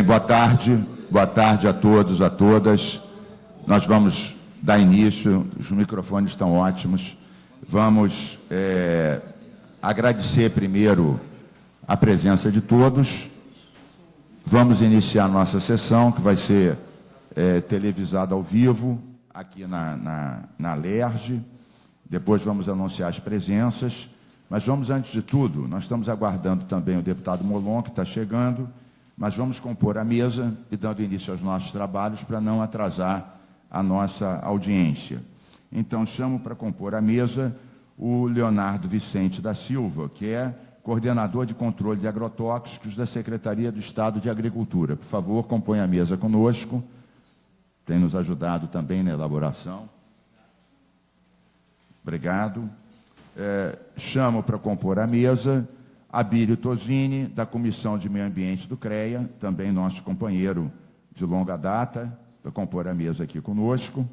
boa tarde a todos, a todas. Nós vamos dar início, os microfones estão ótimos. Vamos agradecer primeiro a presença de todos. Vamos iniciar nossa sessão, que vai ser televisada ao vivo, aqui na LERJ. Depois vamos anunciar as presenças. Mas vamos, antes de tudo, nós estamos aguardando também o deputado Molon, que está chegando, mas vamos compor a mesa e dando início aos nossos trabalhos para não atrasar a nossa audiência. Então, chamo para compor a mesa o Leonardo Vicente da Silva, que é coordenador de controle de agrotóxicos da Secretaria do Estado de Agricultura. Por favor, compõe a mesa conosco. Tem nos ajudado também na elaboração. Obrigado. Chamo para compor a mesa Abílio Tosini, da Comissão de Meio Ambiente do CREA, também nosso companheiro de longa data, para compor a mesa aqui conosco.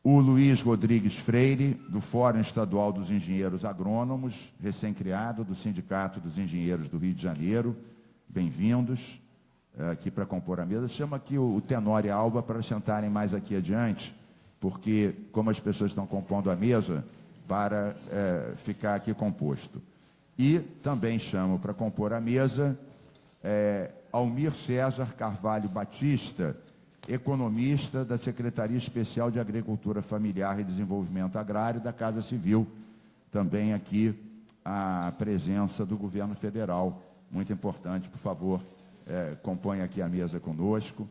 O Luiz Rodrigues Freire, do Fórum Estadual dos Engenheiros Agrônomos, recém-criado, do Sindicato dos Engenheiros do Rio de Janeiro. Bem-vindos aqui para compor a mesa. Chamo aqui o Tenório e a Alba para sentarem mais aqui adiante, porque, como as pessoas estão compondo a mesa, para ficar aqui composto. E também chamo para compor a mesa Almir César Carvalho Batista, economista da Secretaria Especial de Agricultura Familiar e Desenvolvimento Agrário da Casa Civil. Também aqui a presença do governo federal, muito importante, por favor, compõe aqui a mesa conosco.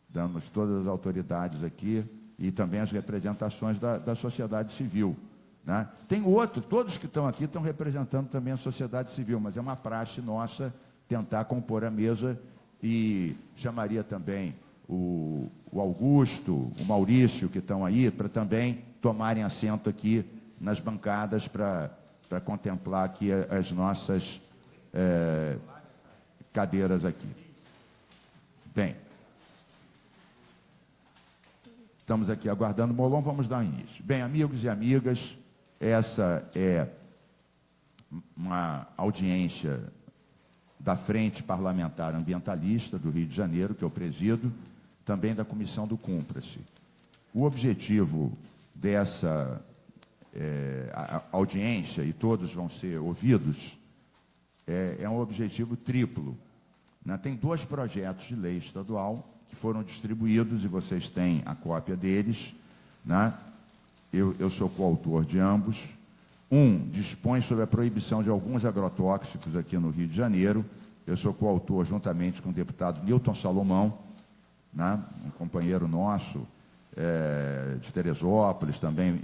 Damos todas as autoridades aqui e também as representações da sociedade civil, né? Tem todos que estão aqui estão representando também a sociedade civil, mas é uma praxe nossa tentar compor a mesa, e chamaria também o Augusto, o Maurício, que estão aí, para também tomarem assento aqui nas bancadas para contemplar aqui as nossas cadeiras aqui. Bem, estamos aqui aguardando o Molon, vamos dar início. Bem, amigos e amigas, essa é uma audiência da Frente Parlamentar Ambientalista do Rio de Janeiro, que eu presido, também da Comissão do Cumpra-se. O objetivo dessa audiência, e todos vão ser ouvidos, é um objetivo triplo, né? Tem 2 projetos de lei estadual que foram distribuídos, e vocês têm a cópia deles, né? Eu sou coautor de ambos. Um dispõe sobre a proibição de alguns agrotóxicos aqui no Rio de Janeiro. Eu sou coautor juntamente com o deputado Newton Salomão, né? Um companheiro nosso de Teresópolis, também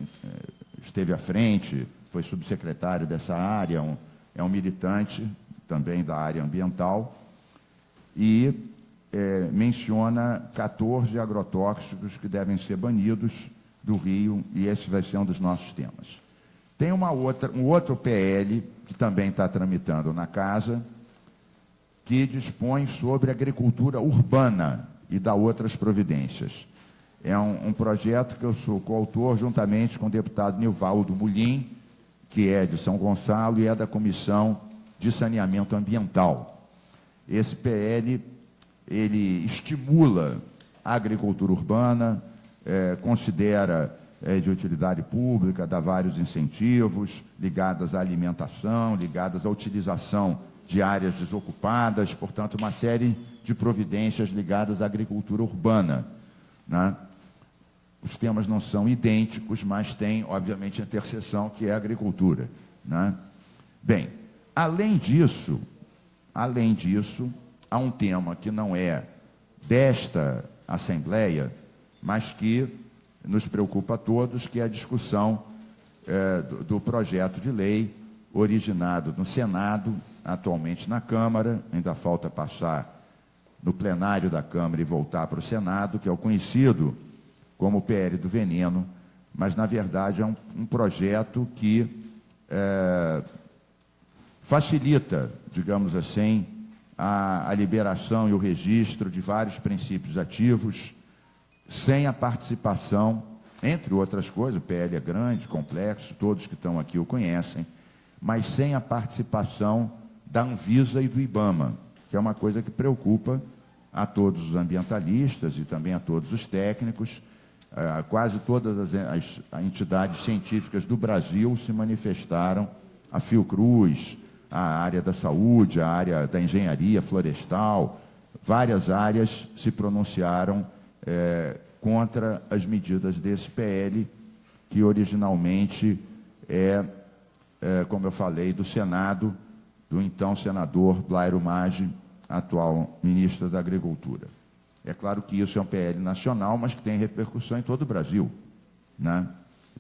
esteve à frente, foi subsecretário dessa área, é um militante também da área ambiental, e menciona 14 agrotóxicos que devem ser banidos do Rio, e esse vai ser um dos nossos temas. Tem um outro PL, que também está tramitando na Casa, que dispõe sobre agricultura urbana e dá outras providências. É um projeto que eu sou coautor juntamente com o deputado Nivaldo Mulim, que é de São Gonçalo e é da Comissão de Saneamento Ambiental. Esse PL, ele estimula a agricultura urbana, considera de utilidade pública, dá vários incentivos ligados à alimentação, ligados à utilização de áreas desocupadas, portanto, uma série de providências ligadas à agricultura urbana, né? Os temas não são idênticos, mas tem, obviamente, a interseção, que é a agricultura, né? Bem, além disso, há um tema que não é desta Assembleia, mas que nos preocupa a todos, que é a discussão do projeto de lei originado no Senado, atualmente na Câmara, ainda falta passar no plenário da Câmara e voltar para o Senado, que é o conhecido como PL do veneno, mas, na verdade, é um projeto que facilita, digamos assim, a liberação e o registro de vários princípios ativos, sem a participação, entre outras coisas, o PL é grande, complexo, todos que estão aqui o conhecem, mas sem a participação da Anvisa e do IBAMA, que é uma coisa que preocupa a todos os ambientalistas e também a todos os técnicos. Quase todas as entidades científicas do Brasil se manifestaram, a Fiocruz, a área da saúde, a área da engenharia florestal, várias áreas se pronunciaram contra as medidas desse PL, que originalmente como eu falei, do Senado, do então senador Blairo Maggi, atual ministro da Agricultura. É claro que isso é um PL nacional, mas que tem repercussão em todo o Brasil, né?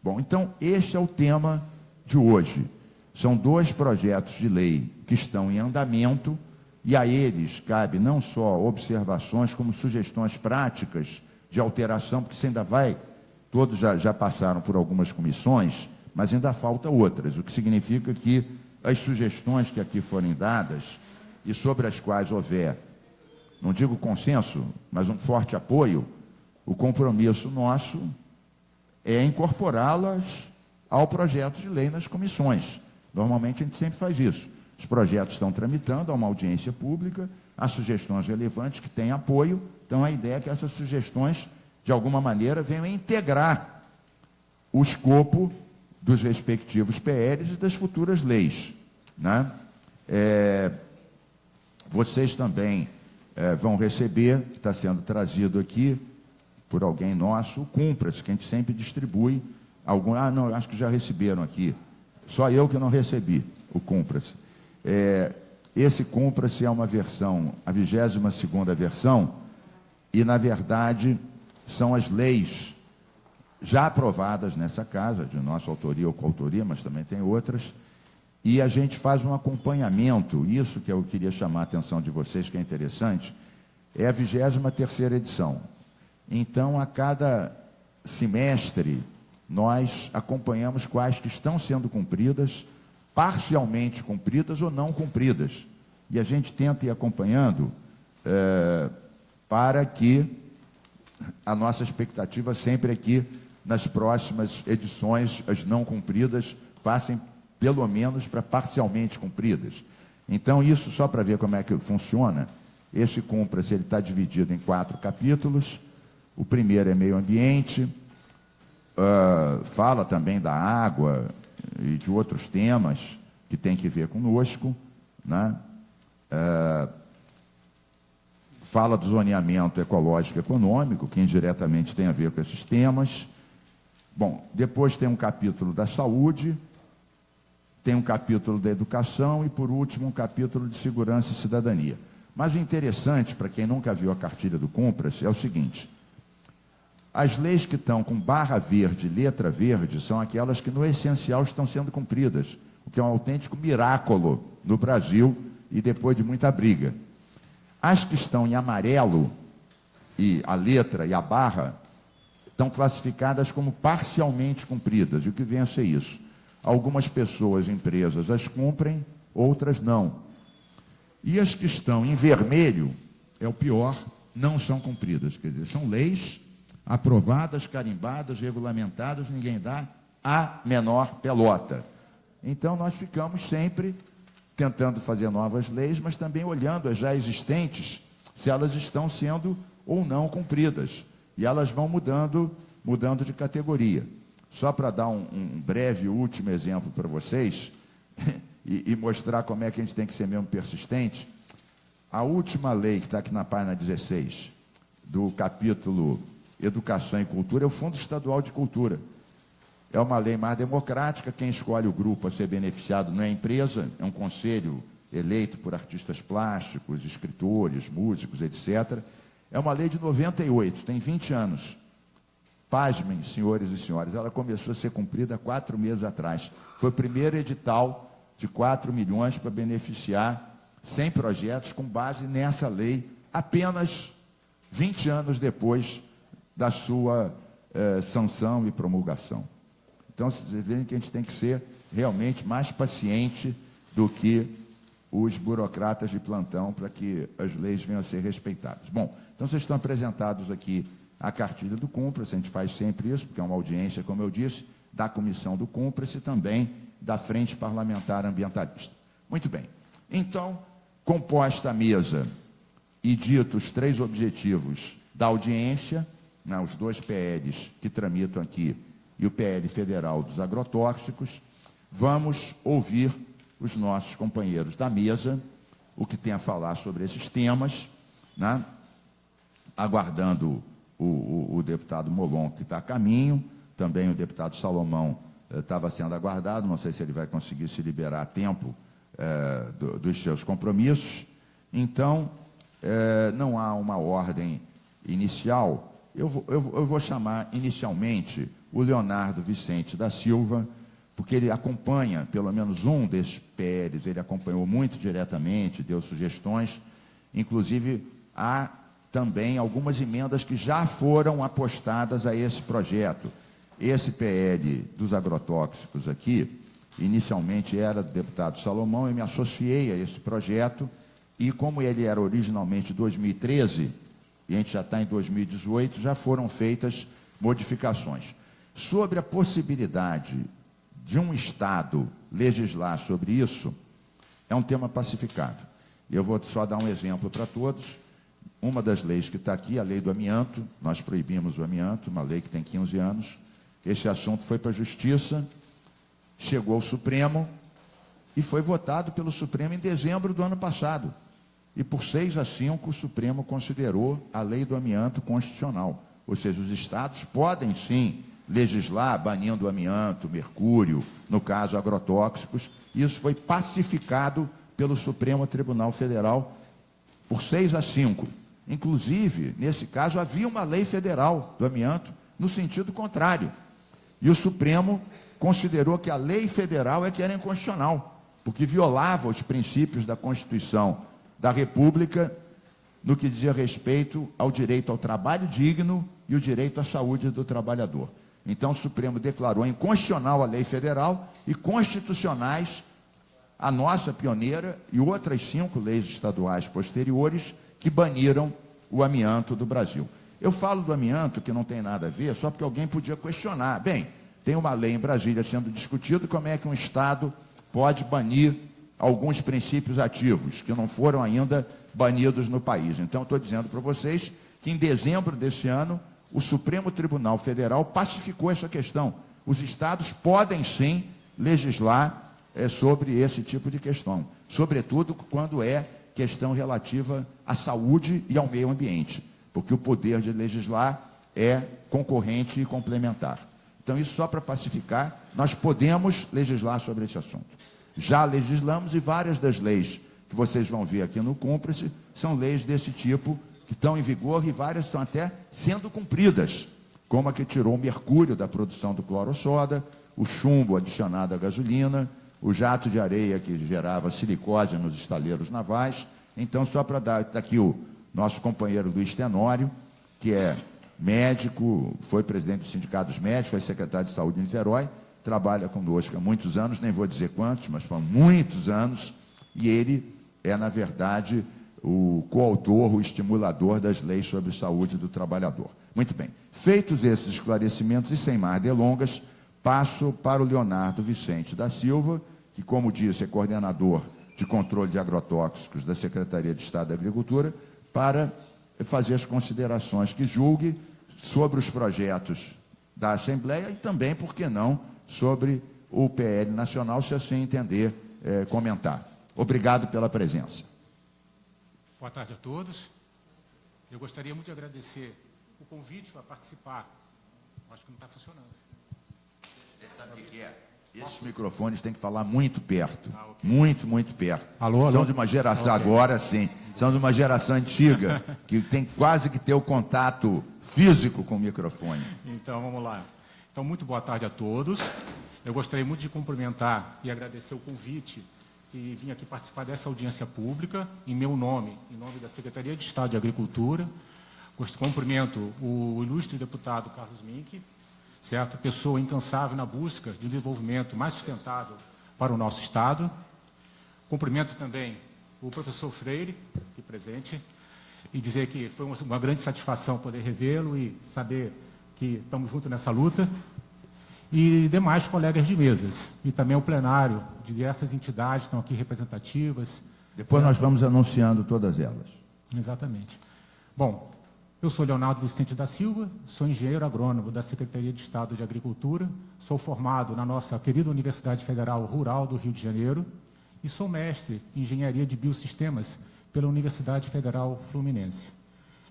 Bom, então, esse é o tema de hoje. São 2 projetos de lei que estão em andamento, e a eles cabe não só observações, como sugestões práticas de alteração, porque você ainda vai, todos já passaram por algumas comissões, mas ainda falta outras, o que significa que as sugestões que aqui forem dadas e sobre as quais houver, não digo consenso, mas um forte apoio, o compromisso nosso é incorporá-las ao projeto de lei nas comissões. Normalmente a gente sempre faz isso. Os projetos estão tramitando, há uma audiência pública, há sugestões relevantes que têm apoio, então a ideia é que essas sugestões, de alguma maneira, venham integrar o escopo dos respectivos PLs e das futuras leis, né? Vocês também vão receber, que está sendo trazido aqui por alguém nosso, o Cumpra-se, que a gente sempre distribui. Não, acho que já receberam aqui. Só eu que não recebi o Cumpra-se. Esse Cumpra-se é uma versão, a 22ª versão, e, na verdade, são as leis já aprovadas nessa casa, de nossa autoria ou coautoria, mas também tem outras, e a gente faz um acompanhamento. Isso que eu queria chamar a atenção de vocês, que é interessante, é a 23ª edição. Então, a cada semestre, nós acompanhamos quais que estão sendo cumpridas, parcialmente cumpridas ou não cumpridas. E a gente tenta ir acompanhando para que a nossa expectativa sempre é que nas próximas edições as não cumpridas passem pelo menos para parcialmente cumpridas. Então, isso só para ver como é que funciona. Esse Cumpra-se, ele está dividido em 4 capítulos. O primeiro é meio ambiente, fala também da água e de outros temas que tem que ver conosco, né? Fala do zoneamento ecológico e econômico, que indiretamente tem a ver com esses temas. Bom, depois tem um capítulo da saúde, tem um capítulo da educação e, por último, um capítulo de segurança e cidadania. Mas o interessante, para quem nunca viu a cartilha do Cumpra-se, é o seguinte: as leis que estão com barra verde, letra verde, são aquelas que, no essencial, estão sendo cumpridas, o que é um autêntico miraculo no Brasil e depois de muita briga. As que estão em amarelo, e a letra e a barra, estão classificadas como parcialmente cumpridas. E o que vem a ser isso? Algumas pessoas, empresas, as cumprem, outras não. E as que estão em vermelho, é o pior, não são cumpridas. Quer dizer, são leis aprovadas, carimbadas, regulamentadas, ninguém dá a menor pelota. Então, nós ficamos sempre tentando fazer novas leis, mas também olhando as já existentes, se elas estão sendo ou não cumpridas. E elas vão mudando de categoria. Só para dar um breve último exemplo para vocês e mostrar como é que a gente tem que ser mesmo persistente, a última lei que está aqui na página 16, do capítulo Educação e Cultura, é o Fundo Estadual de Cultura. É uma lei mais democrática, quem escolhe o grupo a ser beneficiado não é a empresa, é um conselho eleito por artistas plásticos, escritores, músicos, etc. É uma lei de 98, tem 20 anos. Pasmem, senhores e senhoras, ela começou a ser cumprida há 4 meses atrás. Foi o primeiro edital de 4 milhões para beneficiar 100 projetos com base nessa lei, apenas 20 anos depois da sua sanção e promulgação. Então, vocês veem que a gente tem que ser realmente mais paciente do que os burocratas de plantão para que as leis venham a ser respeitadas. Bom, então vocês estão apresentados aqui a cartilha do Cumpra-se, a gente faz sempre isso, porque é uma audiência, como eu disse, da comissão do Cumpra-se e também da Frente Parlamentar Ambientalista. Muito bem. Então, composta a mesa e dito os 3 objetivos da audiência, né, os 2 PLs que tramitam aqui e o PL federal dos agrotóxicos, vamos ouvir os nossos companheiros da mesa, o que tem a falar sobre esses temas, né, aguardando o deputado Molon, que está a caminho, também o deputado Salomão estava sendo aguardado, não sei se ele vai conseguir se liberar a tempo dos seus compromissos. Então, não há uma ordem inicial. Eu vou chamar inicialmente o Leonardo Vicente da Silva, porque ele acompanha, pelo menos um desses PLs, ele acompanhou muito diretamente, deu sugestões, inclusive há também algumas emendas que já foram apostadas a esse projeto. Esse PL dos agrotóxicos aqui, inicialmente era do deputado Salomão, eu me associei a esse projeto, e como ele era originalmente 2013, e a gente já está em 2018, já foram feitas modificações. Sobre a possibilidade de um Estado legislar sobre isso, é um tema pacificado. Eu vou só dar um exemplo para todos. Uma das leis que está aqui, a lei do amianto, nós proibimos o amianto, uma lei que tem 15 anos. Esse assunto foi para a Justiça, chegou ao Supremo e foi votado pelo Supremo em dezembro do ano passado. E por 6-5 o Supremo considerou a lei do amianto constitucional. Ou seja, os estados podem sim legislar banindo o amianto, mercúrio, no caso agrotóxicos. Isso foi pacificado pelo Supremo Tribunal Federal por 6-5. Inclusive, nesse caso, havia uma lei federal do amianto no sentido contrário. E o Supremo considerou que a lei federal é que era inconstitucional, porque violava os princípios da Constituição da República no que dizia respeito ao direito ao trabalho digno e o direito à saúde do trabalhador. Então, o Supremo declarou inconstitucional a lei federal e constitucionais a nossa pioneira e outras 5 leis estaduais posteriores que baniram o amianto do Brasil. Eu falo do amianto, que não tem nada a ver, só porque alguém podia questionar. Bem, tem uma lei em Brasília sendo discutida, como é que um Estado pode banir alguns princípios ativos, que não foram ainda banidos no país. Então, estou dizendo para vocês que em dezembro desse ano, o Supremo Tribunal Federal pacificou essa questão. Os Estados podem, sim, legislar sobre esse tipo de questão, sobretudo quando é questão relativa à saúde e ao meio ambiente, porque o poder de legislar é concorrente e complementar. Então, isso só para pacificar, nós podemos legislar sobre esse assunto. Já legislamos e várias das leis que vocês vão ver aqui no Cúmplice são leis desse tipo que estão em vigor e várias estão até sendo cumpridas, como a que tirou o mercúrio da produção do cloro-soda, o chumbo adicionado à gasolina, o jato de areia que gerava silicose nos estaleiros navais. Então, só para dar, está aqui o nosso companheiro Luiz Tenório, que é médico, foi presidente dos sindicatos médicos, foi secretário de saúde em Niterói, trabalha conosco há muitos anos, nem vou dizer quantos, mas foram muitos anos, e ele é, na verdade, o coautor, o estimulador das leis sobre saúde do trabalhador. Muito bem, feitos esses esclarecimentos e sem mais delongas, passo para o Leonardo Vicente da Silva, que, como disse, é coordenador de controle de agrotóxicos da Secretaria de Estado da Agricultura, para fazer as considerações que julgue sobre os projetos da Assembleia e também, por que não, sobre o PL nacional, se assim entender, comentar. Obrigado pela presença. Boa tarde a todos. Eu gostaria muito de agradecer o convite para participar. Acho que não está funcionando. Sabe o que é? Esses microfones têm que falar muito perto. Okay. Muito perto. Alô? São de uma geração, okay. Agora sim, são de uma geração antiga, que tem quase que ter o contato físico com o microfone. Então, vamos lá. Então, muito boa tarde a todos. Eu gostaria muito de cumprimentar e agradecer o convite que vim aqui participar dessa audiência pública, em meu nome, em nome da Secretaria de Estado de Agricultura. Cumprimento o ilustre deputado Carlos Mink, certo? Pessoa incansável na busca de um desenvolvimento mais sustentável para o nosso Estado. Cumprimento também o professor Freire, aqui presente, e dizer que foi uma grande satisfação poder revê-lo e saber que estamos juntos nessa luta. E demais colegas de mesas, e também o plenário de diversas entidades estão aqui representativas, Depois nós vamos anunciando todas elas. Exatamente. Bom, eu sou Leonardo Vicente da Silva, sou engenheiro agrônomo da Secretaria de Estado de Agricultura, sou formado na nossa querida Universidade Federal Rural do Rio de Janeiro e sou mestre em Engenharia de Biosistemas pela Universidade Federal Fluminense.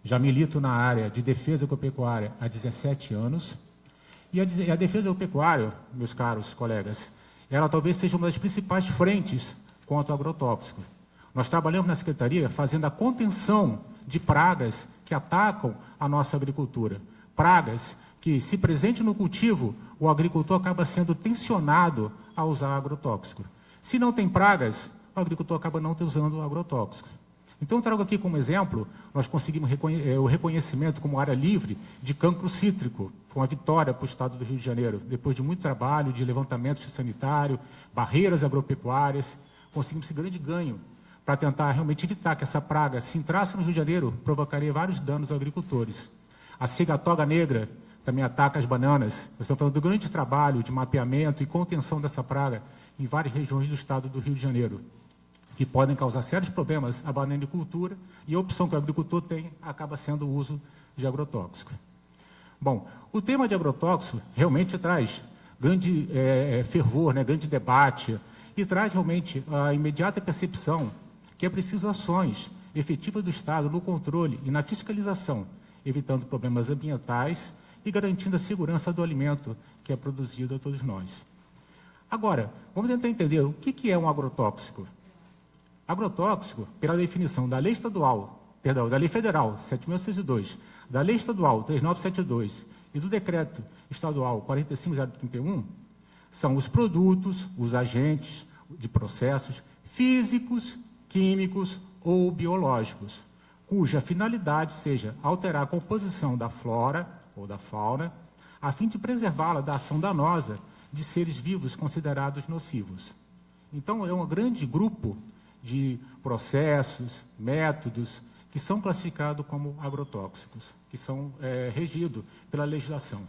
Já milito na área de defesa agropecuária há 17 anos e a defesa agropecuária, meus caros colegas, ela talvez seja uma das principais frentes contra o agrotóxico. Nós trabalhamos na Secretaria fazendo a contenção de pragas que atacam a nossa agricultura. Pragas que, se presente no cultivo, o agricultor acaba sendo tensionado a usar agrotóxico. Se não tem pragas, o agricultor acaba não usando agrotóxico. Então, trago aqui como exemplo, nós conseguimos o reconhecimento como área livre de cancro cítrico. Foi uma vitória para o Estado do Rio de Janeiro. Depois de muito trabalho, de levantamento sanitário, barreiras agropecuárias, conseguimos esse grande ganho para tentar realmente evitar que essa praga, se entrasse no Rio de Janeiro, provocaria vários danos aos agricultores. A cigatoga negra também ataca as bananas. Nós estamos falando do grande trabalho de mapeamento e contenção dessa praga em várias regiões do Estado do Rio de Janeiro, que podem causar sérios problemas à bananicultura, e a opção que o agricultor tem acaba sendo o uso de agrotóxico. Bom, o tema de agrotóxico realmente traz grande fervor, né, grande debate, e traz realmente a imediata percepção que é preciso ações efetivas do Estado no controle e na fiscalização, evitando problemas ambientais e garantindo a segurança do alimento que é produzido a todos nós. Agora, vamos tentar entender o que é um agrotóxico. Agrotóxico, pela definição da Lei Estadual, da Lei Federal 7.802, da Lei Estadual 3.972 e do Decreto Estadual 45.031, são os produtos, os agentes de processos físicos, químicos ou biológicos, cuja finalidade seja alterar a composição da flora ou da fauna, a fim de preservá-la da ação danosa de seres vivos considerados nocivos. Então, é um grande grupo de processos, métodos, que são classificados como agrotóxicos, que são regidos pela legislação.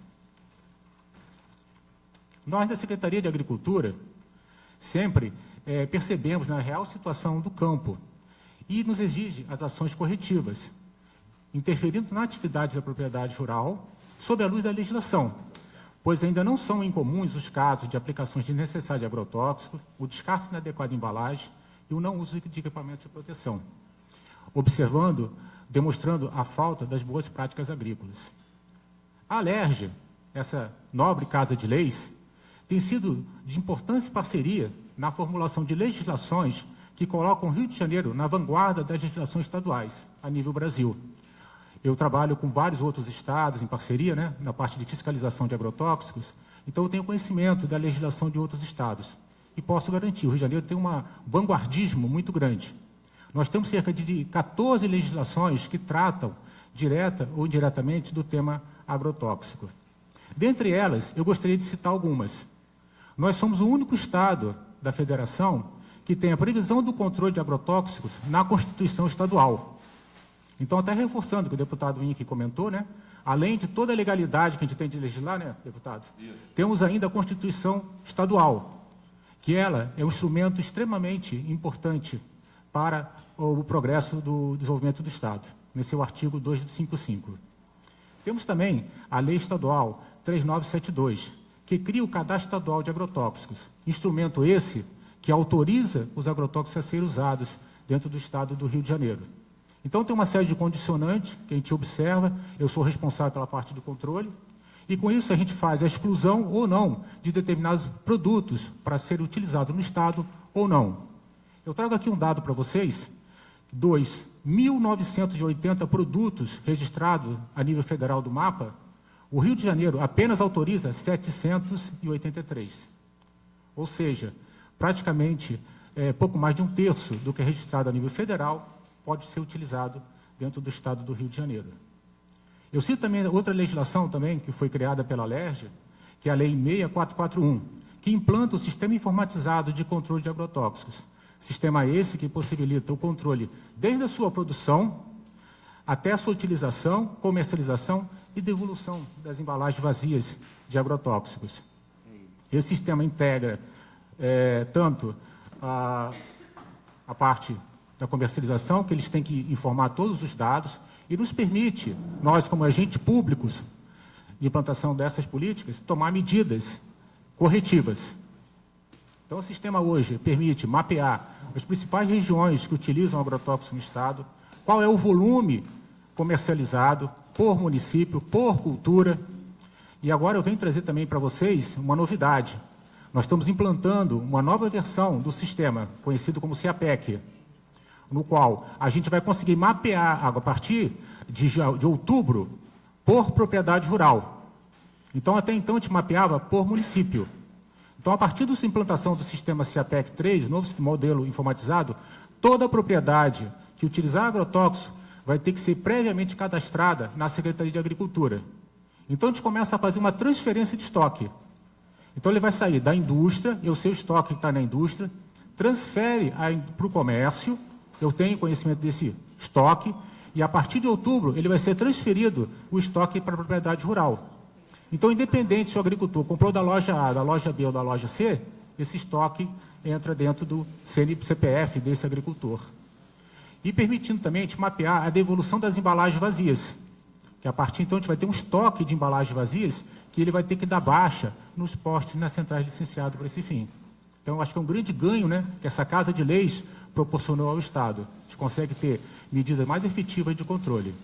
Nós, da Secretaria de Agricultura, sempre percebemos na real situação do campo e nos exige as ações corretivas, interferindo na atividade da propriedade rural sob a luz da legislação, pois ainda não são incomuns os casos de aplicações desnecessárias de agrotóxicos, o descarte inadequado de embalagem e o não uso de equipamentos de proteção, demonstrando a falta das boas práticas agrícolas. A Alerj, essa nobre casa de leis, tem sido de importante parceria na formulação de legislações que colocam o Rio de Janeiro na vanguarda das legislações estaduais, a nível Brasil. Eu trabalho com vários outros estados em parceria, né, na parte de fiscalização de agrotóxicos, então eu tenho conhecimento da legislação de outros estados. E posso garantir, o Rio de Janeiro tem um vanguardismo muito grande. Nós temos cerca de 14 legislações que tratam, direta ou indiretamente, do tema agrotóxico. Dentre elas, eu gostaria de citar algumas. Nós somos o único estado da federação que tem a previsão do controle de agrotóxicos na Constituição Estadual. Então, até reforçando o que o deputado Inque comentou, né? Além de toda a legalidade que a gente tem de legislar, né, deputado? Isso. Temos ainda a Constituição Estadual, que ela é um instrumento extremamente importante para o progresso do desenvolvimento do Estado, nesse seu artigo 255. Temos também a Lei Estadual 3972, que cria o Cadastro Estadual de Agrotóxicos, instrumento esse que autoriza os agrotóxicos a serem usados dentro do Estado do Rio de Janeiro. Então, tem uma série de condicionantes que a gente observa, eu sou responsável pela parte do controle, e com isso a gente faz a exclusão ou não de determinados produtos para serem utilizados no Estado ou não. Eu trago aqui um dado para vocês, 2.980 produtos registrados a nível federal do MAPA, o Rio de Janeiro apenas autoriza 783. Ou seja, praticamente pouco mais de 1/3 do que é registrado a nível federal pode ser utilizado dentro do Estado do Rio de Janeiro. Eu cito também outra legislação também que foi criada pela Alerj, que é a Lei 6441, que implanta o Sistema Informatizado de Controle de Agrotóxicos. Sistema esse que possibilita o controle desde a sua produção até a sua utilização, comercialização e devolução das embalagens vazias de agrotóxicos. Esse sistema integra tanto a parte da comercialização, que eles têm que informar todos os dados, e nos permite, nós como agentes públicos de implantação dessas políticas, tomar medidas corretivas. Então, o sistema hoje permite mapear as principais regiões que utilizam agrotóxico no Estado, qual é o volume comercializado por município, por cultura. E agora eu venho trazer também para vocês uma novidade. Nós estamos implantando uma nova versão do sistema, conhecido como CEAPEC, no qual a gente vai conseguir mapear, a partir de outubro, por propriedade rural. Então, até então, a gente mapeava por município. Então, a partir da implantação do sistema CEAPEC 3, novo modelo informatizado, toda propriedade que utilizar agrotóxico vai ter que ser previamente cadastrada na Secretaria de Agricultura. Então, a gente começa a fazer uma transferência de estoque. Então, ele vai sair da indústria, eu sei o estoque que está na indústria, transfere para o comércio, eu tenho conhecimento desse estoque, e a partir de outubro, ele vai ser transferido o estoque para a propriedade rural. Então, independente se o agricultor comprou da loja A, da loja B ou da loja C, esse estoque entra dentro do CPF desse agricultor. E permitindo também a gente mapear a devolução das embalagens vazias, que a partir então a gente vai ter um estoque de embalagens vazias que ele vai ter que dar baixa nos postos e nas centrais licenciadas para esse fim. Então, eu acho que é um grande ganho, né, que essa Casa de Leis proporcionou ao Estado. A gente consegue ter medidas mais efetivas de controle.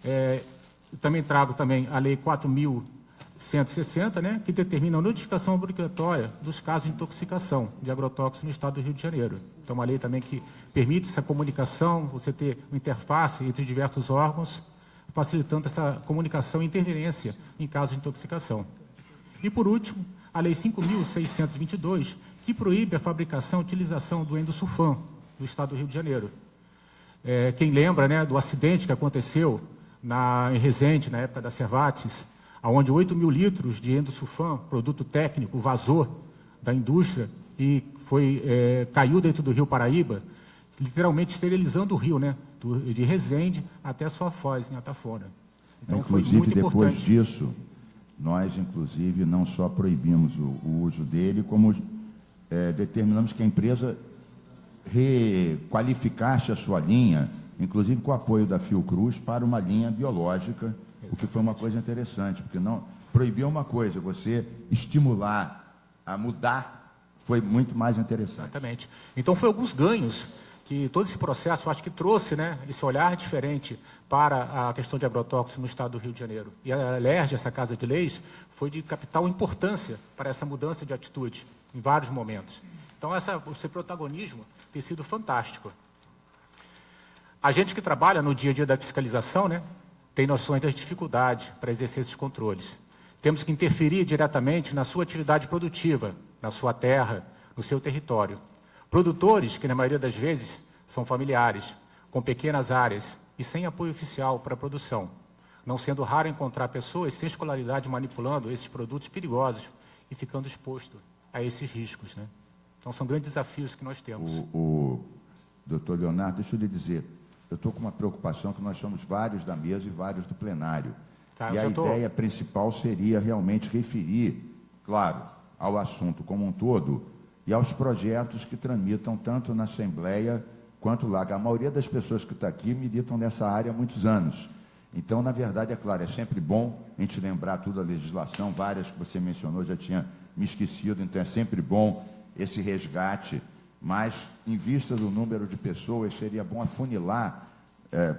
Eu também trago também a Lei 4.160, né, que determina a notificação obrigatória dos casos de intoxicação de agrotóxicos no Estado do Rio de Janeiro. Então, uma lei também que permite essa comunicação, você ter uma interface entre diversos órgãos, facilitando essa comunicação e interferência em casos de intoxicação. E, por último, a Lei 5.622, que proíbe a fabricação e utilização do endosulfan no Estado do Rio de Janeiro. Quem lembra, né, do acidente que aconteceu em Resende, na época da Cervates, onde 8.000 litros de endosulfan, produto técnico, vazou da indústria e caiu dentro do Rio Paraíba, literalmente esterilizando o rio, né, de Resende até sua foz, em Atafona. Então, inclusive, foi muito depois importante. disso, nós, inclusive, não só proibimos o uso dele, como determinamos que a empresa requalificasse a sua linha, inclusive com o apoio da Fiocruz, para uma linha biológica, o que foi uma coisa interessante, porque não proibir uma coisa, você estimular a mudar, foi muito mais interessante. Exatamente. Então, foi alguns ganhos que todo esse processo, acho que trouxe, né, esse olhar diferente para a questão de agrotóxicos no Estado do Rio de Janeiro. E a LERJ, essa Casa de Leis, foi de capital importância para essa mudança de atitude, em vários momentos. Então, esse protagonismo tem sido fantástico. A gente que trabalha no dia a dia da fiscalização, né, tem noções das dificuldades para exercer esses controles. Temos que interferir diretamente na sua atividade produtiva, na sua terra, no seu território. Produtores que, na maioria das vezes, são familiares, com pequenas áreas e sem apoio oficial para a produção, não sendo raro encontrar pessoas sem escolaridade manipulando esses produtos perigosos e ficando exposto a esses riscos, né? Então, são grandes desafios que nós temos. Doutor Leonardo, deixa eu lhe dizer, eu estou com uma preocupação que nós somos vários da mesa e vários do plenário. Tá, e a ideia principal seria realmente referir, claro, ao assunto como um todo e aos projetos que tramitam tanto na Assembleia quanto lá. A maioria das pessoas que está aqui militam nessa área há muitos anos. Então, na verdade, é claro, é sempre bom a gente lembrar tudo a legislação, várias que você mencionou, já tinha me esquecido, então é sempre bom esse resgate, mas em vista do número de pessoas, seria bom afunilar,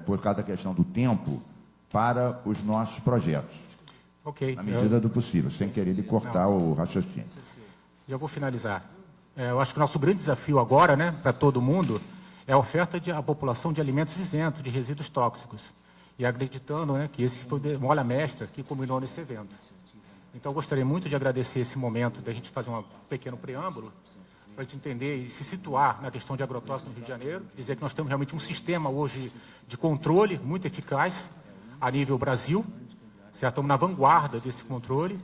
por causa da questão do tempo, para os nossos projetos. Ok. Na medida do possível, sem querer lhe cortar o raciocínio. Já vou finalizar. Eu acho que o nosso grande desafio agora, né, para todo mundo, é a oferta à população de alimentos isentos de resíduos tóxicos. E acreditando, né, que esse foi o olha mestra que culminou nesse evento. Então, eu gostaria muito de agradecer esse momento da gente fazer um pequeno preâmbulo, para a gente entender e se situar na questão de agrotóxicos no Rio de Janeiro, dizer que nós temos realmente um sistema hoje de controle muito eficaz a nível Brasil, certo? Estamos na vanguarda desse controle,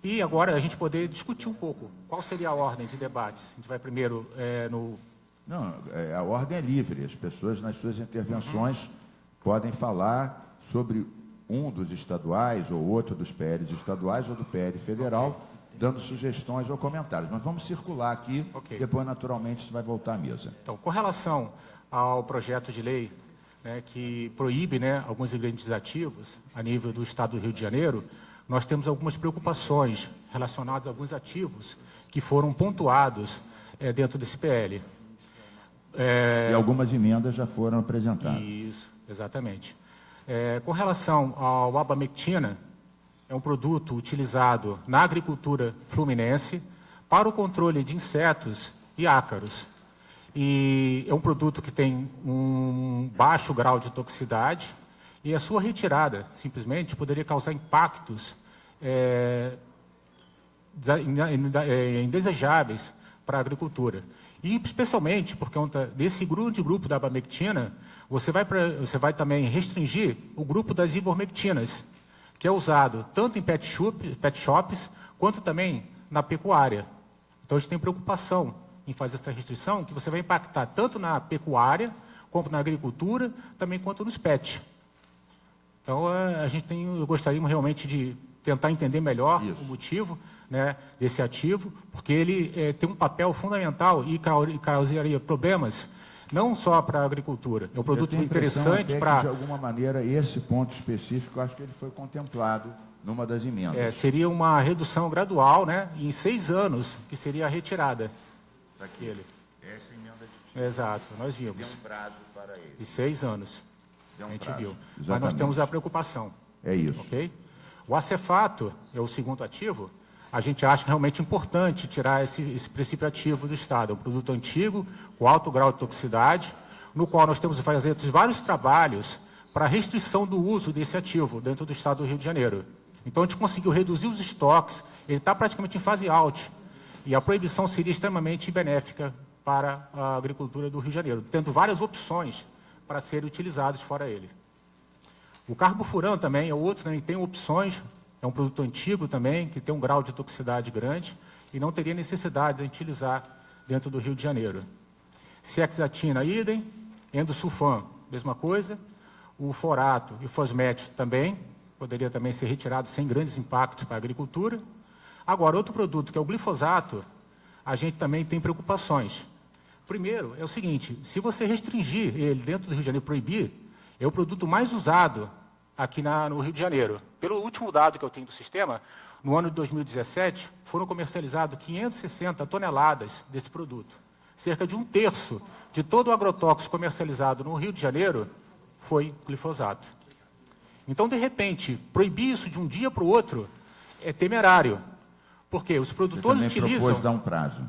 e agora a gente poder discutir um pouco qual seria a ordem de debates. A gente vai primeiro Não, a ordem é livre, as pessoas nas suas intervenções podem falar sobre um dos estaduais ou outro dos PLs estaduais ou do PL federal, dando sugestões ou comentários. Mas vamos circular aqui, depois, naturalmente, isso vai voltar à mesa. Então, com relação ao projeto de lei, né, que proíbe, né, alguns ingredientes ativos a nível do Estado do Rio de Janeiro, nós temos algumas preocupações relacionadas a alguns ativos que foram pontuados dentro desse PL. E algumas emendas já foram apresentadas. Isso, exatamente. Com relação ao abamectina, é um produto utilizado na agricultura fluminense para o controle de insetos e ácaros. E é um produto que tem um baixo grau de toxicidade e a sua retirada, simplesmente, poderia causar impactos indesejáveis para a agricultura. E, especialmente, por conta desse grande grupo da abamectina, você vai também restringir o grupo das ivermectinas, que é usado tanto em pet shops, quanto também na pecuária. Então, a gente tem preocupação em fazer essa restrição, que você vai impactar tanto na pecuária, como na agricultura, também quanto nos pets. Então, eu gostaria realmente de tentar entender melhor o motivo, né, desse ativo, porque ele tem um papel fundamental e causaria problemas não só para a agricultura. É um produto interessante para... De alguma maneira, esse ponto específico, acho que ele foi contemplado numa das emendas. Seria uma redução gradual, né, em 6 anos, que seria a retirada daquele. Essa emenda de... Exato, nós vimos. Deu um prazo para ele. De 6 anos. Deu um a gente prazo. viu. Exatamente. Mas nós temos a preocupação. É isso. Ok? O acefato é o segundo ativo. A gente acha realmente importante tirar esse princípio ativo do Estado. É um produto antigo, com alto grau de toxicidade, no qual nós temos que fazer vários trabalhos para a restrição do uso desse ativo dentro do Estado do Rio de Janeiro. Então, a gente conseguiu reduzir os estoques, ele está praticamente em fase out, e a proibição seria extremamente benéfica para a agricultura do Rio de Janeiro, tendo várias opções para serem utilizados fora ele. O carbofuran também é outro, né, tem opções. É um produto antigo também, que tem um grau de toxicidade grande e não teria necessidade de utilizar dentro do Rio de Janeiro. Ciaxatina, idem. Endosulfan, mesma coisa. O forato e o fosmet também, poderia também ser retirado sem grandes impactos para a agricultura. Agora, outro produto, que é o glifosato, a gente também tem preocupações. Primeiro, é o seguinte, se você restringir ele dentro do Rio de Janeiro, proibir, é o produto mais usado aqui no Rio de Janeiro. Pelo último dado que eu tenho do sistema, no ano de 2017, foram comercializados 560 toneladas desse produto. Cerca de 1/3 de todo o agrotóxico comercializado no Rio de Janeiro foi glifosato. Então, de repente, proibir isso de um dia para o outro é temerário, porque os produtores utilizam... propôs dar um prazo.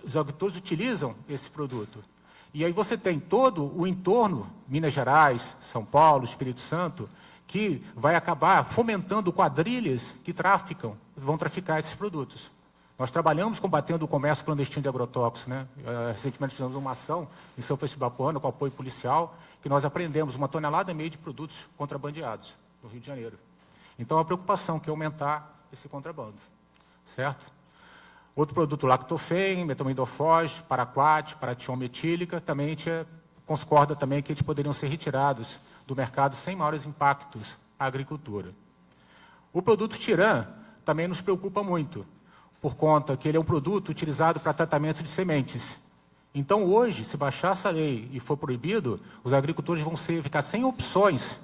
Os agricultores utilizam esse produto. E aí você tem todo o entorno, Minas Gerais, São Paulo, Espírito Santo, que vai acabar fomentando quadrilhas que vão traficar esses produtos. Nós trabalhamos combatendo o comércio clandestino de agrotóxicos, né? Recentemente fizemos uma ação em São Francisco do Bapuano, com apoio policial, que nós apreendemos 1,5 tonelada de produtos contrabandeados no Rio de Janeiro. Então, a preocupação que é aumentar esse contrabando, certo? Outro produto, lactofen, metamidofos, paraquat, paratiol metílica, também a gente concorda também que eles poderiam ser retirados do mercado sem maiores impactos à agricultura. O produto Tiran também nos preocupa muito, por conta que ele é um produto utilizado para tratamento de sementes. Então, hoje, se baixar essa lei e for proibido, os agricultores vão ficar sem opções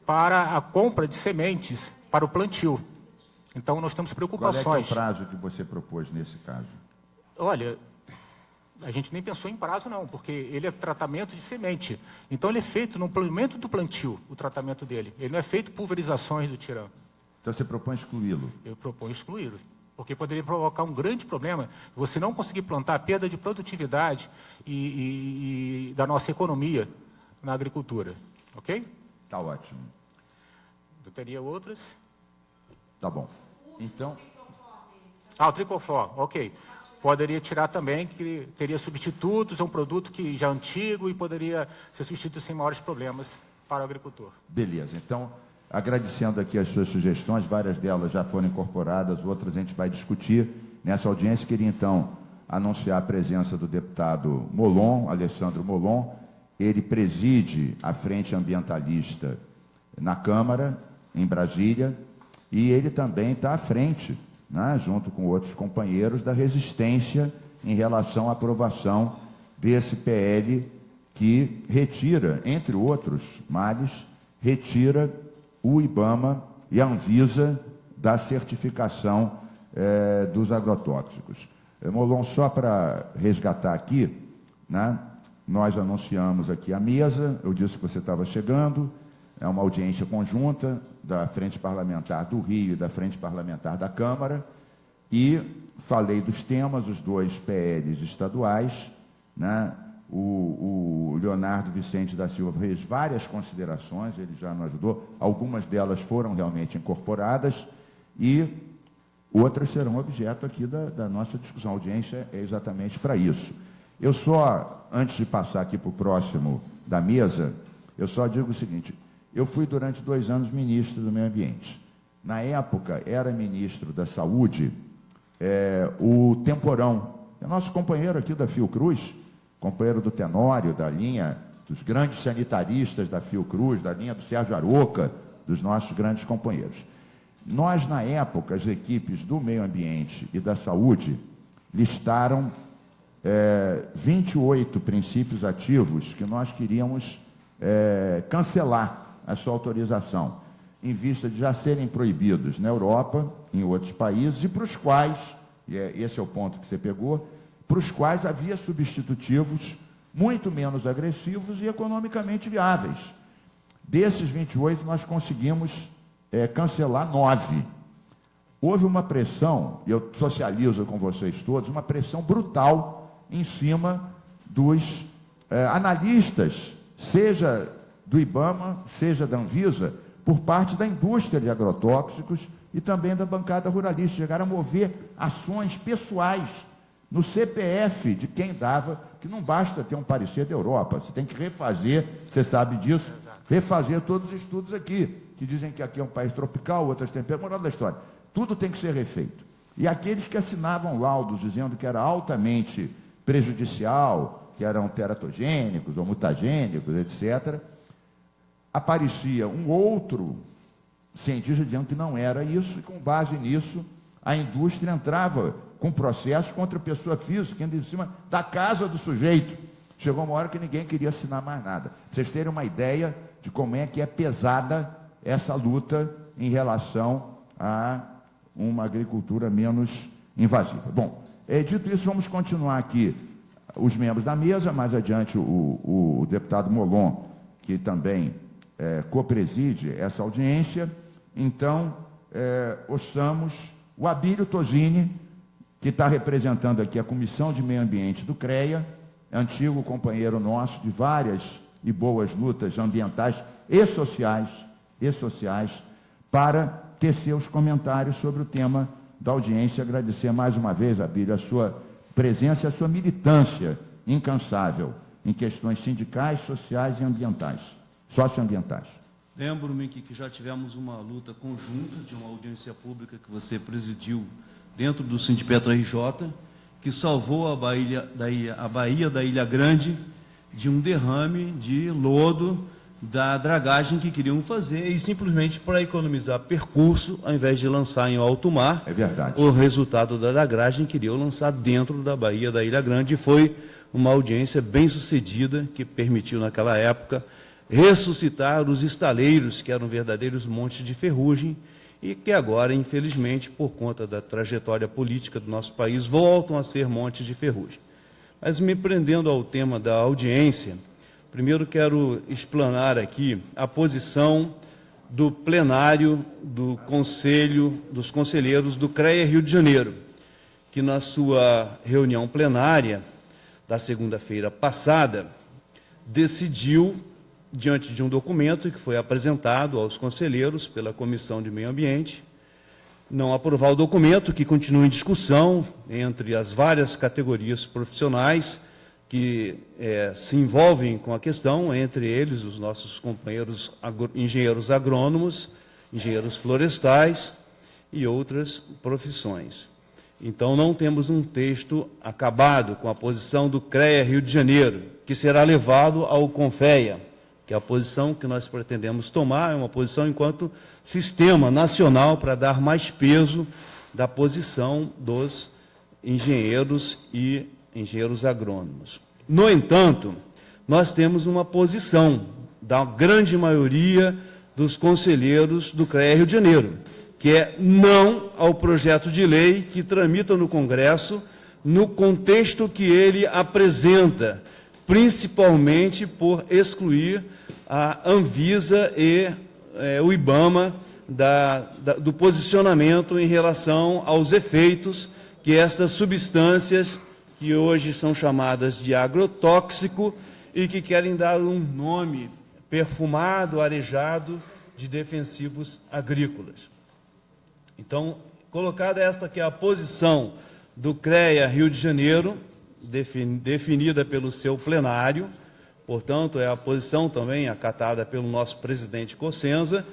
para a compra de sementes para o plantio. Então, nós temos preocupações. Qual é o prazo que você propôs nesse caso? Olha, a gente nem pensou em prazo, não, porque ele é tratamento de semente. Então, ele é feito no momento do plantio, o tratamento dele. Ele não é feito pulverizações do Tiran. Então, você propõe excluí-lo? Eu proponho excluí-lo, porque poderia provocar um grande problema, você não conseguir plantar, perda de produtividade e da nossa economia na agricultura. Ok? Está ótimo. Eu teria outras? Tá bom. Então... o tricofor, ok. Poderia tirar também, que teria substitutos, é um produto que já é antigo e poderia ser substituído sem maiores problemas para o agricultor. Beleza. Então, agradecendo aqui as suas sugestões, várias delas já foram incorporadas, outras a gente vai discutir nessa audiência. Queria, então, anunciar a presença do deputado Molon, Alessandro Molon. Ele preside a Frente Ambientalista na Câmara, em Brasília, e ele também está à frente né, junto com outros companheiros, da resistência em relação à aprovação desse PL que retira, entre outros males, retira o IBAMA e a Anvisa da certificação dos agrotóxicos. Molon, só para resgatar aqui, né, nós anunciamos aqui a mesa, eu disse que você estava chegando, é uma audiência conjunta da Frente Parlamentar do Rio e da Frente Parlamentar da Câmara, e falei dos temas, os dois PLs estaduais, né? O Leonardo Vicente da Silva fez várias considerações, ele já nos ajudou, algumas delas foram realmente incorporadas e outras serão objeto aqui da nossa discussão. A audiência é exatamente para isso. Eu só, antes de passar aqui para o próximo da mesa, eu só digo o seguinte: eu fui durante 2 anos ministro do Meio Ambiente. Na época, era ministro da Saúde o Temporão, é nosso companheiro aqui da Fiocruz, companheiro do Tenório, da linha dos grandes sanitaristas da Fiocruz, da linha do Sérgio Aroca, dos nossos grandes companheiros. Nós, na época, as equipes do Meio Ambiente e da Saúde listaram 28 princípios ativos que nós queríamos cancelar a sua autorização, em vista de já serem proibidos na Europa, em outros países, e para os quais, esse é o ponto que você pegou, para os quais havia substitutivos muito menos agressivos e economicamente viáveis. Desses 28, nós conseguimos cancelar 9. Houve uma pressão, e eu socializo com vocês todos, uma pressão brutal em cima dos analistas, seja do IBAMA, seja da Anvisa, por parte da indústria de agrotóxicos e também da bancada ruralista. Chegaram a mover ações pessoais no CPF de quem dava, que não basta ter um parecer da Europa, você tem que refazer, você sabe disso, refazer todos os estudos aqui, que dizem que aqui é um país tropical, outras temperaturas, moral da história. Tudo tem que ser refeito. E aqueles que assinavam laudos dizendo que era altamente prejudicial, que eram teratogênicos ou mutagênicos, etc., aparecia um outro cientista dizendo que não era isso, e com base nisso, a indústria entrava com processo contra a pessoa física, indo em cima da casa do sujeito. Chegou uma hora que ninguém queria assinar mais nada. Pra vocês terem uma ideia de como é que é pesada essa luta em relação a uma agricultura menos invasiva. Bom, dito isso, vamos continuar aqui os membros da mesa, mais adiante o deputado Molon, que também copreside essa audiência. Então, ouçamos o Abílio Tosini, que está representando aqui a Comissão de Meio Ambiente do CREA, antigo companheiro nosso de várias e boas lutas ambientais e sociais, para tecer os comentários sobre o tema da audiência. Agradecer mais uma vez, Abílio, a sua presença e a sua militância incansável em questões sindicais, sociais e ambientais, socioambientais. Lembro-me que já tivemos uma luta conjunta de uma audiência pública que você presidiu dentro do Sindipetra RJ, que salvou a Baía da Ilha Grande de um derrame de lodo da dragagem que queriam fazer, e simplesmente para economizar percurso, ao invés de lançar em alto mar, o resultado da dragagem queriam lançar dentro da Baía da Ilha Grande. Foi uma audiência bem sucedida, que permitiu naquela época ressuscitar os estaleiros, que eram verdadeiros montes de ferrugem, e que agora, infelizmente, por conta da trajetória política do nosso país, voltam a ser montes de ferrugem. Mas, me prendendo ao tema da audiência, primeiro quero explanar aqui a posição do plenário do Conselho dos Conselheiros do CREA Rio de Janeiro, que na sua reunião plenária da segunda-feira passada decidiu, diante de um documento que foi apresentado aos conselheiros pela Comissão de Meio Ambiente, não aprovar o documento, que continua em discussão entre as várias categorias profissionais que se envolvem com a questão, entre eles os nossos companheiros engenheiros agrônomos, engenheiros florestais e outras profissões. Então, não temos um texto acabado com a posição do CREA Rio de Janeiro, que será levado ao CONFEA, que é a posição que nós pretendemos tomar, é uma posição enquanto sistema nacional para dar mais peso da posição dos engenheiros e engenheiros agrônomos. No entanto, nós temos uma posição da grande maioria dos conselheiros do CREA Rio de Janeiro, que é não ao projeto de lei que tramita no Congresso, no contexto que ele apresenta, principalmente por excluir a Anvisa e o IBAMA do posicionamento em relação aos efeitos que estas substâncias, que hoje são chamadas de agrotóxico, e que querem dar um nome perfumado, arejado, de defensivos agrícolas. Então, colocada esta que é a posição do CREA Rio de Janeiro, definida pelo seu plenário, portanto, é a posição também acatada pelo nosso presidente Cossenza,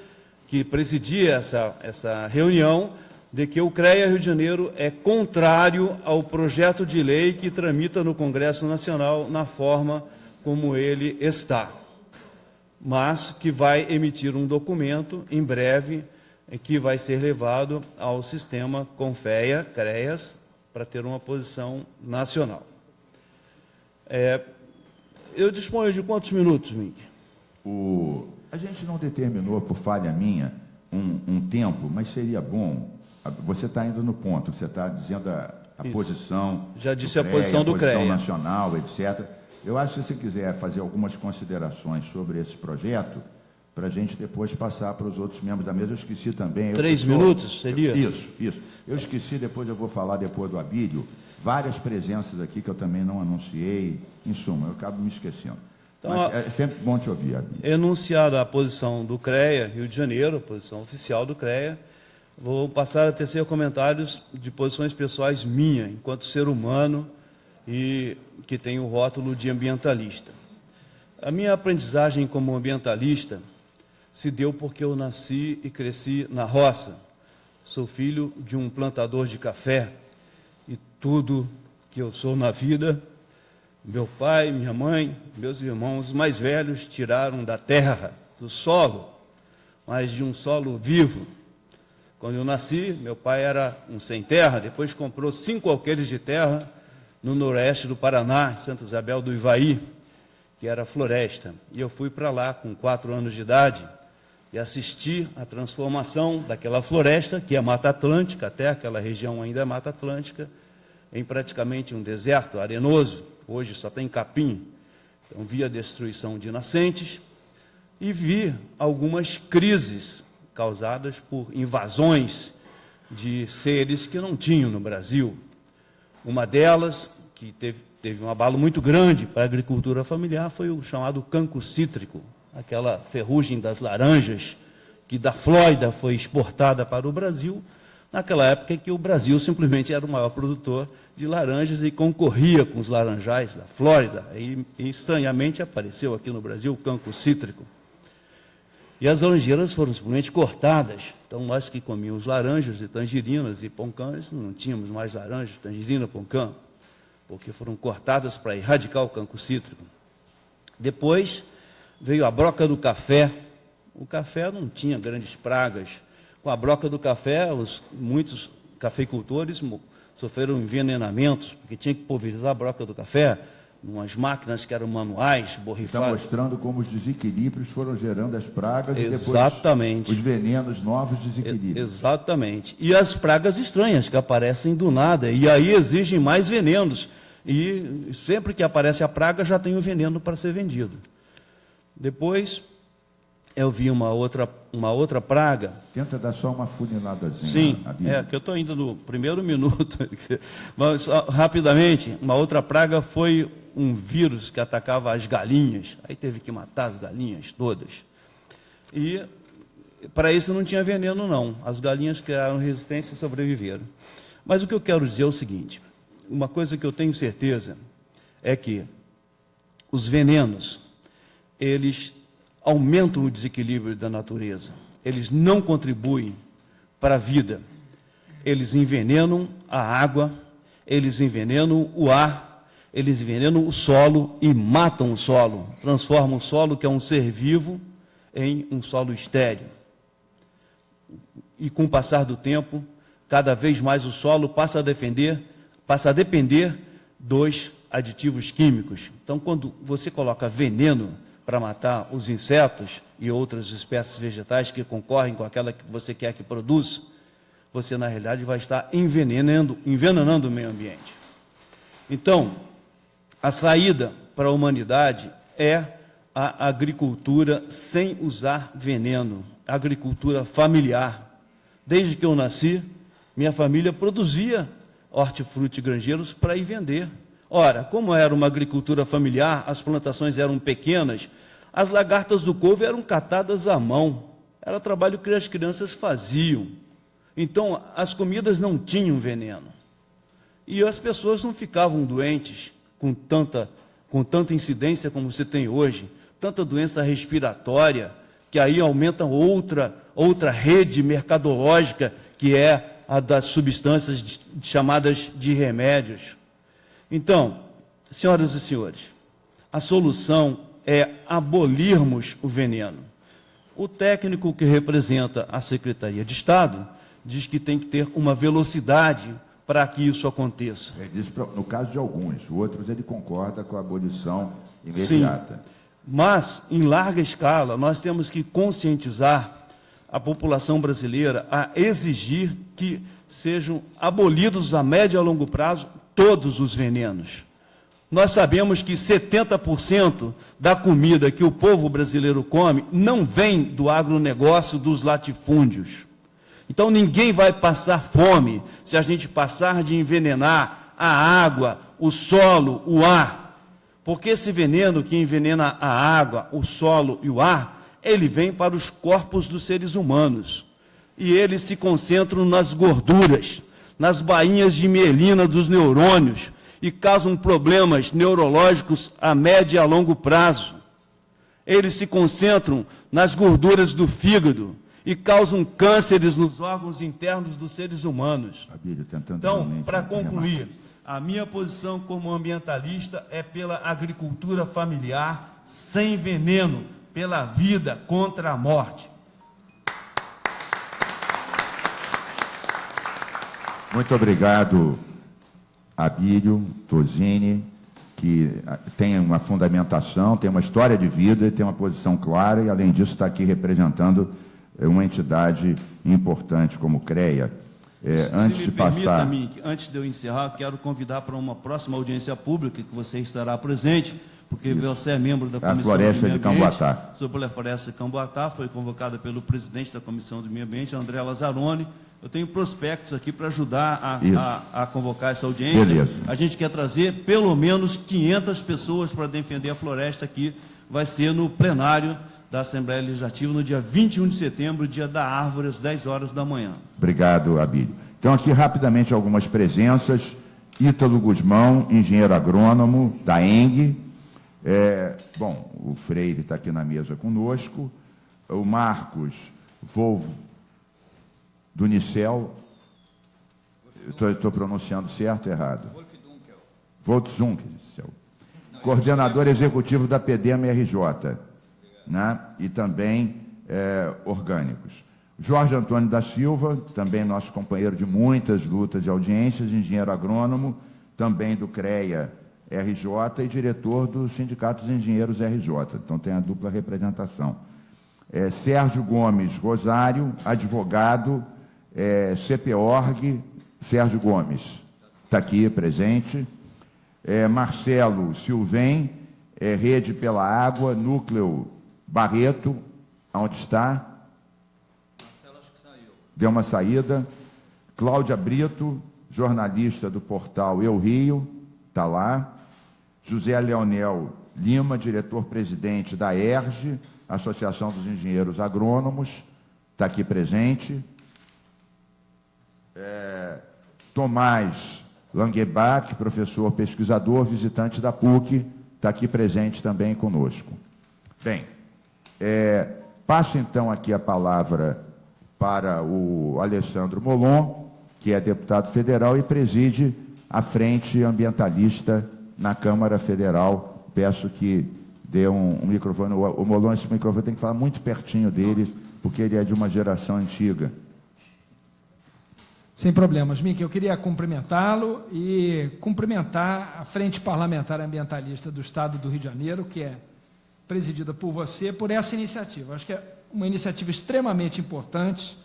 que presidia essa reunião, de que o CREA Rio de Janeiro é contrário ao projeto de lei que tramita no Congresso Nacional na forma como ele está, mas que vai emitir um documento em breve que vai ser levado ao sistema CONFEA, CREAS, para ter uma posição nacional. Eu disponho de quantos minutos, Mink? A gente não determinou, por falha minha, um tempo, mas seria bom. Você está indo no ponto, você está dizendo a posição. Já disse a posição do CREA. A posição nacional, etc. Eu acho que se você quiser fazer algumas considerações sobre esse projeto, para a gente depois passar para os outros membros da mesa. Eu esqueci também. 3 minutos seria? Isso. Eu esqueci, depois eu vou falar depois do Abílio, várias presenças aqui que eu também não anunciei. Em suma, eu acabo me esquecendo. Então, mas é sempre bom te ouvir, Abílio. Enunciada a posição do CREA, Rio de Janeiro, a posição oficial do CREA, vou passar a tecer comentários de posições pessoais minhas, enquanto ser humano e que tem o rótulo de ambientalista. A minha aprendizagem como ambientalista se deu porque eu nasci e cresci na roça. Sou filho de um plantador de café e tudo que eu sou na vida, meu pai, minha mãe, meus irmãos mais velhos tiraram da terra, do solo, mas de um solo vivo. Quando eu nasci, meu pai era um sem terra, depois comprou 5 alqueires de terra no noroeste do Paraná, em Santa Isabel do Ivaí, que era floresta. E eu fui para lá com 4 anos de idade e assisti a transformação daquela floresta, que é Mata Atlântica, até aquela região ainda é Mata Atlântica, em praticamente um deserto arenoso. Hoje só tem capim. Então, vi a destruição de nascentes e vi algumas crises causadas por invasões de seres que não tinham no Brasil. Uma delas, que teve um abalo muito grande para a agricultura familiar, foi o chamado cancro cítrico, aquela ferrugem das laranjas, que da Flórida foi exportada para o Brasil, naquela época em que o Brasil simplesmente era o maior produtor de laranjas e concorria com os laranjais da Flórida. E estranhamente apareceu aqui no Brasil o cancro cítrico. E as laranjeiras foram simplesmente cortadas. Então, nós que comíamos laranjas e tangerinas e poncãs, não tínhamos mais laranjas, tangerina, poncã, porque foram cortadas para erradicar o cancro cítrico. Depois veio a broca do café. O café não tinha grandes pragas. Com a broca do café, muitos cafeicultores sofreram envenenamentos, porque tinha que pulverizar a broca do café, umas máquinas que eram manuais, borrifadas. Está mostrando como os desequilíbrios foram gerando as pragas. Exatamente. E depois os venenos novos desequilíbrios. Exatamente. E as pragas estranhas que aparecem do nada, e aí exigem mais venenos. E sempre que aparece a praga, já tem o veneno para ser vendido. Depois, eu vi uma outra praga. Tenta dar só uma funiladazinha. Sim, que eu estou ainda no primeiro minuto. Mas, rapidamente, uma outra praga foi um vírus que atacava as galinhas. Aí teve que matar as galinhas todas. E para isso não tinha veneno, não. As galinhas criaram resistência e sobreviveram. Mas o que eu quero dizer é o seguinte: uma coisa que eu tenho certeza é que os venenos, eles aumentam o desequilíbrio da natureza. Eles não contribuem para a vida. Eles envenenam a água, eles envenenam o ar, eles envenenam o solo e matam o solo. Transformam o solo, que é um ser vivo, em um solo estéril. E com o passar do tempo, cada vez mais o solo passa a depender dos aditivos químicos. Então, quando você coloca veneno para matar os insetos e outras espécies vegetais que concorrem com aquela que você quer que produza, você, na realidade, vai estar envenenando o meio ambiente. Então, a saída para a humanidade é a agricultura sem usar veneno, a agricultura familiar. Desde que eu nasci, minha família produzia hortifruti granjeiros para ir vender. Ora, como era uma agricultura familiar, as plantações eram pequenas, as lagartas do couve eram catadas à mão. Era trabalho que as crianças faziam. Então, as comidas não tinham veneno. E as pessoas não ficavam doentes com tanta incidência como você tem hoje, tanta doença respiratória, que aí aumenta outra rede mercadológica, que é a das substâncias chamadas de remédios. Então, senhoras e senhores, a solução é abolirmos o veneno. O técnico que representa a Secretaria de Estado diz que tem que ter uma velocidade para que isso aconteça. Ele diz, no caso de alguns, outros ele concorda com a abolição imediata. Sim, mas, em larga escala, nós temos que conscientizar a população brasileira a exigir que sejam abolidos a médio e a longo prazo todos os venenos. Nós sabemos que 70% da comida que o povo brasileiro come não vem do agronegócio, dos latifúndios. Então, ninguém vai passar fome se a gente passar de envenenar a água, o solo, o ar. Porque esse veneno que envenena a água, o solo e o ar, ele vem para os corpos dos seres humanos. E eles se concentram nas gorduras, nas bainhas de mielina dos neurônios e causam problemas neurológicos a médio e a longo prazo. Eles se concentram nas gorduras do fígado e causam cânceres nos órgãos internos dos seres humanos. Abílio, tentando então, para concluir, a minha posição como ambientalista é pela agricultura familiar sem veneno, pela vida contra a morte. Muito obrigado, Abílio Tosini, que tem uma fundamentação, tem uma história de vida e tem uma posição clara, e, além disso, está aqui representando uma entidade importante como o CREA. Antes de passar... Antes de eu encerrar, quero convidar para uma próxima audiência pública que você estará presente, porque você é membro da Comissão Floresta do Meio de Camboatá. Sobre a Floresta de Camboatá, foi convocada pelo presidente da Comissão do Meio Ambiente, André Lazzaroni. Eu tenho prospectos aqui para ajudar a convocar essa audiência. Beleza. A gente quer trazer pelo menos 500 pessoas para defender a floresta aqui. Vai ser no plenário da Assembleia Legislativa, no dia 21 de setembro, dia da árvore, às 10 horas da manhã. Obrigado, Abílio. Então, aqui rapidamente algumas presenças. Ítalo Guzmão, engenheiro agrônomo da ENG. Bom, o Freire está aqui na mesa conosco. O Marcos Volvo, do Unicel. Estou pronunciando certo ou errado? Wolfdunkel. Coordenador executivo da PDM-RJ, né? E também orgânicos. Jorge Antônio da Silva, também nosso companheiro de muitas lutas de audiências, engenheiro agrônomo, também do CREA-RJ e diretor do Sindicato dos Engenheiros RJ. Então, tem a dupla representação. Sérgio Gomes Rosário, advogado, CPORG, Sérgio Gomes, está aqui presente. Marcelo Silvem, Rede pela Água, Núcleo Barreto, onde está? Marcelo, acho que saiu. Deu uma saída. Cláudia Brito, jornalista do portal Eu Rio, está lá. José Leonel Lima, diretor-presidente da ERGE, Associação dos Engenheiros Agrônomos, está aqui presente. Tomás Langebach, professor pesquisador, visitante da PUC, está aqui presente também conosco. Bem, passo então aqui a palavra para o Alessandro Molon, que é deputado federal e preside a Frente Ambientalista na Câmara Federal. Peço que dê um microfone. O Molon, esse microfone tem que falar muito pertinho dele, porque ele é de uma geração antiga. Sem problemas, Mink. Eu queria cumprimentá-lo e cumprimentar a Frente Parlamentar Ambientalista do Estado do Rio de Janeiro, que é presidida por você, por essa iniciativa. Acho que é uma iniciativa extremamente importante.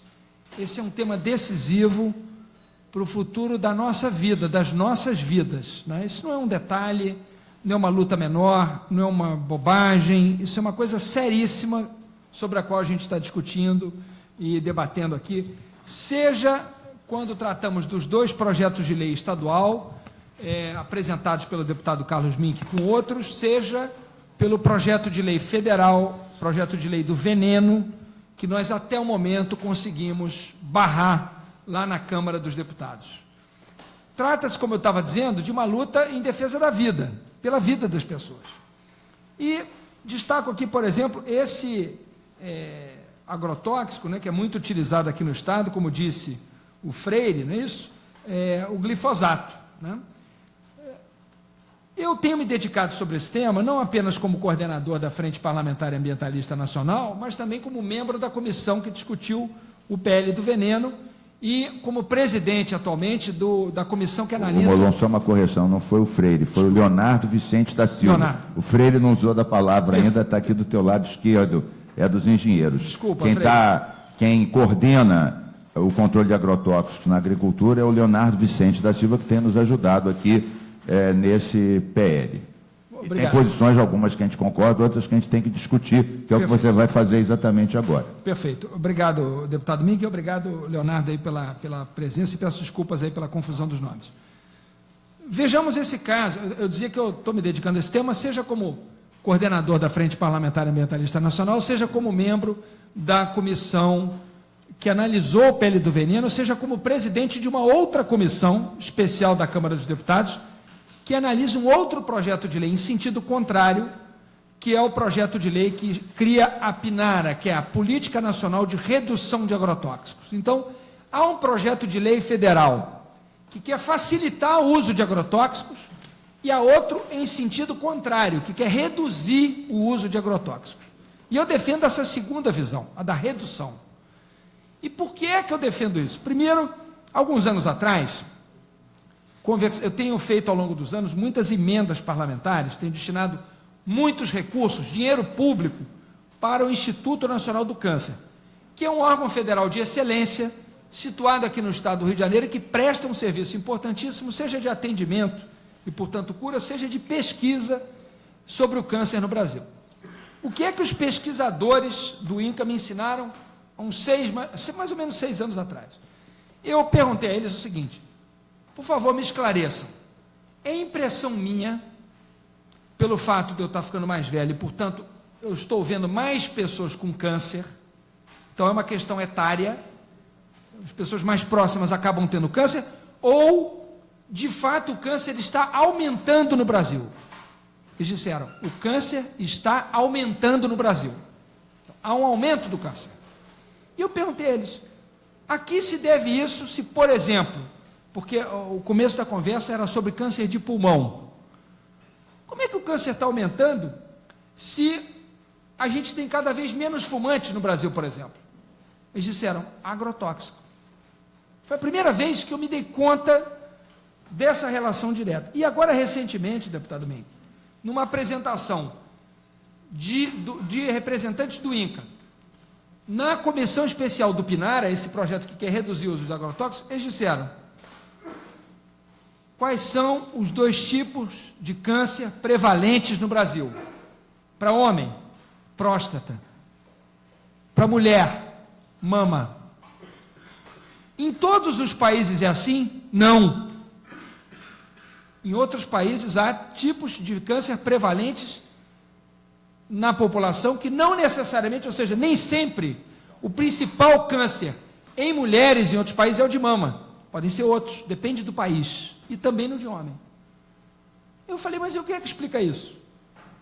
Esse é um tema decisivo para o futuro da nossa vida, das nossas vidas, né? Isso não é um detalhe, não é uma luta menor, não é uma bobagem, isso é uma coisa seríssima sobre a qual a gente está discutindo e debatendo aqui, seja quando tratamos dos 2 projetos de lei estadual, apresentados pelo deputado Carlos Mink com outros, seja pelo projeto de lei federal, projeto de lei do veneno, que nós até o momento conseguimos barrar lá na Câmara dos Deputados. Trata-se, como eu estava dizendo, de uma luta em defesa da vida, pela vida das pessoas. E destaco aqui, por exemplo, esse agrotóxico, né, que é muito utilizado aqui no Estado, como disse o Freire, não é isso? O glifosato, né? Eu tenho me dedicado sobre esse tema, não apenas como coordenador da Frente Parlamentar Ambientalista Nacional, mas também como membro da comissão que discutiu o PL do veneno e como presidente atualmente da comissão que analisa... Molon, só uma correção, não foi o Freire, foi o Leonardo Vicente da Silva. Leonardo. O Freire não usou da palavra ainda, está aqui do teu lado esquerdo, é dos engenheiros. Desculpa, quem coordena o controle de agrotóxicos na agricultura é o Leonardo Vicente da Silva, que tem nos ajudado aqui nesse PL. Obrigado. Tem posições, algumas que a gente concorda, outras que a gente tem que discutir, que é o que você vai fazer exatamente agora. Perfeito. Obrigado, deputado Mink, e obrigado, Leonardo, aí pela presença, e peço desculpas aí pela confusão dos nomes. Vejamos esse caso. Eu dizia que eu estou me dedicando a esse tema, seja como coordenador da Frente Parlamentar Ambientalista Nacional, seja como membro da comissão que analisou o PL do veneno, seja como presidente de uma outra comissão especial da Câmara dos Deputados, que analisa um outro projeto de lei em sentido contrário, que é o projeto de lei que cria a PNARA, que é a Política Nacional de Redução de Agrotóxicos. Então, há um projeto de lei federal que quer facilitar o uso de agrotóxicos e há outro em sentido contrário, que quer reduzir o uso de agrotóxicos. E eu defendo essa segunda visão, a da redução. E por que é que eu defendo isso? Primeiro, alguns anos atrás, eu tenho feito ao longo dos anos muitas emendas parlamentares, tenho destinado muitos recursos, dinheiro público, para o Instituto Nacional do Câncer, que é um órgão federal de excelência, situado aqui no estado do Rio de Janeiro, que presta um serviço importantíssimo, seja de atendimento e, portanto, cura, seja de pesquisa sobre o câncer no Brasil. O que é que os pesquisadores do INCA me ensinaram há mais ou menos 6 anos atrás? Eu perguntei a eles o seguinte: por favor, me esclareçam. É impressão minha, pelo fato de eu estar ficando mais velho, e, portanto, eu estou vendo mais pessoas com câncer, então é uma questão etária, as pessoas mais próximas acabam tendo câncer, ou, de fato, o câncer está aumentando no Brasil? Eles disseram: o câncer está aumentando no Brasil. Há um aumento do câncer. E eu perguntei a eles: a que se deve isso se, por exemplo, porque o começo da conversa era sobre câncer de pulmão. Como é que o câncer está aumentando se a gente tem cada vez menos fumantes no Brasil, por exemplo? Eles disseram: agrotóxico. Foi a primeira vez que eu me dei conta dessa relação direta. E agora, recentemente, deputado Mink, numa apresentação de representantes do INCA, na comissão especial do PNARA, esse projeto que quer reduzir o uso de agrotóxicos, eles disseram: quais são os 2 tipos de câncer prevalentes no Brasil? Para homem, próstata. Para mulher, mama. Em todos os países é assim? Não. Em outros países há tipos de câncer prevalentes na população que não necessariamente, ou seja, nem sempre, o principal câncer em mulheres em outros países é o de mama. Podem ser outros, depende do país. E também no de homem. Eu falei: mas e o que é que explica isso?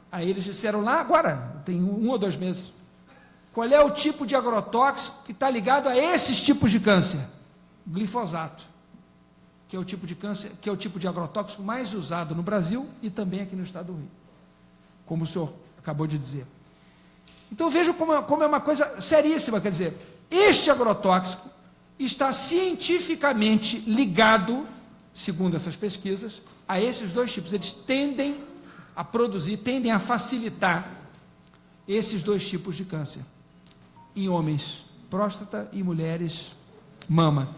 Aí eles disseram lá agora, tem 1 ou 2 meses, qual é o tipo de agrotóxico que está ligado a esses tipos de câncer? Glifosato, que é o tipo de câncer, que é o tipo de agrotóxico mais usado no Brasil e também aqui no estado do Rio, como o senhor acabou de dizer. Então vejam como é uma coisa seríssima, quer dizer, este agrotóxico está cientificamente ligado, segundo essas pesquisas, a esses dois tipos. Eles tendem a produzir, tendem a facilitar esses dois tipos de câncer. Em homens, próstata, e mulheres, mama.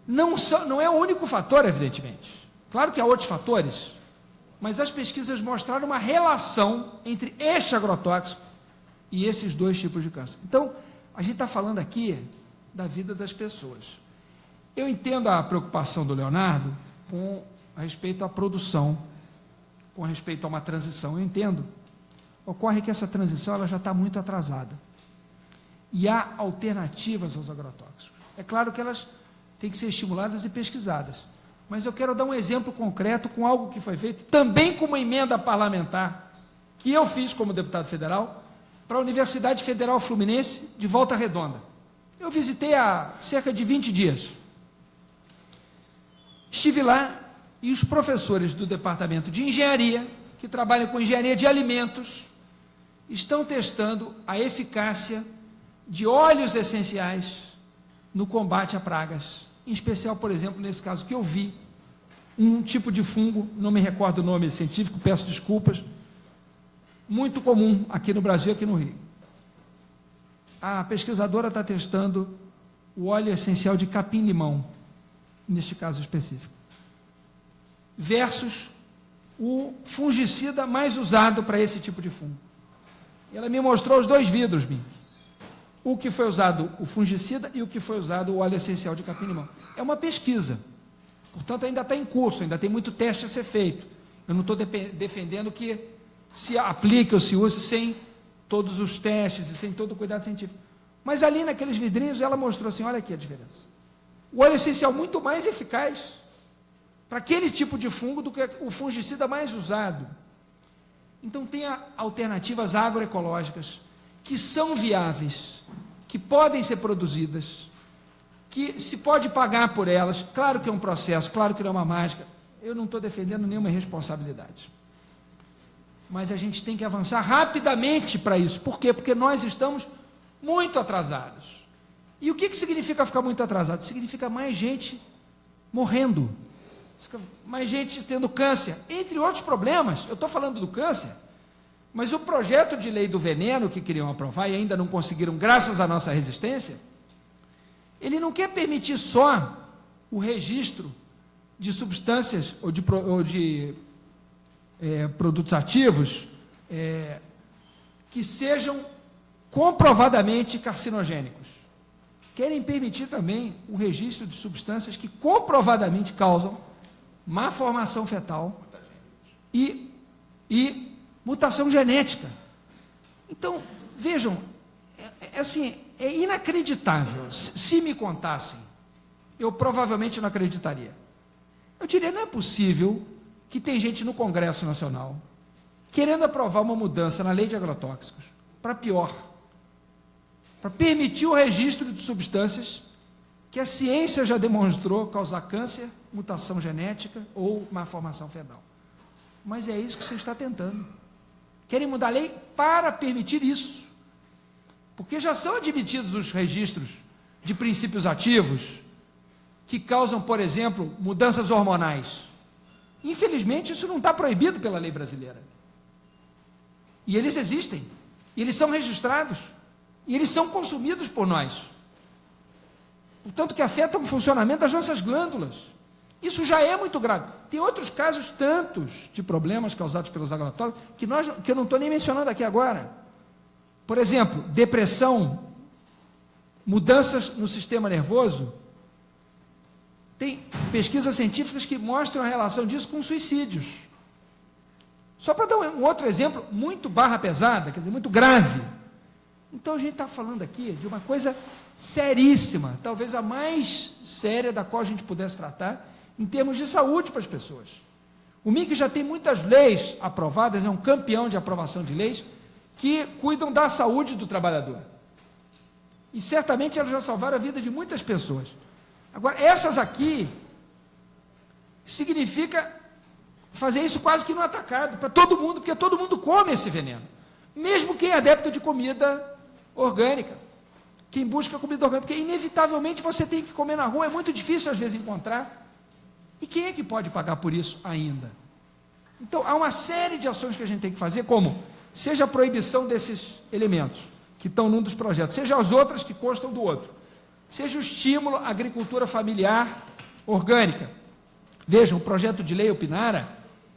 Não é o único fator, evidentemente. Claro que há outros fatores, mas as pesquisas mostraram uma relação entre este agrotóxico e esses dois tipos de câncer. Então, a gente está falando aqui da vida das pessoas. Eu entendo a preocupação do Leonardo com respeito à produção, com respeito a uma transição. Eu entendo. Ocorre que essa transição ela já está muito atrasada. E há alternativas aos agrotóxicos. É claro que elas têm que ser estimuladas e pesquisadas. Mas eu quero dar um exemplo concreto com algo que foi feito, também com uma emenda parlamentar, que eu fiz como deputado federal, para a Universidade Federal Fluminense de Volta Redonda. Eu visitei há cerca de 20 dias. Estive lá e os professores do Departamento de Engenharia, que trabalham com engenharia de alimentos, estão testando a eficácia de óleos essenciais no combate a pragas. Em especial, por exemplo, nesse caso que eu vi, um tipo de fungo, não me recordo o nome científico, peço desculpas, muito comum aqui no Brasil, aqui no Rio. A pesquisadora está testando o óleo essencial de capim-limão, neste caso específico, versus o fungicida mais usado para esse tipo de fungo. E ela me mostrou os dois vidros, o que foi usado o fungicida e o que foi usado o óleo essencial de capim-limão. É uma pesquisa, portanto ainda está em curso, ainda tem muito teste a ser feito. Eu não estou defendendo que se aplique ou se use sem todos os testes e sem todo o cuidado científico. Mas ali naqueles vidrinhos ela mostrou assim, olha aqui a diferença. O óleo essencial muito mais eficaz para aquele tipo de fungo do que o fungicida mais usado. Então tem alternativas agroecológicas que são viáveis, que podem ser produzidas, que se pode pagar por elas. Claro que é um processo, claro que não é uma mágica. Eu não estou defendendo nenhuma responsabilidade. Mas a gente tem que avançar rapidamente para isso. Por quê? Porque nós estamos muito atrasados. E o que significa ficar muito atrasado? Significa mais gente morrendo, mais gente tendo câncer, entre outros problemas. Eu estou falando do câncer, mas o projeto de lei do veneno que queriam aprovar e ainda não conseguiram, graças à nossa resistência, ele não quer permitir só o registro de substâncias ou de produtos ativos que sejam comprovadamente carcinogênicos. Querem permitir também o registro de substâncias que comprovadamente causam má formação fetal e mutação genética. Então, vejam, assim, é inacreditável. Se me contassem, eu provavelmente não acreditaria. Eu diria, não é possível que tem gente no Congresso Nacional querendo aprovar uma mudança na lei de agrotóxicos para pior, para permitir o registro de substâncias que a ciência já demonstrou causar câncer, mutação genética ou má formação fetal. Mas é isso que você está tentando. Querem mudar a lei para permitir isso, porque já são admitidos os registros de princípios ativos que causam, por exemplo, mudanças hormonais. Infelizmente, isso não está proibido pela lei brasileira. E eles existem, e eles são registrados, e eles são consumidos por nós. Portanto, que afetam o funcionamento das nossas glândulas. Isso já é muito grave. Tem outros casos tantos de problemas causados pelos agrotóxicos que eu não estou nem mencionando aqui agora. Por exemplo, depressão, mudanças no sistema nervoso. Tem pesquisas científicas que mostram a relação disso com suicídios. Só para dar um outro exemplo, muito barra pesada, quer dizer, muito grave. Então a gente está falando aqui de uma coisa seríssima, talvez a mais séria da qual a gente pudesse tratar, em termos de saúde para as pessoas. O MIC já tem muitas leis aprovadas, é um campeão de aprovação de leis, que cuidam da saúde do trabalhador. E certamente elas já salvaram a vida de muitas pessoas. Agora, essas aqui, significa fazer isso quase que no atacado, para todo mundo, porque todo mundo come esse veneno. Mesmo quem é adepto de comida orgânica. quem busca comida orgânica, porque inevitavelmente você tem que comer na rua, é muito difícil às vezes encontrar. E quem é que pode pagar por isso ainda? Então, há uma série de ações que a gente tem que fazer, como seja a proibição desses elementos, que estão num dos projetos, seja as outras que constam do outro, seja o estímulo à agricultura familiar orgânica. Vejam, o projeto de lei, o Pinara,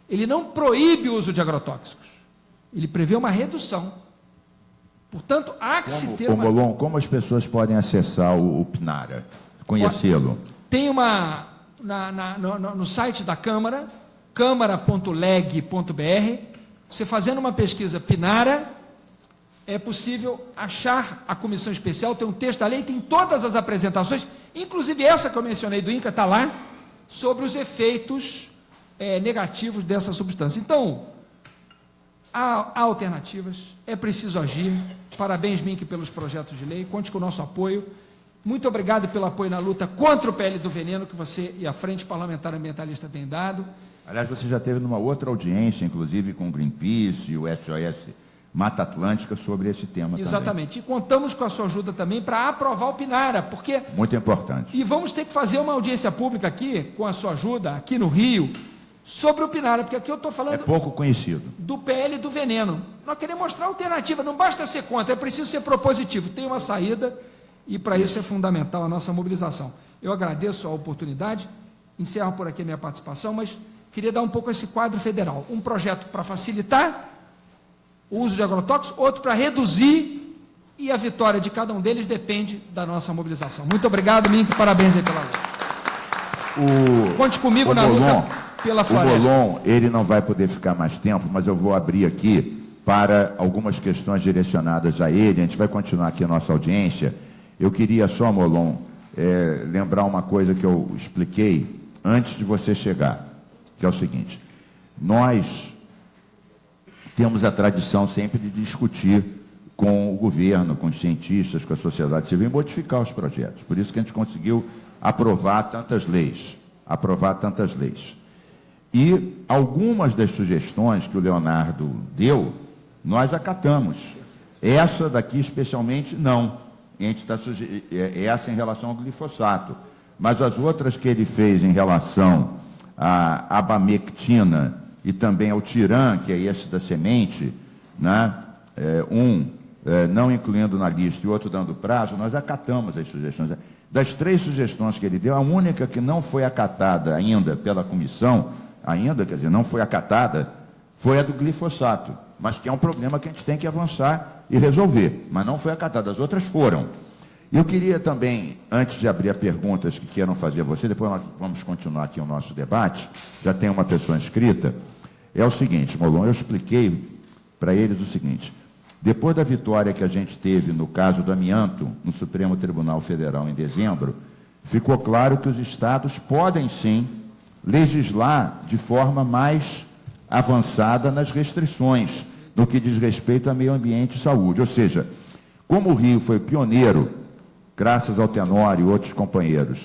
ele não proíbe o uso de agrotóxicos, ele prevê uma redução. Portanto, há que se ter uma... Molon, como as pessoas podem acessar o Pinara, conhecê-lo? Tem uma... no site da Câmara, câmara.leg.br, você fazendo uma pesquisa Pinara, é possível achar a comissão especial, tem um texto da lei, tem todas as apresentações, inclusive essa que eu mencionei do INCA está lá, sobre os efeitos negativos dessa substância. Então, há alternativas, é preciso agir. Parabéns, Mink, pelos projetos de lei, conte com o nosso apoio. Muito obrigado pelo apoio na luta contra o PL do veneno que você e a Frente Parlamentar Ambientalista têm dado. Aliás, você já teve numa outra audiência, inclusive com o Greenpeace e o SOS Mata Atlântica, sobre esse tema. Exatamente. Também. E contamos com a sua ajuda também para aprovar o Pinara, porque... Muito importante. E vamos ter que fazer uma audiência pública aqui, com a sua ajuda, aqui no Rio, sobre o Pinara, porque aqui eu estou falando... É pouco conhecido. Do PL do veneno. Nós queremos mostrar alternativa, não basta ser contra, é preciso ser propositivo. Tem uma saída e para isso é fundamental a nossa mobilização. Eu agradeço a oportunidade, encerro por aqui a minha participação, mas queria dar um pouco esse quadro federal. Um projeto para facilitar o uso de agrotóxicos, outro para reduzir, e a vitória de cada um deles depende da nossa mobilização. Muito obrigado, Mink, parabéns aí pela luta. Conte comigo na luta pela floresta. O Molon, ele não vai poder ficar mais tempo, mas eu vou abrir aqui para algumas questões direcionadas a ele. A gente vai continuar aqui a nossa audiência. Eu queria só, Molon, lembrar uma coisa que eu expliquei antes de você chegar, que é o seguinte: nós temos a tradição sempre de discutir com o governo, com os cientistas, com a sociedade civil, e modificar os projetos. Por isso que a gente conseguiu aprovar tantas leis. E algumas das sugestões que o Leonardo deu, nós acatamos. Essa daqui, especialmente, não. A gente está essa em relação ao glifosato. Mas as outras que ele fez em relação à abamectina e também ao tiram, que é esse da semente, né? Não incluindo na lista e outro dando prazo, nós acatamos as sugestões. Das 3 sugestões que ele deu, a única que não foi acatada ainda pela comissão, não foi acatada, foi a do glifosato, mas que é um problema que a gente tem que avançar e resolver, mas não foi acatada, as outras foram. E eu queria também, antes de abrir a perguntas que queiram fazer a você, depois nós vamos continuar aqui o nosso debate, já tem uma pessoa inscrita, é o seguinte, Molon, eu expliquei para eles o seguinte: depois da vitória que a gente teve no caso do amianto, no Supremo Tribunal Federal em dezembro, ficou claro que os estados podem sim legislar de forma mais avançada nas restrições no que diz respeito a meio ambiente e saúde. Ou seja, como o Rio foi pioneiro, graças ao Tenório e outros companheiros,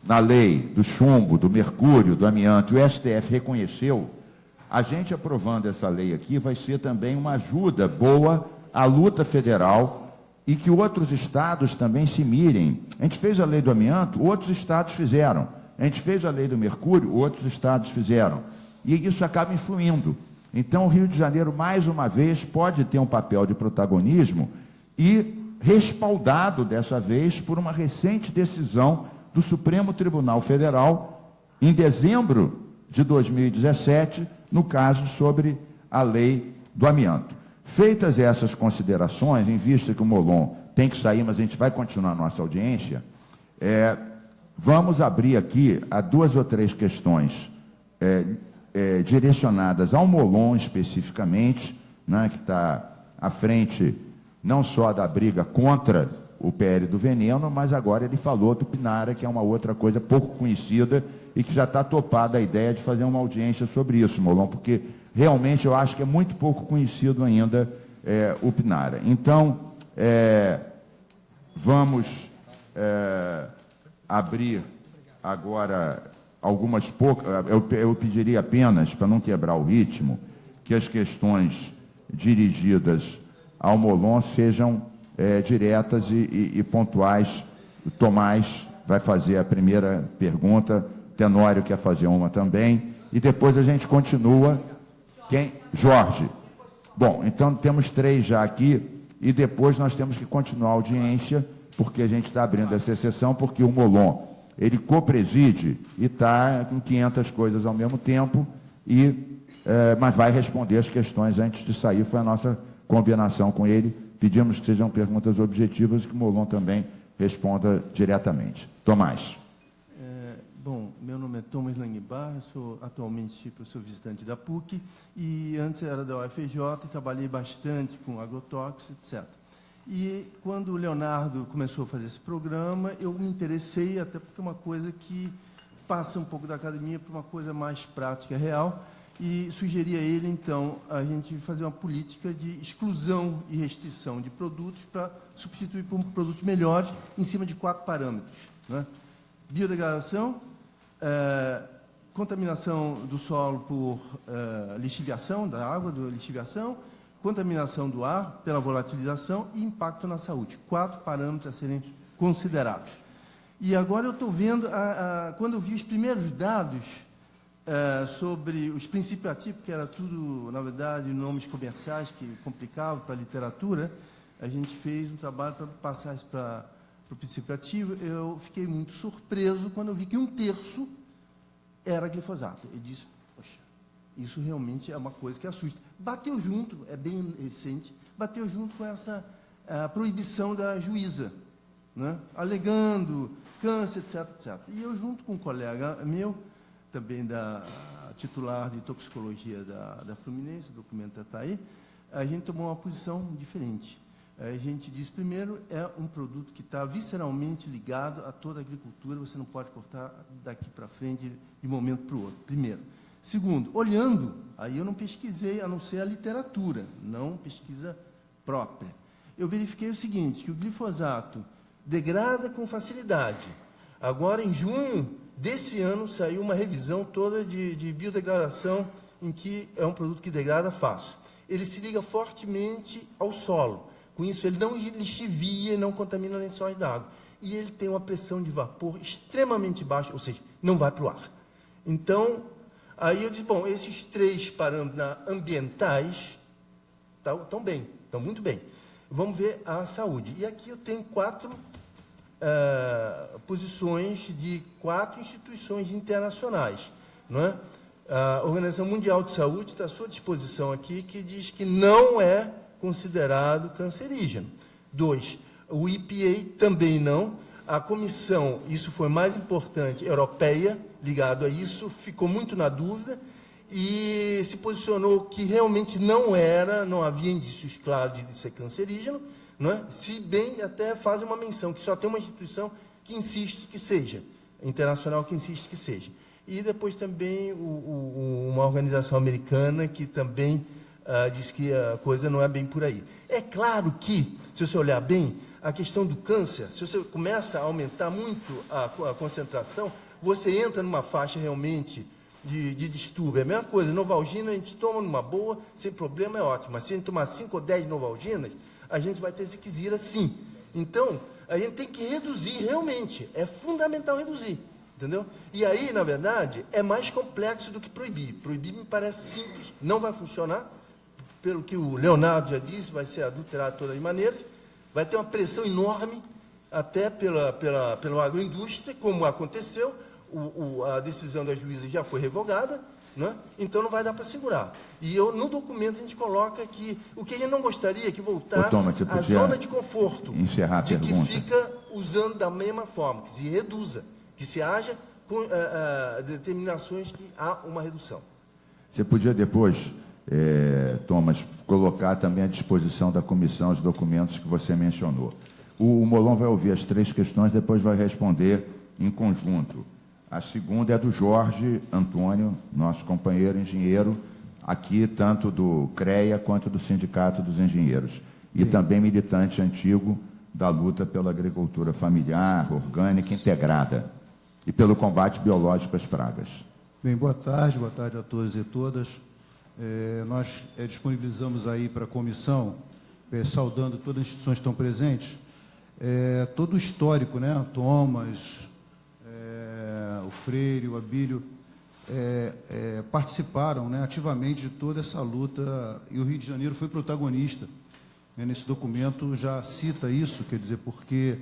na lei do chumbo, do mercúrio, do amianto, e o STF reconheceu, a gente aprovando essa lei aqui vai ser também uma ajuda boa à luta federal e que outros estados também se mirem. A gente fez a lei do amianto, outros estados fizeram. A gente fez a lei do mercúrio, outros estados fizeram. E isso acaba influindo. Então, o Rio de Janeiro, mais uma vez, pode ter um papel de protagonismo e respaldado, dessa vez, por uma recente decisão do Supremo Tribunal Federal, em dezembro de 2017, no caso sobre a lei do amianto. Feitas essas considerações, em vista que o Molon tem que sair, mas a gente vai continuar a nossa audiência, vamos abrir aqui a 2 ou 3 questões direcionadas ao Molon especificamente, né, que está à frente não só da briga contra o PL do veneno, mas agora ele falou do Pinara, que é uma outra coisa pouco conhecida e que já está topada a ideia de fazer uma audiência sobre isso, Molon, porque realmente eu acho que é muito pouco conhecido ainda o Pinara. Então, vamos abrir agora algumas poucas... Eu pediria apenas, para não quebrar o ritmo, que as questões dirigidas ao Molon sejam diretas e pontuais. O Tomás vai fazer a primeira pergunta, Tenório quer fazer uma também, e depois a gente continua. Quem? Jorge. Bom, então temos 3 já aqui, e depois nós temos que continuar a audiência, porque a gente está abrindo essa sessão, porque o Molon, ele co-preside e está com 500 coisas ao mesmo tempo, mas vai responder as questões antes de sair, foi a nossa combinação com ele. Pedimos que sejam perguntas objetivas e que o Molon também responda diretamente. Tomás. Bom, meu nome é Thomas Languibar, sou atualmente professor visitante da PUC e antes era da UFJ e trabalhei bastante com agrotóxicos, etc. E quando o Leonardo começou a fazer esse programa, eu me interessei, até porque é uma coisa que passa um pouco da academia para uma coisa mais prática, real, e sugeri a ele, então, a gente fazer uma política de exclusão e restrição de produtos para substituir por produtos melhores em cima de 4 parâmetros, né? Biodegradação, contaminação do solo por lixiviação, da água, da lixiviação, contaminação do ar pela volatilização e impacto na saúde. 4 parâmetros a serem considerados. E agora eu estou vendo, quando eu vi os primeiros dados sobre os princípios ativos, que era tudo, na verdade, nomes comerciais que complicavam para a literatura, a gente fez um trabalho para passar isso para o princípio ativo. Eu fiquei muito surpreso quando eu vi que 1/3 era glifosato. Eu disse, poxa, isso realmente é uma coisa que assusta. Bateu junto, é bem recente, bateu junto com essa proibição da juíza, né? Alegando câncer, etc, etc. E eu, junto com um colega meu, também titular de toxicologia da Fluminense, o documento está aí, a gente tomou uma posição diferente. A gente diz, primeiro, é um produto que está visceralmente ligado a toda a agricultura, você não pode cortar daqui para frente de um momento para o outro, primeiro. Segundo, olhando, aí eu não pesquisei, a não ser a literatura, não pesquisa própria. Eu verifiquei o seguinte, que o glifosato degrada com facilidade. Agora, em junho desse ano, saiu uma revisão toda de biodegradação, em que é um produto que degrada fácil. Ele se liga fortemente ao solo. Com isso, ele não lixivia, não contamina lençóis d'água. E ele tem uma pressão de vapor extremamente baixa, ou seja, não vai para o ar. Então, aí eu disse, bom, esses 3 parâmetros ambientais estão bem, estão muito bem. Vamos ver a saúde. E aqui eu tenho 4 posições de 4 instituições internacionais, não é? A Organização Mundial de Saúde está à sua disposição aqui, que diz que não é considerado cancerígeno. 2, o EPA também não. A comissão, isso foi mais importante, europeia, ligado a isso, ficou muito na dúvida e se posicionou que realmente não havia indícios claros de ser cancerígeno, não é? Se bem até faz uma menção, que só tem uma instituição que insiste que seja, internacional que insiste que seja. E depois também uma organização americana que também diz que a coisa não é bem por aí. É claro que, se você olhar bem, a questão do câncer, se você começa a aumentar muito a concentração, você entra numa faixa realmente de distúrbio. É a mesma coisa, Novalgina a gente toma numa boa, sem problema, é ótimo. Mas se a gente tomar 5 ou 10 Novalginas, a gente vai ter ziquezira sim. Então, a gente tem que reduzir realmente, é fundamental reduzir, entendeu? E aí, na verdade, é mais complexo do que proibir. Proibir me parece simples, não vai funcionar, pelo que o Leonardo já disse, vai ser adulterado de todas as maneiras, vai ter uma pressão enorme, até pela agroindústria, como aconteceu, a decisão da juíza já foi revogada, né? Então não vai dar para segurar. E no documento a gente coloca que o que a gente não gostaria é que voltasse à zona de conforto, encerrar de a pergunta. que fica usando da mesma forma, que se reduza, que se haja com determinações que há uma redução. Você podia depois, Thomas, colocar também à disposição da comissão os documentos que você mencionou. O Molon vai ouvir as 3 questões, depois vai responder em conjunto. A segunda é do Jorge Antônio, nosso companheiro engenheiro, aqui tanto do CREA quanto do Sindicato dos Engenheiros, e também militante antigo da luta pela agricultura familiar, orgânica, integrada, e pelo combate biológico às pragas. Bem, boa tarde a todos e todas. Nós disponibilizamos aí para a comissão saudando todas as instituições que estão presentes, todo o histórico, né? Thomas, o Freire, o Abílio, participaram, né, ativamente de toda essa luta, e o Rio de Janeiro foi protagonista, né? Nesse documento já cita isso, quer dizer, porque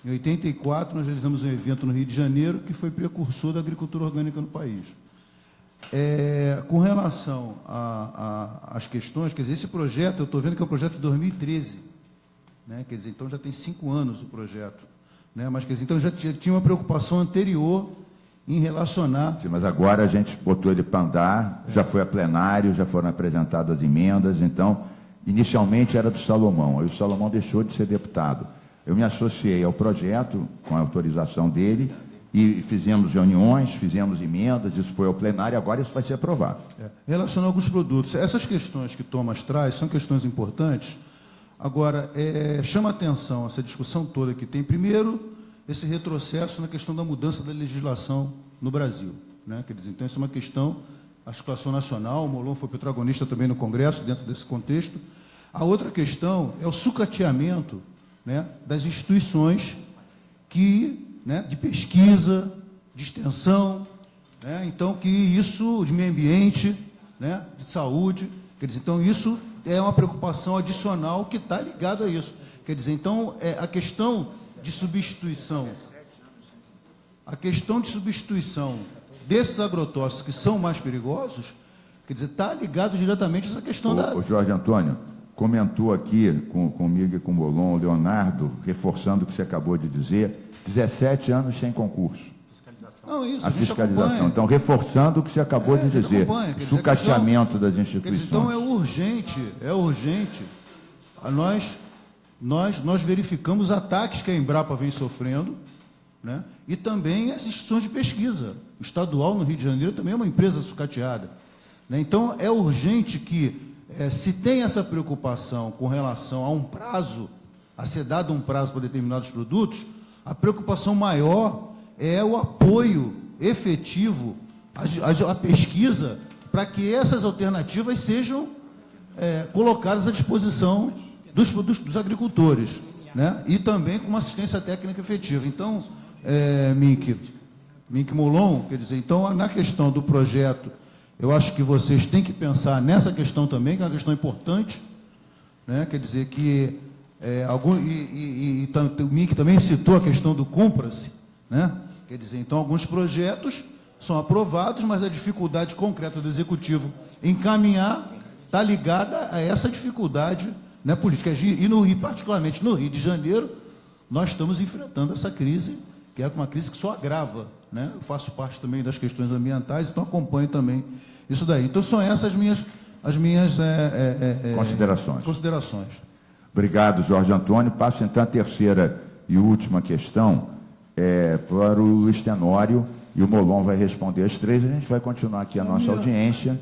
em 84 nós realizamos um evento no Rio de Janeiro que foi precursor da agricultura orgânica no país. Com relação às questões, quer dizer, esse projeto, eu estou vendo que é um projeto de 2013, né? Quer dizer, então já tem 5 anos o projeto, né? Mas, quer dizer, então já tinha uma preocupação anterior em relacionar... Sim, mas agora a gente botou ele para andar, já foi a plenário, já foram apresentadas emendas, então, inicialmente era do Salomão, aí o Salomão deixou de ser deputado. Eu me associei ao projeto, com a autorização dele, e fizemos reuniões, fizemos emendas, isso foi ao plenário, agora isso vai ser aprovado. Relacionado a alguns produtos, essas questões que Thomas traz são questões importantes. Agora, chama atenção essa discussão toda que tem, primeiro, esse retrocesso na questão da mudança da legislação no Brasil, né? Quer dizer, então, isso é uma questão, a articulação nacional, o Molon foi protagonista também no Congresso, dentro desse contexto. A outra questão é o sucateamento, né, das instituições né, de pesquisa, de extensão, né, então que isso, de meio ambiente, né, de saúde, quer dizer, então isso é uma preocupação adicional que está ligado a isso. Quer dizer, então, a questão de substituição, desses agrotóxicos que são mais perigosos, quer dizer, está ligado diretamente a essa questão O Jorge Antônio comentou aqui comigo e com o Molon, o Leonardo, reforçando o que você acabou de dizer, 17 anos sem concurso. Não, isso, A gente fiscalização. acompanha. Então, reforçando o que você acabou de dizer, sucateamento das instituições. Então, é urgente. Nós verificamos ataques que a Embrapa vem sofrendo, né? E também as instituições de pesquisa. O estadual no Rio de Janeiro também é uma empresa sucateada, né? Então, é urgente que, se tem essa preocupação com relação a um prazo, a ser dado um prazo para determinados produtos, a preocupação maior é o apoio efetivo à pesquisa para que essas alternativas sejam colocadas à disposição dos agricultores, né? E também com uma assistência técnica efetiva. Então, Mink Molon, quer dizer, então, na questão do projeto, eu acho que vocês têm que pensar nessa questão também, que é uma questão importante, né? Quer dizer que o Mink também citou a questão do Cumpra-se, né? Quer dizer, então, alguns projetos são aprovados, mas a dificuldade concreta do Executivo encaminhar está ligada a essa dificuldade, né, política. E no Rio, particularmente no Rio de Janeiro, nós estamos enfrentando essa crise, que é uma crise que só agrava, né? Eu faço parte também das questões ambientais, então acompanho também isso daí. Então, são essas as minhas considerações. Obrigado, Jorge Antônio. Passo, então, a terceira e última questão para o Luiz Tenório, e o Molon vai responder as três. A gente vai continuar aqui a nossa audiência.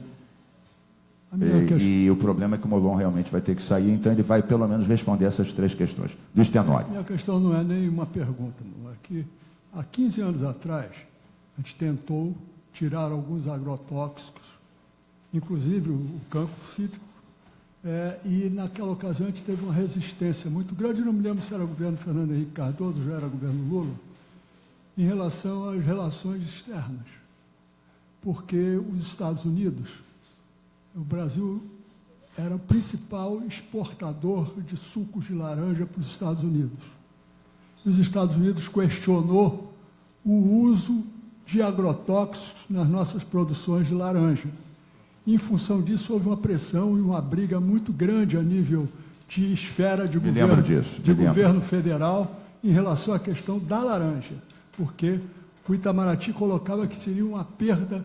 E o problema é que o Molon realmente vai ter que sair, então ele vai, pelo menos, responder essas três questões. Luiz Tenório. Minha questão não é nem uma pergunta, não. É que há 15 anos atrás, a gente tentou tirar alguns agrotóxicos, inclusive o cancro cítrico, e naquela ocasião a gente teve uma resistência muito grande, não me lembro se era o governo Fernando Henrique Cardoso, já era o governo Lula, em relação às relações externas, porque os Estados Unidos, o Brasil era o principal exportador de sucos de laranja para os Estados Unidos. Os Estados Unidos questionou o uso de agrotóxicos nas nossas produções de laranja. Em função disso, houve uma pressão e uma briga muito grande a nível de esfera de governo federal em relação à questão da laranja, porque o Itamaraty colocava que seria uma perda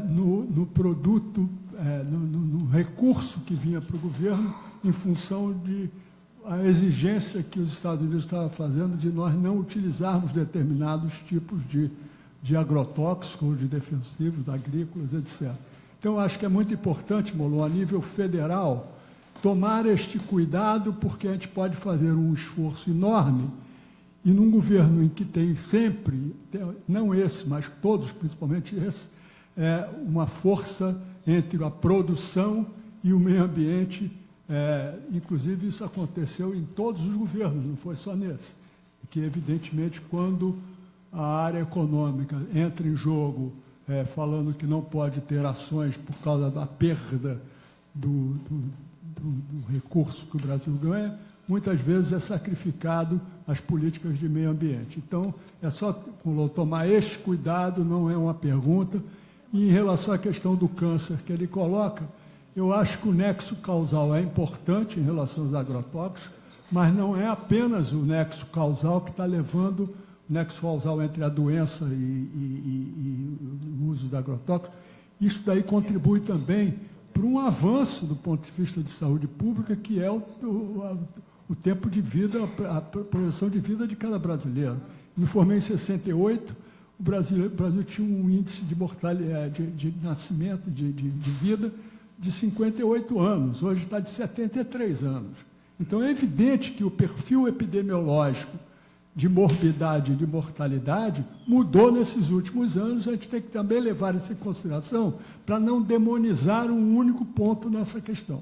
no produto, no recurso que vinha para o governo, em função de a exigência que os Estados Unidos estavam fazendo de nós não utilizarmos determinados tipos de agrotóxicos, de defensivos, agrícolas, etc. Então, acho que é muito importante, Molon, a nível federal, tomar este cuidado, porque a gente pode fazer um esforço enorme, e num governo em que tem sempre, não esse, mas todos, principalmente esse, uma força entre a produção e o meio ambiente Inclusive, isso aconteceu em todos os governos, não foi só nesse. Que, evidentemente, quando a área econômica entra em jogo, falando que não pode ter ações por causa da perda do recurso que o Brasil ganha, muitas vezes é sacrificado as políticas de meio ambiente. Então, é só tomar este cuidado, não é uma pergunta. E em relação à questão do câncer que ele coloca, eu acho que o nexo causal é importante em relação aos agrotóxicos, mas não é apenas o nexo causal que está levando, o nexo causal entre a doença e o uso dos agrotóxicos. Isso daí contribui também para um avanço do ponto de vista de saúde pública, que é o tempo de vida, a projeção de vida de cada brasileiro. Me formei em 68, o Brasil tinha um índice de mortalidade, de nascimento, de vida, de 58 anos, hoje está de 73 anos. Então, é evidente que o perfil epidemiológico de morbidade e de mortalidade mudou nesses últimos anos. A gente tem que também levar isso em consideração para não demonizar um único ponto nessa questão.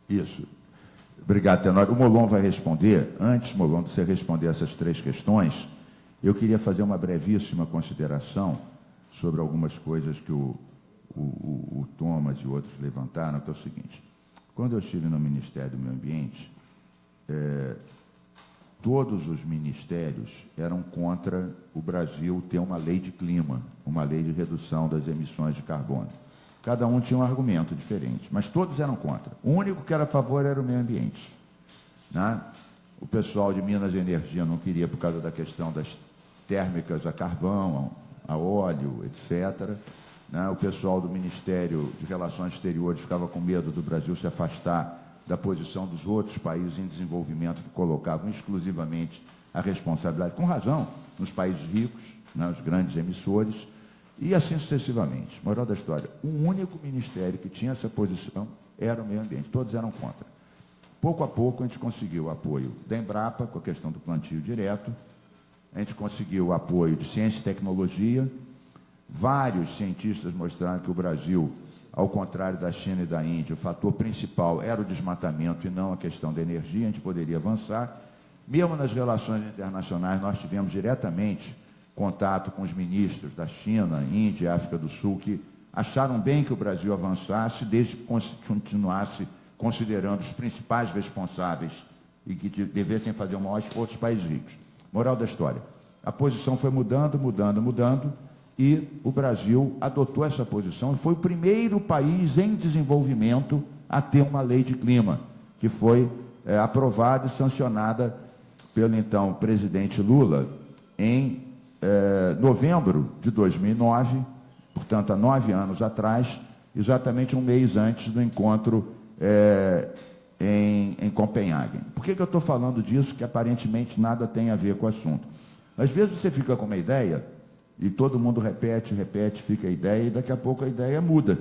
Isso. Obrigado, Tenório. O Molon vai responder. Antes, Molon, de você responder essas 3 questões, eu queria fazer uma brevíssima consideração sobre algumas coisas que o Thomas e outros levantaram, que é o seguinte. Quando eu estive no Ministério do Meio Ambiente, todos os ministérios eram contra o Brasil ter uma lei de clima, uma lei de redução das emissões de carbono. Cada um tinha um argumento diferente, mas todos eram contra. O único que era a favor era o meio ambiente, né? O pessoal de Minas e Energia não queria por causa da questão das térmicas a carvão, a óleo, etc., né? O pessoal do Ministério de Relações Exteriores ficava com medo do Brasil se afastar da posição dos outros países em desenvolvimento que colocavam exclusivamente a responsabilidade, com razão, nos países ricos, né, os grandes emissores, e assim sucessivamente. Moral da história, um único ministério que tinha essa posição era o meio ambiente, todos eram contra. Pouco a pouco a gente conseguiu o apoio da Embrapa, com a questão do plantio direto, a gente conseguiu o apoio de ciência e tecnologia, vários cientistas mostraram que o Brasil, ao contrário da China e da Índia, o fator principal era o desmatamento e não a questão da energia, a gente poderia avançar. Mesmo nas relações internacionais, nós tivemos diretamente contato com os ministros da China, Índia e África do Sul, que acharam bem que o Brasil avançasse, desde que continuasse considerando os principais responsáveis e que devessem fazer o maior esforço os países ricos. Moral da história, a posição foi mudando, e o Brasil adotou essa posição e foi o primeiro país em desenvolvimento a ter uma lei de clima, que foi aprovada e sancionada pelo então presidente Lula em novembro de 2009, portanto, há 9 anos atrás, exatamente um mês antes do encontro em Copenhague. Por que eu estou falando disso, que aparentemente nada tem a ver com o assunto? Às vezes você fica com uma ideia e todo mundo repete, fica a ideia, e daqui a pouco a ideia muda.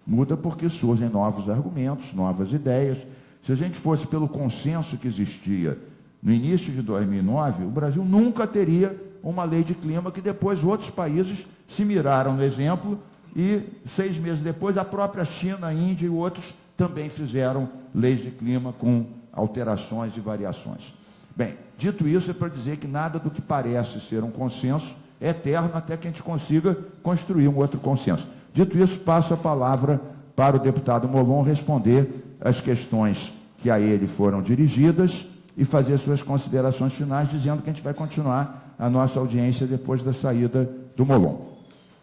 Muda porque surgem novos argumentos, novas ideias. Se a gente fosse pelo consenso que existia no início de 2009, o Brasil nunca teria uma lei de clima, que depois outros países se miraram no exemplo e 6 meses depois a própria China, a Índia e outros também fizeram leis de clima com alterações e variações. Bem, dito isso, é para dizer que nada do que parece ser um consenso é eterno até que a gente consiga construir um outro consenso. Dito isso, passo a palavra para o deputado Molon responder as questões que a ele foram dirigidas e fazer suas considerações finais, dizendo que a gente vai continuar a nossa audiência depois da saída do Molon.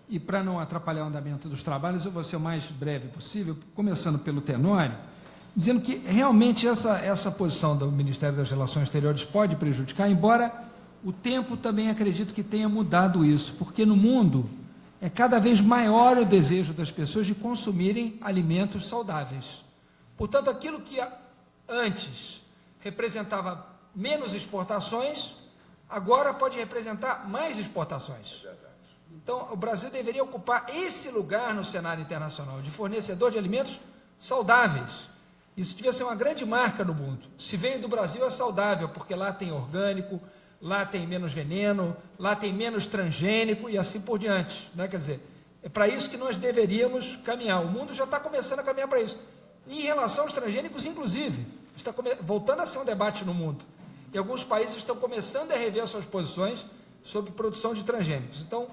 E para não atrapalhar o andamento dos trabalhos, eu vou ser o mais breve possível, começando pelo Tenório, dizendo que realmente essa posição do Ministério das Relações Exteriores pode prejudicar, embora o tempo também acredito que tenha mudado isso, porque no mundo é cada vez maior o desejo das pessoas de consumirem alimentos saudáveis. Portanto, aquilo que antes representava menos exportações, agora pode representar mais exportações. Então, o Brasil deveria ocupar esse lugar no cenário internacional, de fornecedor de alimentos saudáveis. Isso devia ser uma grande marca no mundo. Se veio do Brasil, é saudável, porque lá tem orgânico, lá tem menos veneno, lá tem menos transgênico e assim por diante, né? Quer dizer, é para isso que nós deveríamos caminhar. O mundo já está começando a caminhar para isso. em relação aos transgênicos, inclusive. Está voltando a ser um debate no mundo. E alguns países estão começando a rever suas posições sobre produção de transgênicos. Então,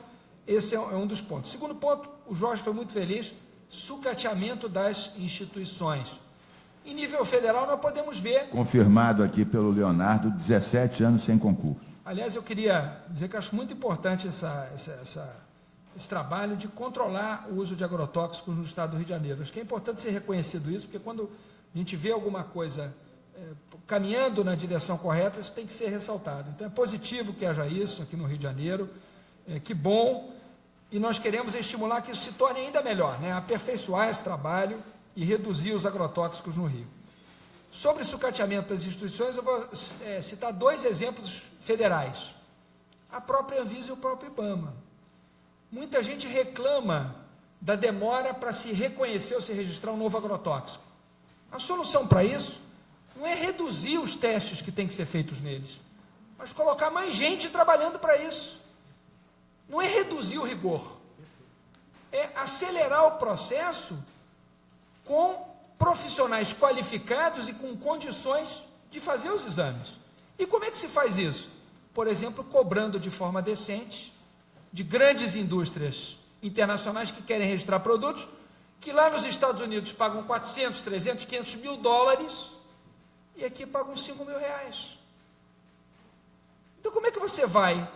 esse é um dos pontos. Segundo ponto, o Jorge foi muito feliz, sucateamento das instituições. Em nível federal, nós podemos ver... Confirmado aqui pelo Leonardo, 17 anos sem concurso. Aliás, eu queria dizer que eu acho muito importante esse trabalho de controlar o uso de agrotóxicos no estado do Rio de Janeiro. Acho que é importante ser reconhecido isso, porque quando a gente vê alguma coisa caminhando na direção correta, isso tem que ser ressaltado. Então, é positivo que haja isso aqui no Rio de Janeiro, que bom, e nós queremos estimular que isso se torne ainda melhor, né? Aperfeiçoar esse trabalho e reduzir os agrotóxicos no Rio. Sobre sucateamento das instituições, eu vou citar 2 exemplos federais. A própria Anvisa e o próprio IBAMA. Muita gente reclama da demora para se reconhecer ou se registrar um novo agrotóxico. A solução para isso não é reduzir os testes que têm que ser feitos neles, mas colocar mais gente trabalhando para isso. Não é reduzir o rigor, é acelerar o processo com profissionais qualificados e com condições de fazer os exames. E como é que se faz isso? Por exemplo, cobrando de forma decente de grandes indústrias internacionais que querem registrar produtos, que lá nos Estados Unidos pagam 400, 300, 500 mil dólares e aqui pagam 5 mil reais. Então, como é que você vai?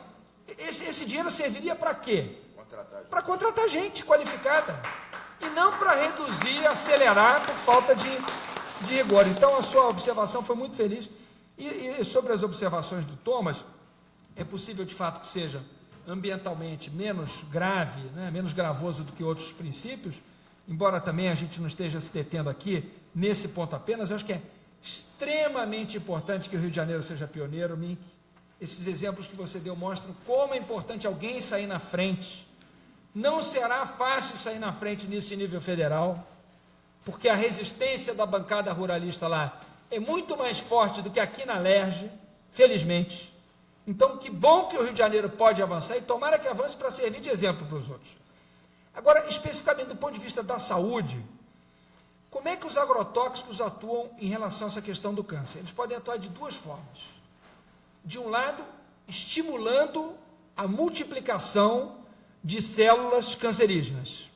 Esse dinheiro serviria para quê? Para contratar gente qualificada e não para reduzir, acelerar por falta de rigor. Então, a sua observação foi muito feliz. E sobre as observações do Thomas, é possível, de fato, que seja ambientalmente menos grave, né, menos gravoso do que outros princípios, embora também a gente não esteja se detendo aqui nesse ponto apenas. Eu acho que é extremamente importante que o Rio de Janeiro seja pioneiro, Mink. Esses exemplos que você deu mostram como é importante alguém sair na frente. Não será fácil sair na frente nisso em nível federal, porque a resistência da bancada ruralista lá é muito mais forte do que aqui na LERJ, felizmente. Então, que bom que o Rio de Janeiro pode avançar e tomara que avance para servir de exemplo para os outros. Agora, especificamente do ponto de vista da saúde, como é que os agrotóxicos atuam em relação a essa questão do câncer? Eles podem atuar de 2 formas. De um lado, estimulando a multiplicação de células cancerígenas.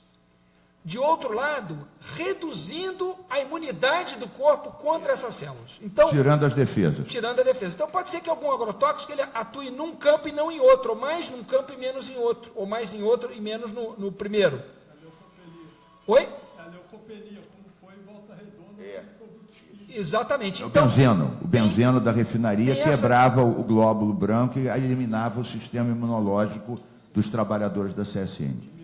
De outro lado, reduzindo a imunidade do corpo contra essas células. Então, tirando as defesas. Tirando a defesa. Então, pode ser que algum agrotóxico ele atue num campo e não em outro, ou mais num campo e menos em outro, ou mais em outro e menos no primeiro. A leucopenia. Oi? A leucopenia, como foi em Volta Redonda. Exatamente. O Então, benzeno da refinaria tem essa- quebrava o glóbulo branco e eliminava o sistema imunológico dos trabalhadores da CSN.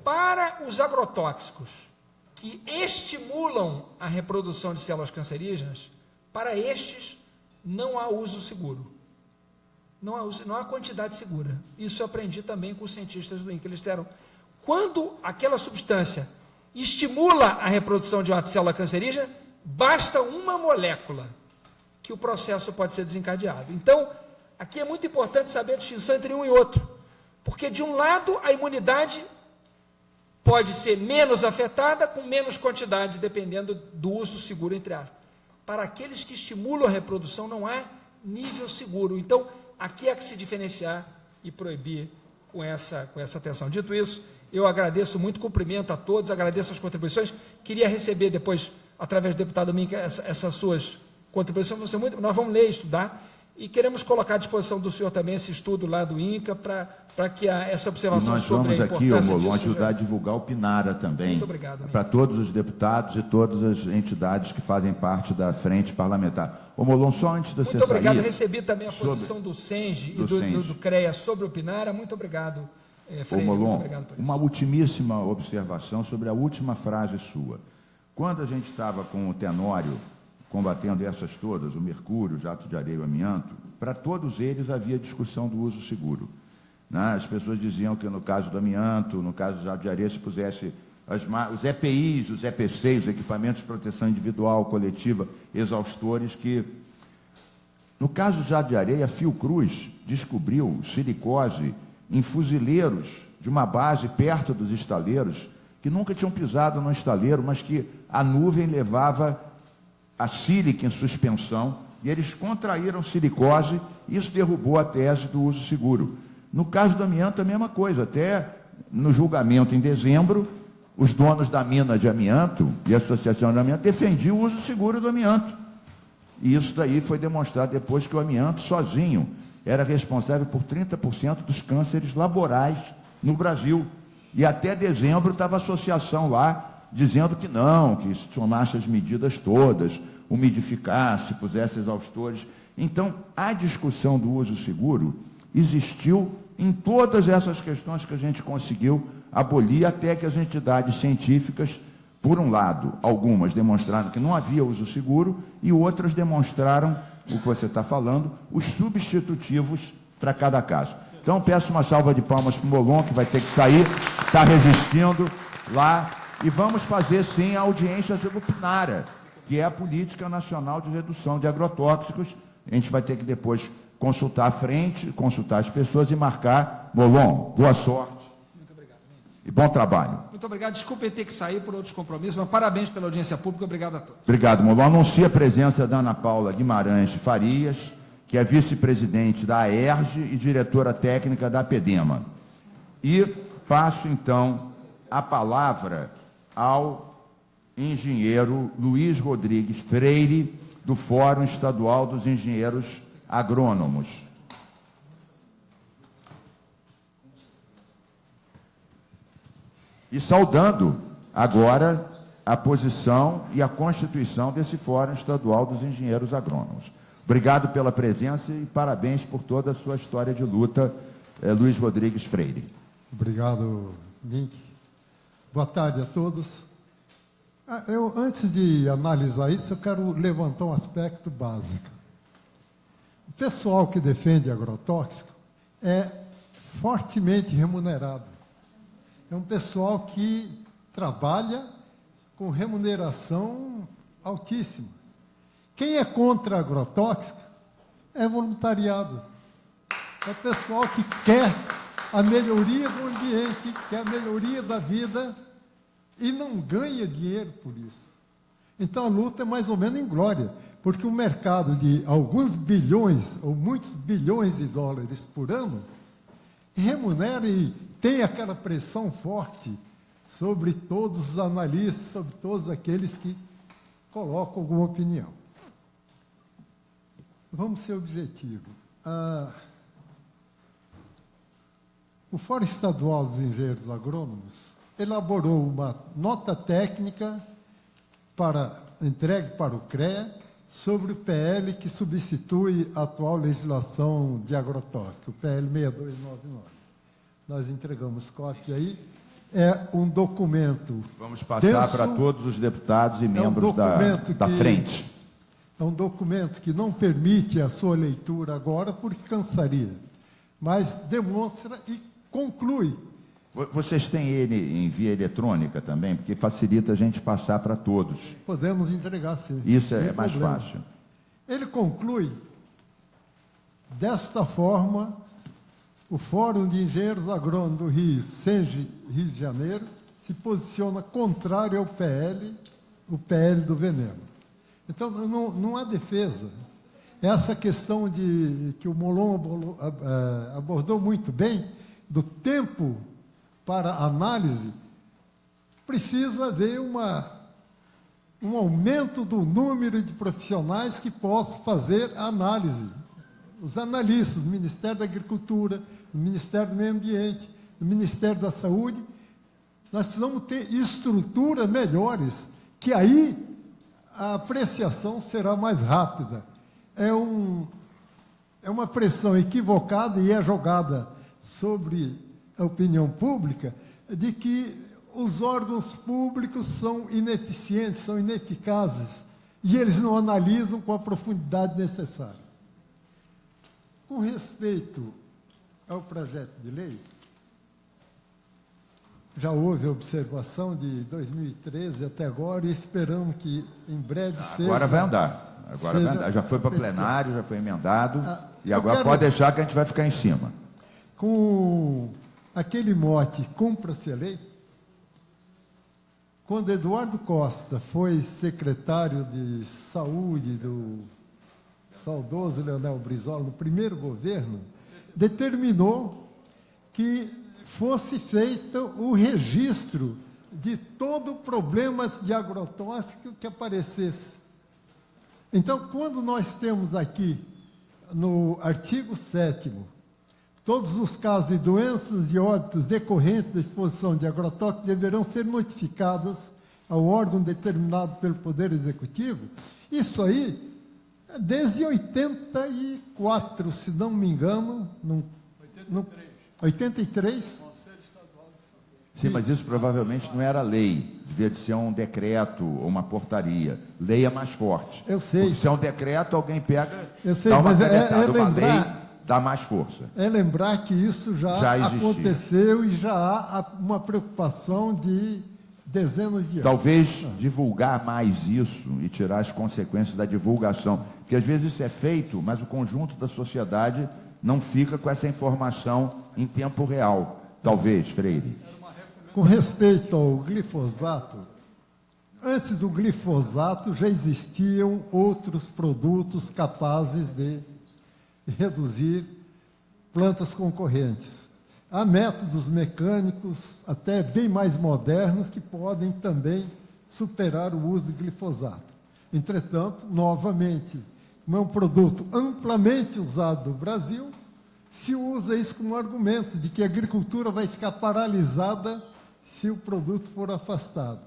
para os agrotóxicos que estimulam a reprodução de células cancerígenas, para estes não há uso seguro. Não há quantidade segura. Isso eu aprendi também com os cientistas do INCA. Eles disseram, quando aquela substância estimula a reprodução de uma célula cancerígena, basta uma molécula que o processo pode ser desencadeado. Então, aqui é muito importante saber a distinção entre um e outro, porque de um lado a imunidade pode ser menos afetada com menos quantidade, dependendo do uso seguro, entre aspas. Para aqueles que estimulam a reprodução, não há nível seguro. Então, aqui é que se diferenciar e proibir com essa atenção. Dito isso, eu agradeço muito, cumprimento a todos, agradeço as contribuições. Queria receber depois, através do deputado Minca, essas suas contribuições. Nós vamos ler e estudar e queremos colocar à disposição do senhor também esse estudo lá do INCA para que essa E observação nós sobre vamos a aqui, importância Molon, disso ajudar a divulgar o Pinara também. Muito obrigado, amigo. Para todos os deputados e todas as entidades que fazem parte da frente parlamentar. Ô Molon, só antes de você Muito obrigado. sair... Recebi também a sobre- posição do SENGE e do SENGE. do CREA sobre o Pinara. Muito obrigado, Ô Freire. Muito Molon, obrigado por isso. uma ultimíssima observação sobre a última frase sua. Quando a gente estava com o Tenório combatendo essas todas, o mercúrio, o jato de areia e o amianto, para todos eles havia discussão do uso seguro. Né? As pessoas diziam que no caso do amianto, no caso do jato de areia, se pusesse os EPIs, os EPCs, os equipamentos de proteção individual, coletiva, exaustores, que... No caso do jato de areia, a Fiocruz descobriu silicose em fuzileiros de uma base perto dos estaleiros que nunca tinham pisado no estaleiro, mas que a nuvem levava a sílica em suspensão, e eles contraíram silicose, e isso derrubou a tese do uso seguro. No caso do amianto, a mesma coisa. Até no julgamento em dezembro, os donos da mina de amianto e a associação de amianto defendiam o uso seguro do amianto. E isso daí foi demonstrado depois que o amianto sozinho era responsável por 30% dos cânceres laborais no Brasil. E até dezembro estava a associação lá dizendo que não, que se tomasse as medidas todas, umidificasse, pusesse exaustores. Então, a discussão do uso seguro existiu em todas essas questões que a gente conseguiu abolir, até que as entidades científicas, por um lado, algumas demonstraram que não havia uso seguro e outras demonstraram o que você está falando, os substitutivos para cada caso. Então, peço uma salva de palmas para o Molon, que vai ter que sair, está resistindo lá, e vamos fazer, sim, a audiência Zebupinara, que é a Política Nacional de Redução de Agrotóxicos. A gente vai ter que depois consultar a frente, consultar as pessoas e marcar. Molon, boa sorte. Muito obrigado. E bom trabalho. Muito obrigado. Desculpe ter que sair por outros compromissos, mas parabéns pela audiência pública. Obrigado a todos. Obrigado, Molon. Anuncio a presença da Ana Paula Guimarães Farias, que é vice-presidente da AERJ e diretora técnica da APEDEMA. E passo, então, a palavra ao engenheiro Luiz Rodrigues Freire, do Fórum Estadual dos Engenheiros Agrônomos. E saudando agora a posição e a constituição desse Fórum Estadual dos Engenheiros Agrônomos. Obrigado pela presença e parabéns por toda a sua história de luta, Luiz Rodrigues Freire. Obrigado, Mink. Boa tarde a todos. Antes de analisar isso, eu quero levantar um aspecto básico. O pessoal que defende agrotóxico é fortemente remunerado. É um pessoal que trabalha com remuneração altíssima. Quem é contra agrotóxico é voluntariado. É pessoal que quer a melhoria do ambiente, quer a melhoria da vida e não ganha dinheiro por isso. Então a luta é mais ou menos inglória, porque um mercado de alguns bilhões ou muitos bilhões de dólares por ano remunera e tem aquela pressão forte sobre todos os analistas, sobre todos aqueles que colocam alguma opinião. Vamos ser objetivos. O Fórum Estadual dos Engenheiros Agrônomos elaborou uma nota técnica entregue para o CREA sobre o PL que substitui a atual legislação de agrotóxico, o PL 6299. Nós entregamos cópia aí. É um documento. Vamos passar para todos os deputados e membros da frente. É um documento que não permite a sua leitura agora, porque cansaria, mas demonstra e conclui. Vocês têm ele em via eletrônica também, porque facilita a gente passar para todos. Podemos entregar, sim. Isso é mais fácil. Ele conclui, desta forma, o Fórum de Engenheiros Agrônomos do Rio, SENGE Rio de Janeiro, se posiciona contrário ao PL, o PL do veneno. Então, não há defesa. Essa questão que o Molon abordou muito bem, do tempo para análise, precisa haver um aumento do número de profissionais que possam fazer a análise. Os analistas do Ministério da Agricultura, do Ministério do Meio Ambiente, do Ministério da Saúde, nós precisamos ter estruturas melhores, que aí a apreciação será mais rápida. É uma pressão equivocada e é jogada sobre a opinião pública de que os órgãos públicos são ineficientes, são ineficazes, e eles não analisam com a profundidade necessária. Com respeito ao projeto de lei, já houve observação de 2013 até agora e esperamos que em breve seja... Agora vai andar. Agora vai andar. Já foi para plenário, já foi emendado, e agora pode deixar que a gente vai ficar em cima. Com aquele mote, cumpra-se a lei, quando Eduardo Costa foi secretário de Saúde do saudoso Leonel Brizola, no primeiro governo, determinou que fosse feito o registro de todo problemas de agrotóxico que aparecesse. Então, quando nós temos aqui, no artigo 7º, todos os casos de doenças e óbitos decorrentes da exposição de agrotóxicos deverão ser notificados ao órgão determinado pelo Poder Executivo, isso aí, desde 84, se não me engano, 83. Sim, mas isso provavelmente não era lei, devia de ser um decreto ou uma portaria. Lei é mais forte. Eu sei. Porque se é um decreto, alguém pega, Eu sei, dá uma mas canetada, uma lembrar, lei dá mais força. é lembrar que isso já existia. aconteceu e já há uma preocupação de dezenas de anos. Talvez divulgar mais isso e tirar as consequências da divulgação. Porque às vezes isso é feito, mas o conjunto da sociedade não fica com essa informação em tempo real. Talvez, Freire. Com respeito ao glifosato, antes do glifosato já existiam outros produtos capazes de reduzir plantas concorrentes. Há métodos mecânicos, até bem mais modernos, que podem também superar o uso de glifosato. Entretanto, novamente, como é um produto amplamente usado no Brasil, se usa isso como argumento de que a agricultura vai ficar paralisada se o produto for afastado.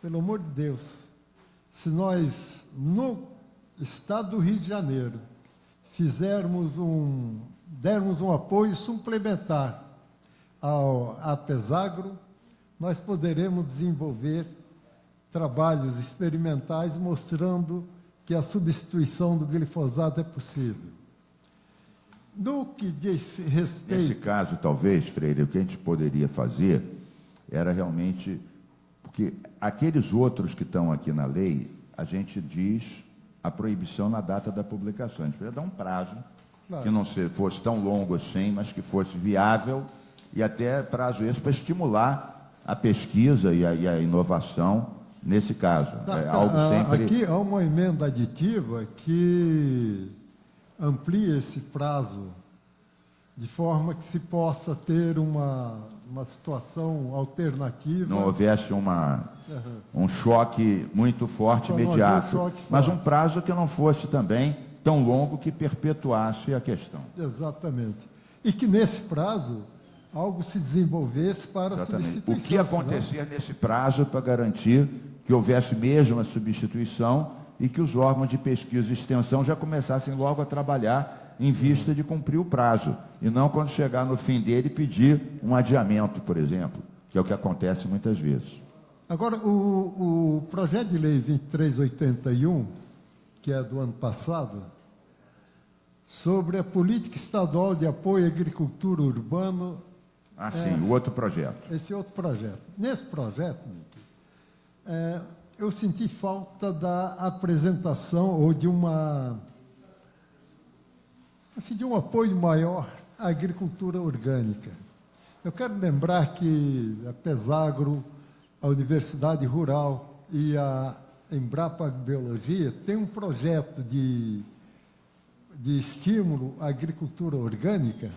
Pelo amor de Deus, se nós, no estado do Rio de Janeiro, dermos um apoio suplementar à Pesagro, nós poderemos desenvolver trabalhos experimentais mostrando que a substituição do glifosato é possível. No que diz respeito... Nesse caso, talvez, Freire, o que a gente poderia fazer era realmente... Porque aqueles outros que estão aqui na lei, a gente diz a proibição na data da publicação. A gente poderia dar um prazo, claro, que não fosse tão longo assim, mas que fosse viável, e até prazo esse para estimular a pesquisa e a inovação nesse caso. Algo sempre... Aqui há uma emenda aditiva que amplia esse prazo de forma que se possa ter uma situação alternativa. Não houvesse um choque muito forte, imediato, mas um prazo que não fosse também tão longo que perpetuasse a questão. Exatamente. E que nesse prazo algo se desenvolvesse para a substituição. O que acontecer nesse prazo para garantir que houvesse mesmo a substituição e que os órgãos de pesquisa e extensão já começassem logo a trabalhar em vista de cumprir o prazo, e não quando chegar no fim dele pedir um adiamento, por exemplo, que é o que acontece muitas vezes. Agora, o projeto de lei 2381, que é do ano passado, sobre a política estadual de apoio à agricultura urbana... sim, o outro projeto. Esse outro projeto. Nesse projeto, eu senti falta da apresentação ou de um apoio maior à agricultura orgânica. Eu quero lembrar que a Pesagro, a Universidade Rural e a Embrapa Biologia têm um projeto de estímulo à agricultura orgânica,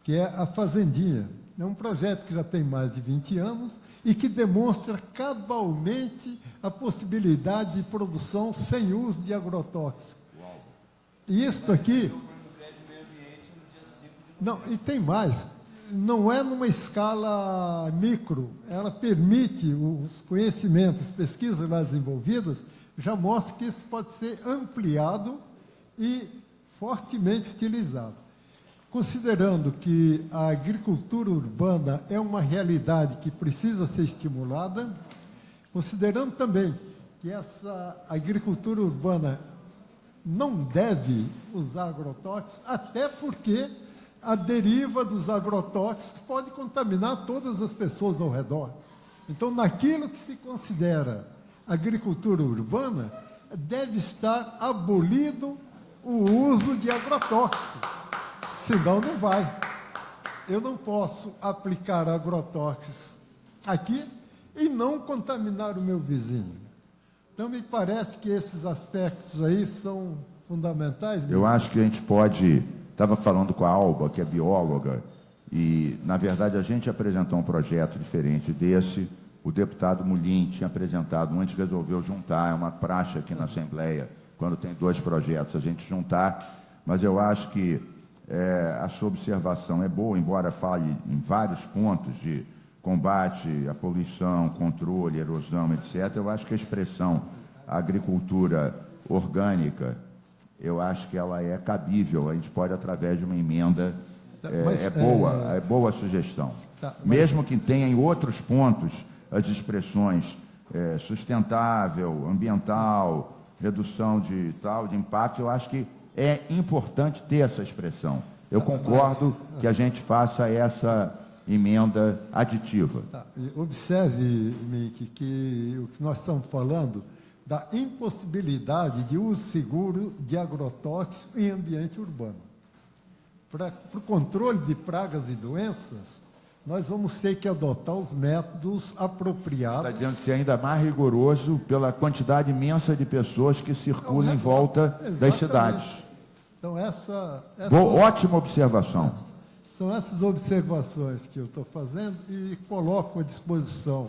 que é a Fazendinha. É um projeto que já tem mais de 20 anos e que demonstra cabalmente a possibilidade de produção sem uso de agrotóxico. E isso aqui... Não, e tem mais, não é numa escala micro, ela permite os conhecimentos, pesquisas lá desenvolvidas, já mostra que isso pode ser ampliado e fortemente utilizado. Considerando que a agricultura urbana é uma realidade que precisa ser estimulada, considerando também que essa agricultura urbana não deve usar agrotóxicos, até porque a deriva dos agrotóxicos pode contaminar todas as pessoas ao redor. Então, naquilo que se considera agricultura urbana, deve estar abolido o uso de agrotóxicos, senão não vai. Eu não posso aplicar agrotóxicos aqui e não contaminar o meu vizinho. Então, me parece que esses aspectos aí são fundamentais. Eu acho que a gente pode... Estava falando com a Alba, que é bióloga, e, na verdade, a gente apresentou um projeto diferente desse. O deputado Mulim tinha apresentado, a gente resolveu juntar, é uma praxe aqui na Assembleia, quando tem 2 projetos, a gente juntar, mas eu acho que a sua observação é boa, embora fale em vários pontos de combate à poluição, controle, erosão, etc. Eu acho que a expressão agricultura orgânica, eu acho que ela é cabível, a gente pode, através de uma emenda, é boa a sugestão. Mesmo que tenha em outros pontos as expressões sustentável, ambiental, redução de impacto, eu acho que é importante ter essa expressão. Eu concordo que a gente faça essa emenda aditiva. Observe, Mick, que o que nós estamos falando da impossibilidade de uso seguro de agrotóxicos em ambiente urbano. Para o controle de pragas e doenças, nós vamos ter que adotar os métodos apropriados. Está dizendo que ser ainda mais rigoroso pela quantidade imensa de pessoas que circulam em volta das cidades. Então, Ótima observação. São essas observações que eu estou fazendo e coloco à disposição,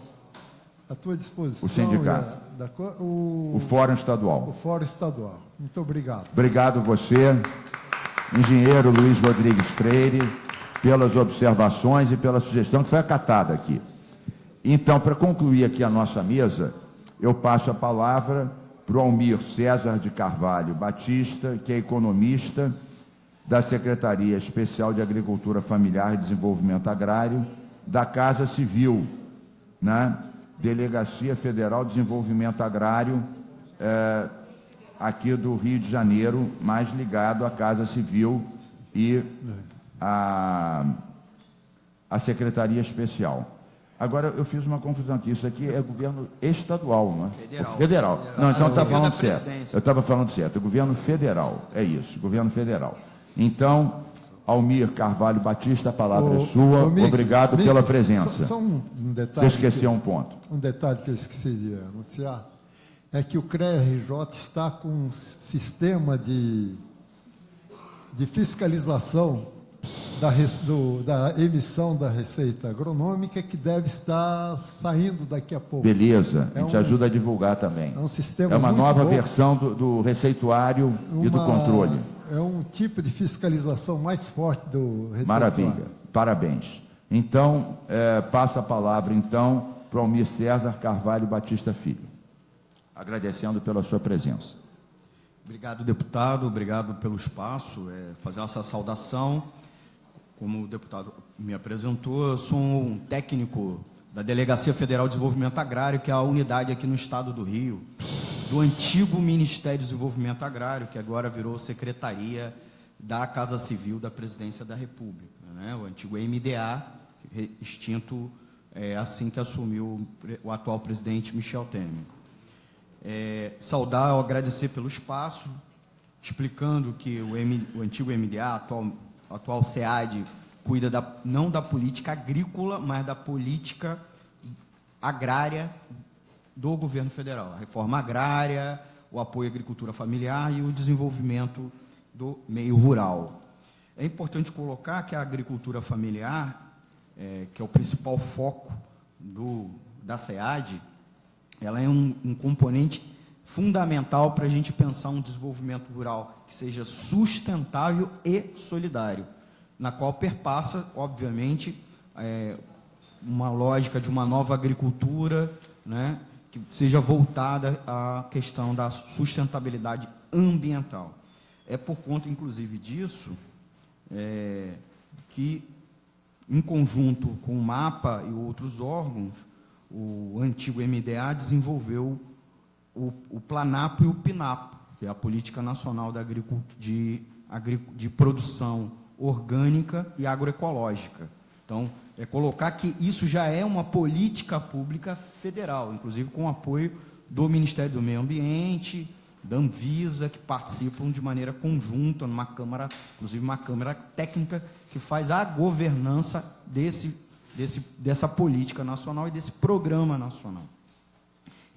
à tua disposição. O sindicato. O Fórum Estadual. O Fórum Estadual. Muito obrigado. Obrigado você, engenheiro Luiz Rodrigues Freire, pelas observações e pela sugestão que foi acatada aqui. Então, para concluir aqui a nossa mesa, eu passo a palavra para o Almir César de Carvalho Batista, que é economista da Secretaria Especial de Agricultura Familiar e Desenvolvimento Agrário, da Casa Civil, né? Delegacia Federal de Desenvolvimento Agrário, aqui do Rio de Janeiro, mais ligado à Casa Civil e à Secretaria Especial. Agora, eu fiz uma confusão aqui. Isso aqui é governo estadual, não é? Federal. Não, então está falando certo. Eu estava falando certo. É governo federal. É isso, governo federal. Então, Almir Carvalho Batista, a palavra é sua. Obrigado pela presença. Só um detalhe. Você esqueceu um ponto. Um detalhe que eu esqueci de anunciar é que o CREA-RJ está com um sistema de fiscalização da emissão da receita agronômica que deve estar saindo daqui a pouco. Beleza, a gente ajuda a divulgar também. É um sistema uma muito nova bom. Versão do receituário e do controle. É um tipo de fiscalização mais forte do receituário. Maravilha, parabéns. Então, passo a palavra, então, para o Almir César Carvalho Batista Filho, agradecendo pela sua presença. Obrigado, deputado, obrigado pelo espaço, fazer essa saudação. Como o deputado me apresentou, eu sou um técnico da Delegacia Federal de Desenvolvimento Agrário, que é a unidade aqui no estado do Rio, do antigo Ministério do Desenvolvimento Agrário, que agora virou Secretaria da Casa Civil da Presidência da República, né? O antigo MDA, extinto assim que assumiu o atual presidente Michel Temer. Saudar, agradecer pelo espaço, explicando que o antigo MDA, atual SEAD, cuida não da política agrícola, mas da política agrária do governo federal. A reforma agrária, o apoio à agricultura familiar e o desenvolvimento do meio rural. É importante colocar que a agricultura familiar, que é o principal foco da SEAD, ela é um componente fundamental para a gente pensar um desenvolvimento rural que seja sustentável e solidário, na qual perpassa, obviamente, uma lógica de uma nova agricultura, né, que seja voltada à questão da sustentabilidade ambiental. É por conta, inclusive, disso, que, em conjunto com o MAPA e outros órgãos, o antigo MDA desenvolveu o PLANAPO e o PINAPO, que é a Política Nacional de Produção Orgânica e Agroecológica. Então, colocar que isso já é uma política pública federal, inclusive com o apoio do Ministério do Meio Ambiente, da Anvisa, que participam de maneira conjunta numa Câmara, inclusive uma Câmara técnica, que faz a governança desse dessa política nacional e desse programa nacional.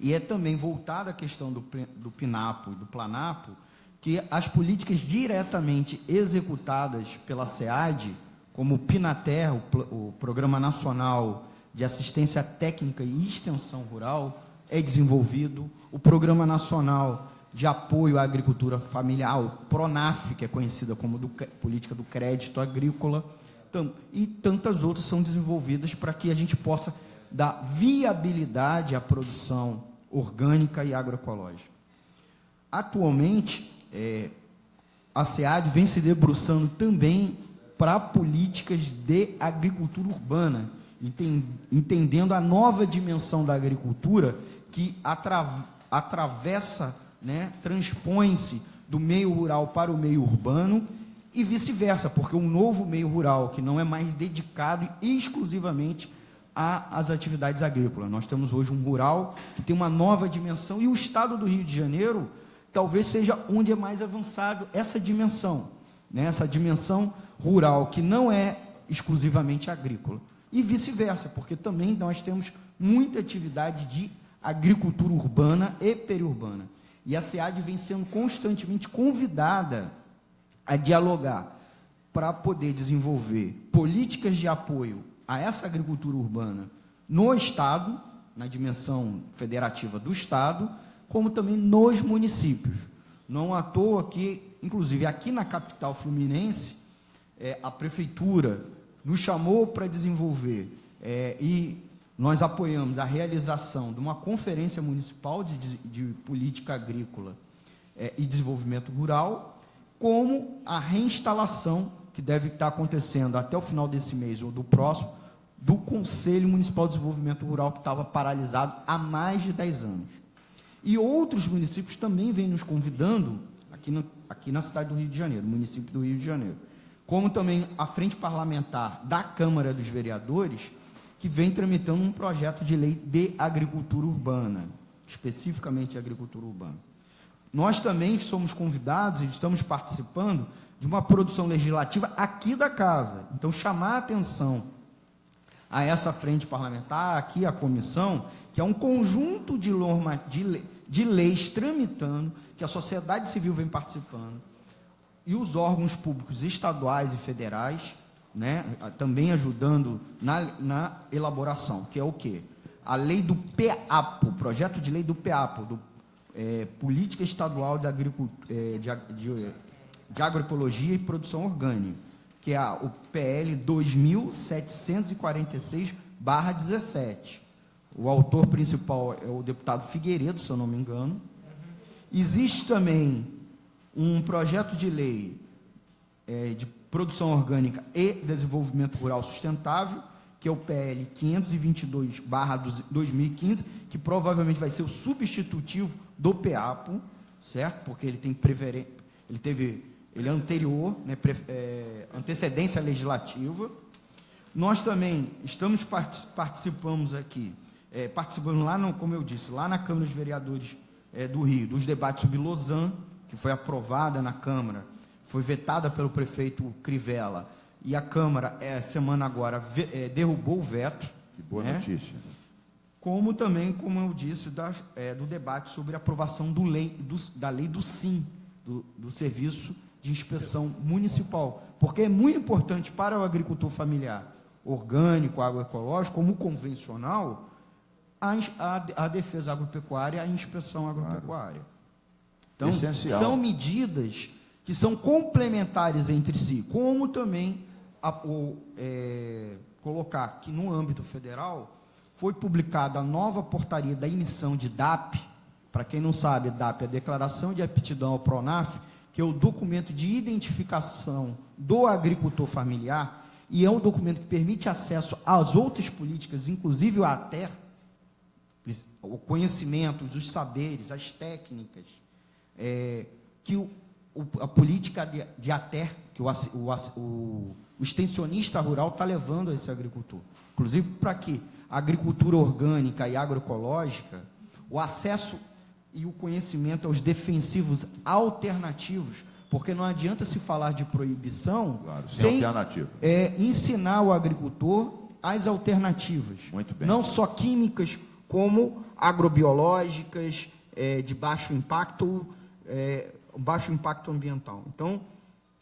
E é também voltada à questão do PNAPO e do PLANAPO, que as políticas diretamente executadas pela SEAD, como o PINATER, o Programa Nacional de Assistência Técnica e Extensão Rural, é desenvolvido, o Programa Nacional de Apoio à Agricultura Familiar, o PRONAF, que é conhecida como Política do Crédito Agrícola, e tantas outras são desenvolvidas para que a gente possa dar viabilidade à produção orgânica e agroecológica. Atualmente, a SEAD vem se debruçando também para políticas de agricultura urbana, entendendo a nova dimensão da agricultura que atravessa, né, transpõe-se do meio rural para o meio urbano e vice-versa, porque um novo meio rural que não é mais dedicado exclusivamente às atividades agrícolas. Nós temos hoje um rural que tem uma nova dimensão e o estado do Rio de Janeiro talvez seja onde é mais avançado essa dimensão, né? Essa dimensão rural que não é exclusivamente agrícola. E vice-versa, porque também nós temos muita atividade de agricultura urbana e periurbana. E a SEAD vem sendo constantemente convidada a dialogar para poder desenvolver políticas de apoio a essa agricultura urbana no Estado, na dimensão federativa do Estado, como também nos municípios. Não à toa que, inclusive aqui na capital fluminense, a Prefeitura nos chamou para desenvolver e nós apoiamos a realização de uma conferência municipal de política agrícola e desenvolvimento rural, como a reinstalação, que deve estar acontecendo até o final desse mês ou do próximo, do Conselho Municipal de Desenvolvimento Rural, que estava paralisado há mais de 10 anos. E outros municípios também vêm nos convidando, aqui na cidade do Rio de Janeiro, município do Rio de Janeiro, como também a Frente Parlamentar da Câmara dos Vereadores, que vem tramitando um projeto de lei de agricultura urbana, especificamente de agricultura urbana. Nós também somos convidados e estamos participando de uma produção legislativa aqui da casa. Então, chamar a atenção a essa frente parlamentar, aqui a comissão, que é um conjunto de leis tramitando, que a sociedade civil vem participando, e os órgãos públicos estaduais e federais, né, também ajudando na elaboração, que é o quê? A lei do PEAPO, projeto de lei do PEAPO, Política Estadual de Agroecologia e Produção Orgânica, que é o PL 2746/17. O autor principal é o deputado Figueiredo, se eu não me engano. Existe também um projeto de lei de produção orgânica e desenvolvimento rural sustentável, que é o PL 522/2015, que provavelmente vai ser o substitutivo do PEAPO, certo? Porque ele tem ele é anterior, né, antecedência legislativa. Nós também participamos aqui, participando lá, como eu disse, lá na Câmara dos Vereadores do Rio, dos debates sobre Lausanne, que foi aprovada na Câmara, foi vetada pelo prefeito Crivella, e a Câmara, semana agora, derrubou o veto. Que boa notícia. Como também, como eu disse, do debate sobre a aprovação da lei do SIM, do Serviço de Inspeção Municipal, porque é muito importante para o agricultor familiar, orgânico, agroecológico, como convencional, a defesa agropecuária, a inspeção agropecuária. Então, essencial. São medidas que são complementares entre si, como também colocar que no âmbito federal foi publicada a nova portaria da emissão de DAP. Para quem não sabe, DAP é a Declaração de Aptidão ao PRONAF, que é o documento de identificação do agricultor familiar, e é um documento que permite acesso às outras políticas, inclusive a ATER, o conhecimento, os saberes, as técnicas, que a política de ATER, que o extensionista rural está levando a esse agricultor. Inclusive, para que a agricultura orgânica e agroecológica, o acesso e o conhecimento aos defensivos alternativos, porque não adianta se falar de proibição, sem alternativa, ensinar o agricultor as alternativas. Muito bem. Não só químicas, como agrobiológicas, de baixo impacto ambiental. Então,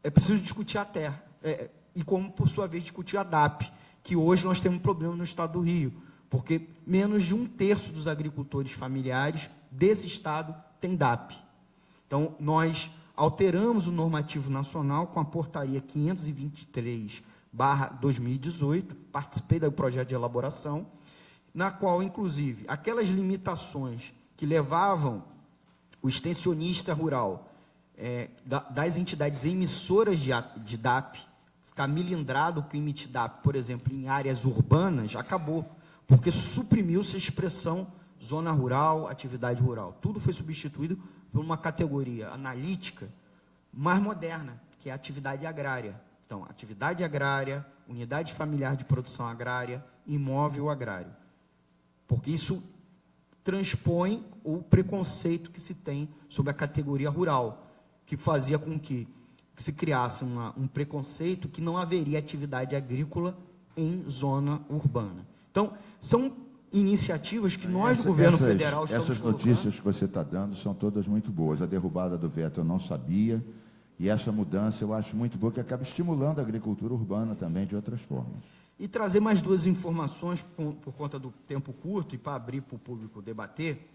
é preciso discutir a terra, e como, por sua vez, discutir a DAP, que hoje nós temos um problema no estado do Rio, porque menos de 1/3 dos agricultores familiares desse estado tem DAP. Então, nós alteramos o normativo nacional com a portaria 523/2018, participei do projeto de elaboração, na qual, inclusive, aquelas limitações que levavam o extensionista rural das entidades emissoras de DAP, ficar milindrado com emitir DAP, por exemplo, em áreas urbanas, acabou, porque suprimiu-se a expressão zona rural, atividade rural. Tudo foi substituído por uma categoria analítica mais moderna, que é a atividade agrária. Então, atividade agrária, unidade familiar de produção agrária, imóvel agrário. Porque isso transpõe o preconceito que se tem sobre a categoria rural, que fazia com que se criasse um preconceito que não haveria atividade agrícola em zona urbana. Então, são iniciativas que nós, do governo federal, estamos Essas notícias que você está dando são todas muito boas. A derrubada do veto eu não sabia, e essa mudança eu acho muito boa, que acaba estimulando a agricultura urbana também de outras formas. E trazer mais duas informações, por conta do tempo curto, e para abrir para o público debater.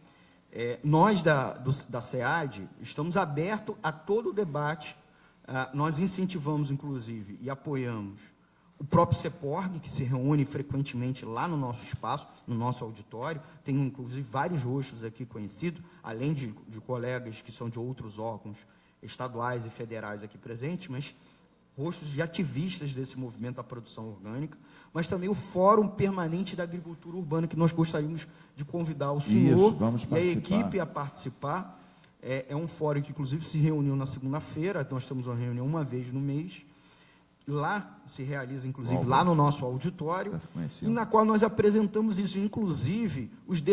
Nós, da SEAD, estamos abertos a todo o debate. Nós incentivamos, inclusive, e apoiamos o próprio CEPORG, que se reúne frequentemente lá no nosso espaço, no nosso auditório. Tem, inclusive, vários rostos aqui conhecidos, além de colegas que são de outros órgãos estaduais e federais aqui presentes, mas rostos de ativistas desse movimento da produção orgânica, mas também o Fórum Permanente da Agricultura Urbana, que nós gostaríamos de convidar o senhor e a equipe a participar. É um fórum que, inclusive, se reuniu na segunda-feira. Nós temos uma reunião uma vez no mês. Lá se realiza, inclusive, lá no nosso auditório, e na qual nós apresentamos isso, inclusive, os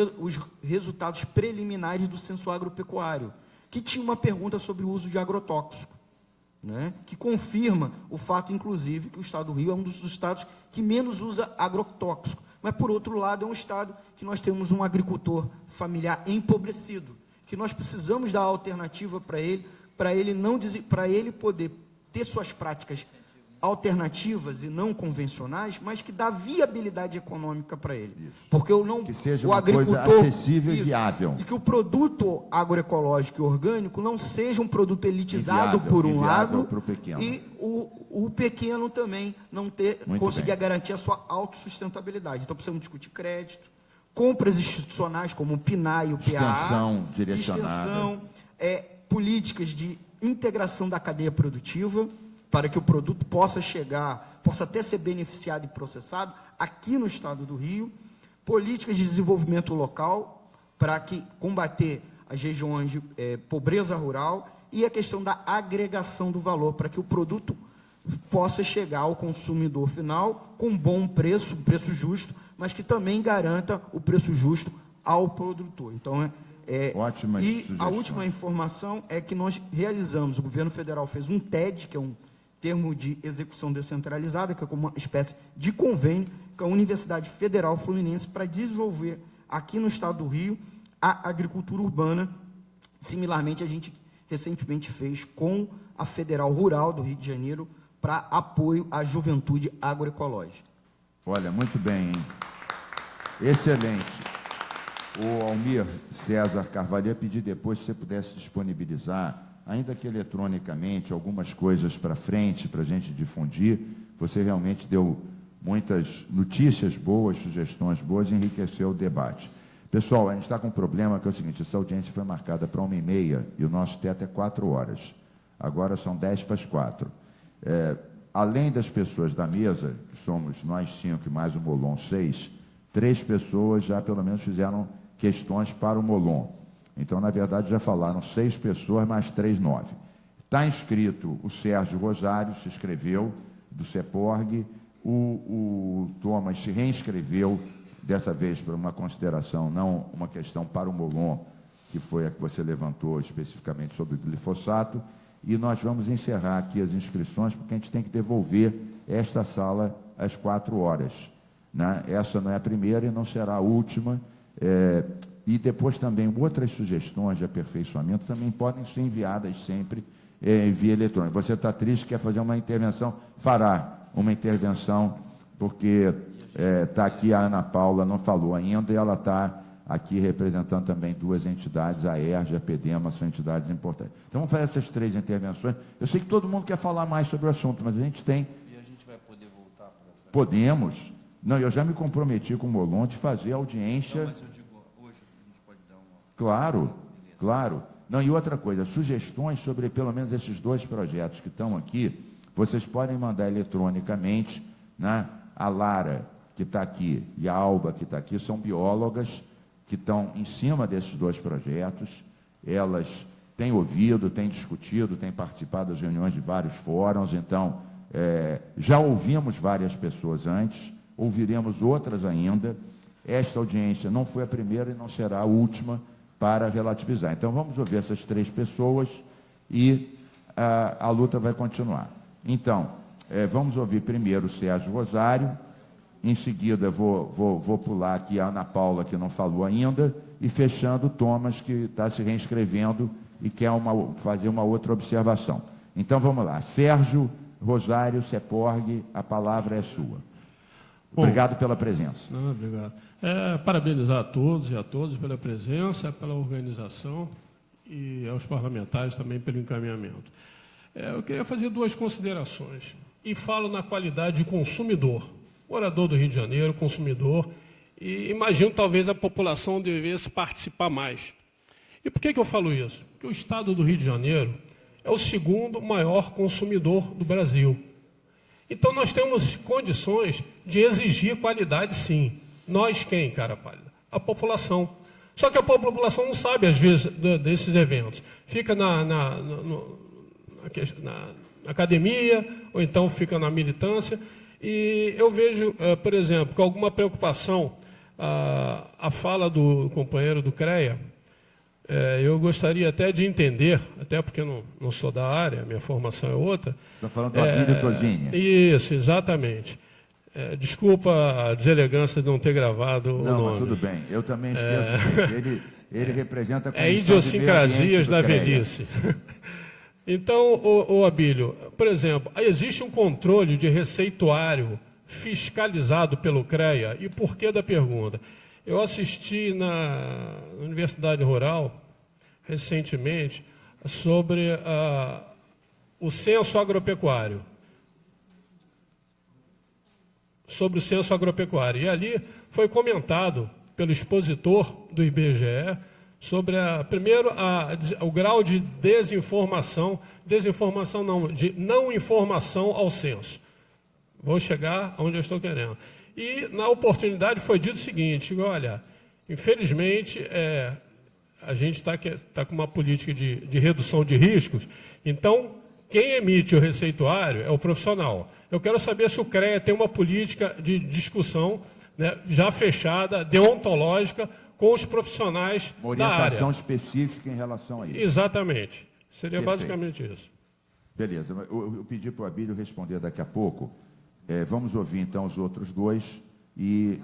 resultados preliminares do censo agropecuário, que tinha uma pergunta sobre o uso de agrotóxico, né, que confirma o fato, inclusive, que o estado do Rio é um dos estados que menos usa agrotóxico. Mas, por outro lado, é um estado que nós temos um agricultor familiar empobrecido, que nós precisamos dar alternativa para ele poder ter suas práticas alternativas e não convencionais, mas que dá viabilidade econômica para ele. Isso. Porque que seja uma coisa acessível e viável. E que o produto agroecológico e orgânico não seja um produto elitizado por um lado e o pequeno também não conseguir garantir a sua autossustentabilidade. Então, precisamos discutir crédito, compras institucionais como o PNAE e o PAA, extensão direcionada, políticas de integração da cadeia produtiva, para que o produto possa até ser beneficiado e processado aqui no estado do Rio, políticas de desenvolvimento local, para combater as regiões de pobreza rural, e a questão da agregação do valor, para que o produto possa chegar ao consumidor final com bom preço, um preço justo, mas que também garanta o preço justo ao produtor. Então, ótima sugestão. A última informação é que nós realizamos, o governo federal fez um TED, que é um termo de execução descentralizada, que é como uma espécie de convênio com a Universidade Federal Fluminense para desenvolver aqui no estado do Rio a agricultura urbana. Similarmente, a gente recentemente fez com a Federal Rural do Rio de Janeiro para apoio à juventude agroecológica. Olha, muito bem, hein? Excelente. O Almir César Carvalho, ia pedir depois se você pudesse disponibilizar, ainda que eletronicamente, algumas coisas para frente, para a gente difundir. Você realmente deu muitas notícias boas, sugestões boas, e enriqueceu o debate. Pessoal, a gente está com um problema que é o seguinte: essa audiência foi marcada para 1h30 e o nosso teto é 4 horas. Agora são 10:45. Além das pessoas da mesa, que somos nós 5 e mais o Molon 6, 3 pessoas já pelo menos fizeram questões para o Molon. Então, na verdade, já falaram 6 pessoas, mais 3, 9. Está inscrito o Sérgio Rosário, se inscreveu, do CEPORG. O Thomas se reinscreveu, dessa vez por uma consideração, não uma questão para o Molon, que foi a que você levantou especificamente sobre o glifosato. E nós vamos encerrar aqui as inscrições, porque a gente tem que devolver esta sala às 4 horas. né? Essa não é a primeira e não será a última. E depois também outras sugestões de aperfeiçoamento também podem ser enviadas sempre via eletrônica. Você está triste, quer fazer uma intervenção? Fará uma intervenção, porque está aqui a Ana Paula, não falou ainda, e ela está aqui representando também duas entidades, a ERJ e a PEDEMA, são entidades importantes. Então, vamos fazer essas 3 intervenções. Eu sei que todo mundo quer falar mais sobre o assunto, mas a gente tem... E a gente vai poder voltar para essa... Podemos. Não, eu já me comprometi com o Molon de fazer audiência... Não, mas eu digo, hoje a gente pode dar uma... Claro, claro. Não, e outra coisa, sugestões sobre pelo menos esses 2 projetos que estão aqui, vocês podem mandar eletronicamente, né? A Lara, que está aqui, e a Alba, que está aqui, são biólogas que estão em cima desses 2 projetos. Elas têm ouvido, têm discutido, têm participado das reuniões de vários fóruns, então, já ouvimos várias pessoas antes, ouviremos outras ainda. Esta audiência não foi a primeira e não será a última para relativizar. Então, vamos ouvir essas 3 pessoas e a luta vai continuar. Então, vamos ouvir primeiro o Sérgio Rosário, em seguida vou pular aqui a Ana Paula, que não falou ainda, e fechando o Thomas, que está se reinscrevendo e quer fazer uma outra observação. Então, vamos lá. Sérgio Rosário Seporg, a palavra é sua. Obrigado pela presença. Não, obrigado. Parabenizar a todos e a todas pela presença, pela organização e aos parlamentares também pelo encaminhamento. Eu queria fazer 2 considerações, e falo na qualidade de consumidor, morador do Rio de Janeiro, consumidor, e imagino talvez a população devesse participar mais. E por que eu falo isso? Porque o Estado do Rio de Janeiro é o 2º maior consumidor do Brasil. Então, nós temos condições de exigir qualidade, sim. Nós quem, cara pálida? A população. Só que a população não sabe, às vezes, desses eventos. Fica na academia, ou então fica na militância. E eu vejo, por exemplo, com alguma preocupação, a fala do companheiro do CREA. Eu gostaria até de entender, até porque eu não sou da área, minha formação é outra. Está falando do Abílio Tozini. Isso, exatamente. Desculpa a deselegância de não ter gravado o nome. Não, mas tudo bem. Eu também esqueço. Ele representa a Comissão idiosincrasias da CREA. velhice. Então, Abílio, por exemplo, existe um controle de receituário fiscalizado pelo CREA. E por que da pergunta? Eu assisti na Universidade Rural, recentemente, sobre o censo agropecuário. Sobre o censo agropecuário. E ali foi comentado pelo expositor do IBGE sobre, primeiro, o grau de desinformação, de não informação ao censo. Vou chegar onde eu estou querendo. E, na oportunidade, foi dito o seguinte, olha, infelizmente, a gente está com uma política de redução de riscos, então, quem emite o receituário é o profissional. Eu quero saber se o CREA tem uma política de discussão, né, já fechada, deontológica, com os profissionais da área. Uma orientação específica em relação a isso. Exatamente. Seria Perfeito. basicamente isso. Beleza. Eu pedi para o Abílio responder daqui a pouco. Vamos ouvir, então, os outros 2 e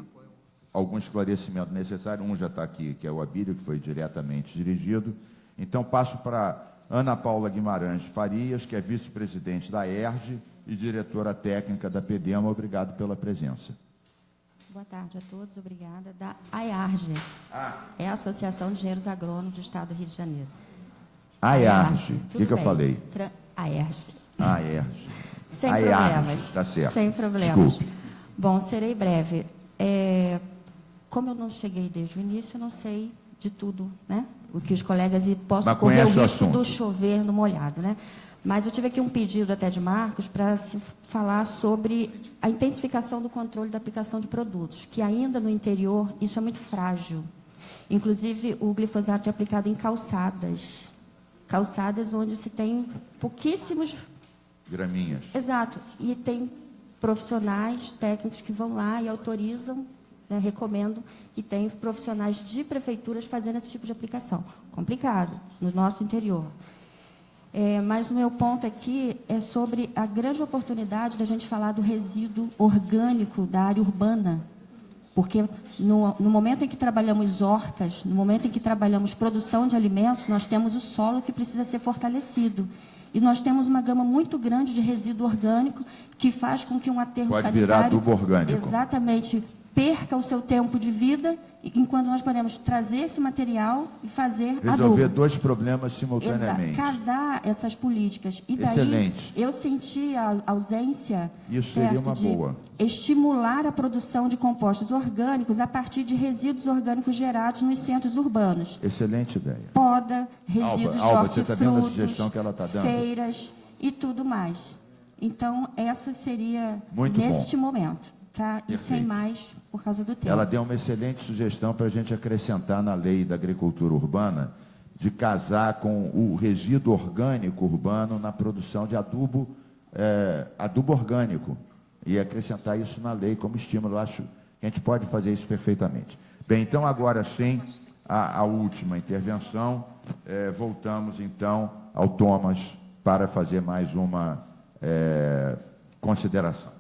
algum esclarecimento necessário. Um já está aqui, que é o Abílio, que foi diretamente dirigido. Então, passo para Ana Paula Guimarães Farias, que é vice-presidente da ERJ e diretora técnica da PEDEMA. Obrigado pela presença. Boa tarde a todos, obrigada. Da AERJ, é a Associação de Engenheiros Agrônomos do Estado do Rio de Janeiro. AERJ, o que eu falei? AERJ. AERJ. Sem problemas. Tá certo. Sem problemas. Desculpe. Bom, serei breve. Como eu não cheguei desde o início, eu não sei de tudo, né? O que os colegas... E posso Mas correr o conhece o risco do assunto. chover no molhado, né? Mas eu tive aqui um pedido até de Marcos para se falar sobre a intensificação do controle da aplicação de produtos, que ainda no interior isso é muito frágil. Inclusive, o glifosato é aplicado em calçadas. Calçadas onde se tem pouquíssimos... Graminhas. Exato. E tem profissionais técnicos que vão lá e autorizam, né, recomendam, e tem profissionais de prefeituras fazendo esse tipo de aplicação. Complicado, no nosso interior. Mas o meu ponto aqui é sobre a grande oportunidade da gente falar do resíduo orgânico da área urbana Porque no momento em que trabalhamos hortas, no momento em que trabalhamos produção de alimentos, nós temos o solo que precisa ser fortalecido. E nós temos uma gama muito grande de resíduo orgânico que faz com que um aterro Pode sanitário... virar adubo orgânico. Exatamente. Perca o seu tempo de vida, enquanto nós podemos trazer esse material e fazer Resolver adubo. dois problemas simultaneamente. Casar essas políticas. E daí Excelente. eu senti a ausência, Isso seria certo, uma de boa. estimular a produção de compostos orgânicos a partir de resíduos orgânicos gerados nos centros urbanos. Excelente ideia. Poda, resíduos Alba, de você está vendo a hortifrutos, sugestão que ela está dando? feiras e tudo mais. Então, essa seria Muito neste momento. Tá? E Perfeito. sem mais, por causa do tempo. Ela deu uma excelente sugestão para a gente acrescentar na lei da agricultura urbana, de casar com o resíduo orgânico urbano na produção de adubo orgânico, e acrescentar isso na lei como estímulo. Eu acho que a gente pode fazer isso perfeitamente. Bem, então agora sim, a última intervenção, voltamos então ao Thomas para fazer mais uma consideração.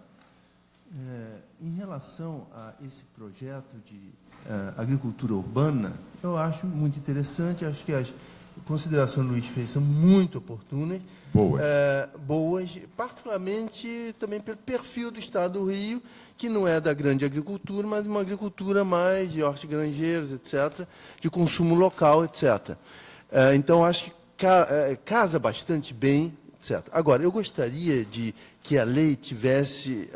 Em relação a esse projeto de agricultura urbana, eu acho muito interessante, acho que as considerações do Luiz fez são muito oportunas. Boas. Boas, particularmente também pelo perfil do Estado do Rio, que não é da grande agricultura, mas uma agricultura mais de hortigranjeiros, etc., de consumo local, etc. Então, acho que casa bastante bem, etc. Agora, eu gostaria de que a lei tivesse...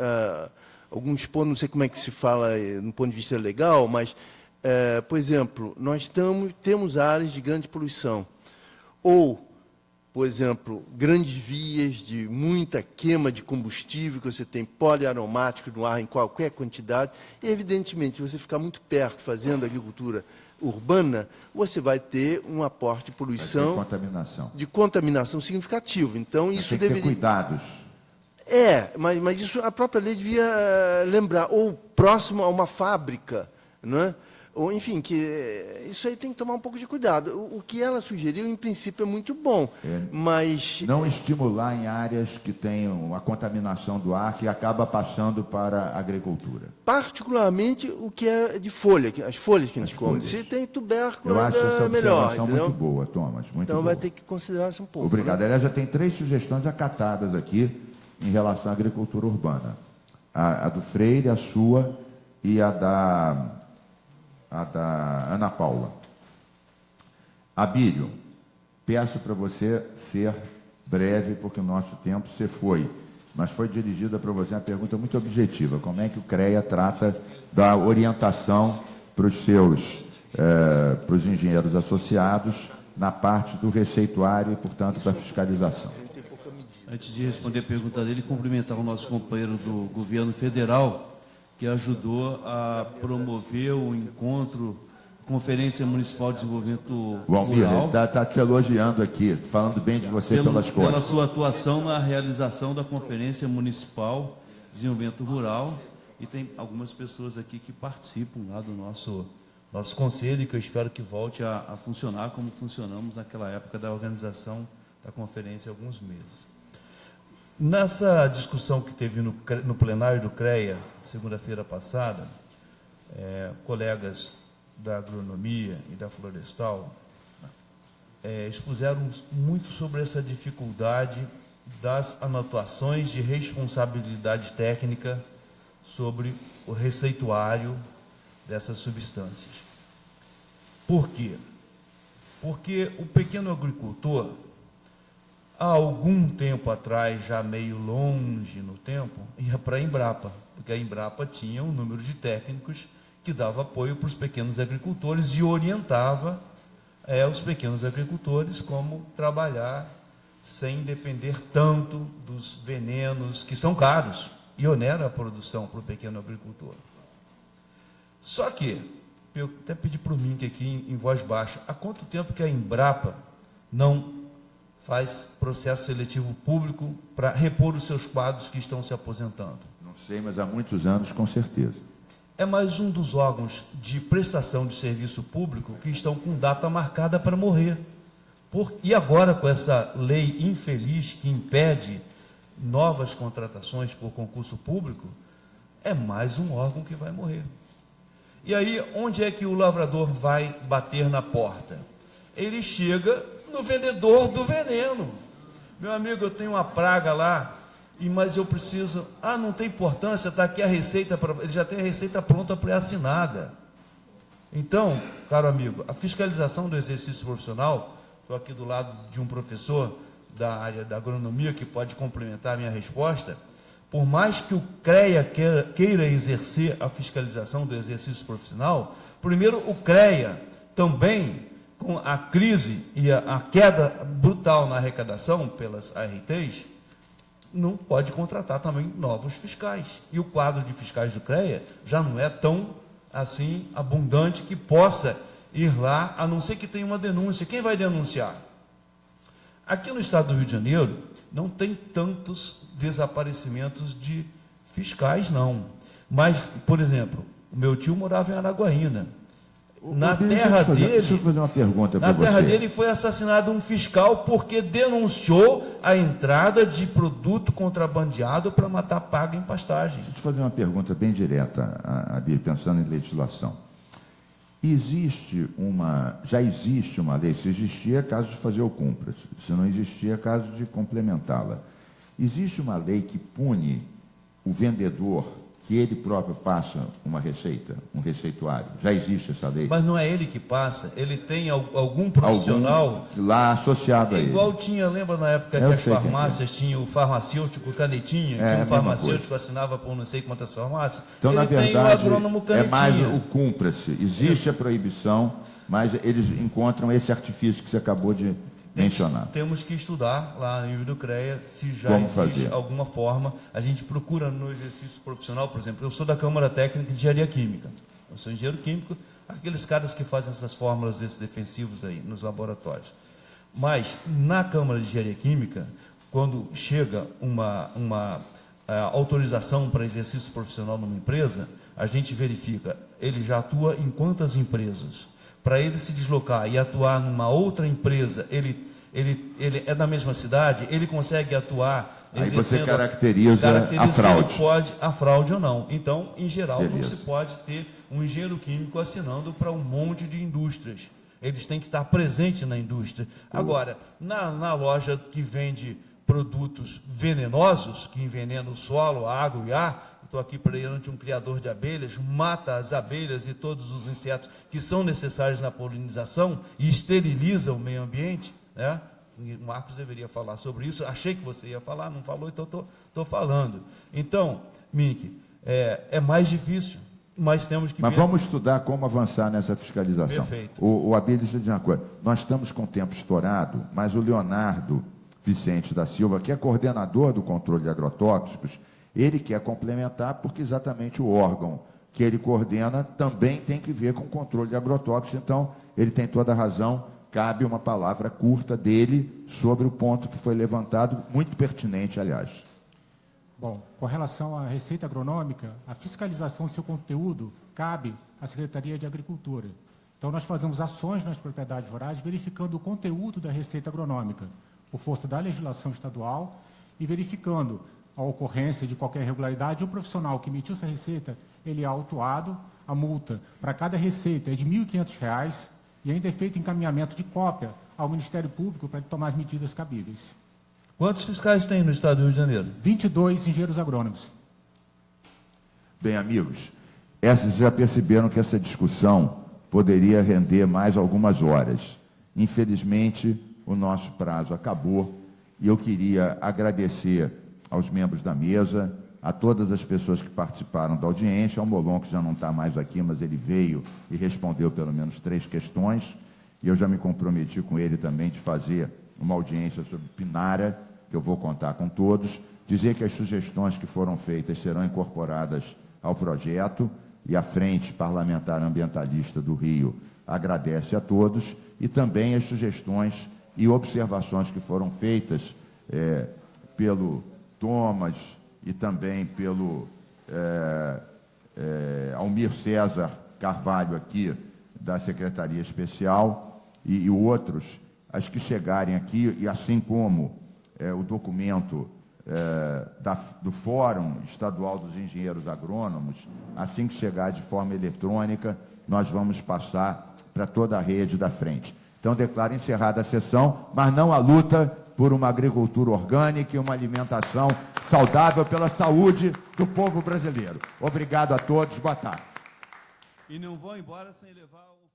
alguns pontos, não sei como é que se fala no ponto de vista legal, mas, por exemplo, nós temos áreas de grande poluição. Ou, por exemplo, grandes vias de muita queima de combustível, que você tem poliaromático no ar em qualquer quantidade, e, evidentemente, se você ficar muito perto fazendo agricultura urbana, você vai ter um aporte de poluição, de contaminação significativo. Então, isso tem que ter deveria... cuidados. Mas isso a própria lei devia lembrar, ou próximo a uma fábrica, não é? Ou, enfim, que isso aí tem que tomar um pouco de cuidado. O que ela sugeriu, em princípio, é muito bom, mas... Não estimular em áreas que tenham a contaminação do ar que acaba passando para a agricultura. Particularmente o que é de folha, as folhas que a gente come. Se tem tubérculo, Eu acho essa é melhor. observação muito boa, Thomas. Muito então boa. vai ter que considerar isso um pouco. Obrigado. Né? Aliás, já tem 3 sugestões acatadas aqui em relação à agricultura urbana. A do Freire, a sua e a da Ana Paula. Abílio, peço para você ser breve, porque o nosso tempo se foi, mas foi dirigida para você uma pergunta muito objetiva. Como é que o CREA trata da orientação para os para os engenheiros associados na parte do receituário e, portanto, da fiscalização? Antes de responder a pergunta dele, cumprimentar o nosso companheiro do governo federal, que ajudou a promover o encontro, Conferência Municipal de Desenvolvimento Almir, Rural. está te elogiando aqui, falando bem de você pelas costas. Pela sua atuação na realização da Conferência Municipal de Desenvolvimento Rural. E tem algumas pessoas aqui que participam lá do nosso conselho, e que eu espero que volte a funcionar como funcionamos naquela época da organização da conferência há alguns meses. Nessa discussão que teve no plenário do CREA, segunda-feira passada, colegas da agronomia e da florestal expuseram muito sobre essa dificuldade das anotações de responsabilidade técnica sobre o receituário dessas substâncias. Por quê? Porque o pequeno agricultor, há algum tempo atrás, já meio longe no tempo, ia para a Embrapa, porque a Embrapa tinha um número de técnicos que dava apoio para os pequenos agricultores e orientava os pequenos agricultores como trabalhar sem depender tanto dos venenos, que são caros e onera a produção para o pequeno agricultor. Só que, eu até pedi para o Mink aqui em voz baixa, há quanto tempo que a Embrapa não faz processo seletivo público para repor os seus quadros que estão se aposentando? Não sei, mas há muitos anos, com certeza. É mais um dos órgãos de prestação de serviço público que estão com data marcada para morrer. E agora, com essa lei infeliz que impede novas contratações por concurso público, é mais um órgão que vai morrer. E aí, onde é que o lavrador vai bater na porta? Ele chega no vendedor do veneno. Meu amigo, eu tenho uma praga lá, mas eu preciso... Ah, não tem importância, está aqui a receita, ele já tem a receita pronta pré-assinada. Então, caro amigo, a fiscalização do exercício profissional, estou aqui do lado de um professor da área da agronomia que pode complementar a minha resposta, por mais que o CREA queira exercer a fiscalização do exercício profissional, primeiro o CREA também, com a crise e a queda brutal na arrecadação pelas ARTs, não pode contratar também novos fiscais. E o quadro de fiscais do CREA já não é tão assim abundante que possa ir lá, a não ser que tenha uma denúncia. Quem vai denunciar? Aqui no estado do Rio de Janeiro não tem tantos desaparecimentos de fiscais, não. Mas, por exemplo, o meu tio morava em Araguaína. Na terra dele, deixa eu fazer uma pergunta para você. Na terra dele foi assassinado um fiscal porque denunciou a entrada de produto contrabandeado para matar paga em pastagem. Deixa eu te fazer uma pergunta bem direta, Abílio, pensando em legislação. Já existe uma lei, se existia, é caso de fazer o cumpra, se não existia, é caso de complementá-la. Existe uma lei que pune o vendedor que ele próprio passa uma receita, um receituário. Já existe essa lei? Mas não é ele que passa, ele tem algum profissional... lá associado a ele. Igual tinha, lembra na época que as farmácias tinham o farmacêutico canetinha, que o farmacêutico assinava por não sei quantas farmácias. Então, ele na verdade, tem o agrônomo canetinha. é mais o cumpra-se. Existe a proibição, mas eles encontram esse artifício que você acabou de mencionar. Temos que estudar lá no nível do CREA se já Como existe fazer? Alguma forma. A gente procura no exercício profissional, por exemplo, eu sou da Câmara Técnica de Engenharia Química. Eu sou engenheiro químico, aqueles caras que fazem essas fórmulas desses defensivos aí nos laboratórios. Mas na Câmara de Engenharia Química, quando chega uma autorização para exercício profissional numa empresa, a gente verifica, ele já atua em quantas empresas? Para ele se deslocar e atuar numa outra empresa, ele é da mesma cidade, ele consegue atuar Aí você caracteriza a fraude. Pode a fraude ou não. Então, em geral, Beleza. não se pode ter um engenheiro químico assinando para um monte de indústrias. Eles têm que estar presentes na indústria. Agora, na loja que vende produtos venenosos, que envenenam o solo, a água e ar, estou aqui perante um criador de abelhas, mata as abelhas e todos os insetos que são necessários na polinização e esteriliza o meio ambiente, né? O Marcos deveria falar sobre isso, achei que você ia falar, não falou, então estou falando. Então, Mink, é mais difícil, mas temos que Mas ver... vamos estudar como avançar nessa fiscalização. Perfeito. O Abílio, deixa eu dizer uma coisa, nós estamos com o tempo estourado, mas o Leonardo Vicente da Silva, que é coordenador do controle de agrotóxicos, ele quer complementar porque exatamente o órgão que ele coordena também tem que ver com o controle de agrotóxicos, então ele tem toda a razão, cabe uma palavra curta dele sobre o ponto que foi levantado, muito pertinente, aliás. Bom, com relação à receita agronômica, a fiscalização do seu conteúdo cabe à Secretaria de Agricultura. Então, nós fazemos ações nas propriedades rurais verificando o conteúdo da receita agronômica, por força da legislação estadual, e verificando a ocorrência de qualquer irregularidade, o profissional que emitiu essa receita, ele é autuado, a multa para cada receita é de R$ 1.500 e ainda é feito encaminhamento de cópia ao Ministério Público para ele tomar as medidas cabíveis. Quantos fiscais tem no estado do Rio de Janeiro? 22 engenheiros agrônomos. Bem, amigos, vocês já perceberam que essa discussão poderia render mais algumas horas. Infelizmente, o nosso prazo acabou e eu queria agradecer aos membros da mesa, a todas as pessoas que participaram da audiência, ao Molon, que já não está mais aqui, mas ele veio e respondeu pelo menos 3 questões, e eu já me comprometi com ele também de fazer uma audiência sobre Pinara, que eu vou contar com todos, dizer que as sugestões que foram feitas serão incorporadas ao projeto, e a Frente Parlamentar Ambientalista do Rio agradece a todos, e também as sugestões e observações que foram feitas pelo Thomas e também pelo Almir César Carvalho aqui, da Secretaria Especial, e outros, as que chegarem aqui, e assim como o documento do Fórum Estadual dos Engenheiros Agrônomos, assim que chegar de forma eletrônica, nós vamos passar para toda a rede da frente. Então, declaro encerrada a sessão, mas não a luta por uma agricultura orgânica e uma alimentação saudável pela saúde do povo brasileiro. Obrigado a todos, boa tarde. E não vão embora sem levar o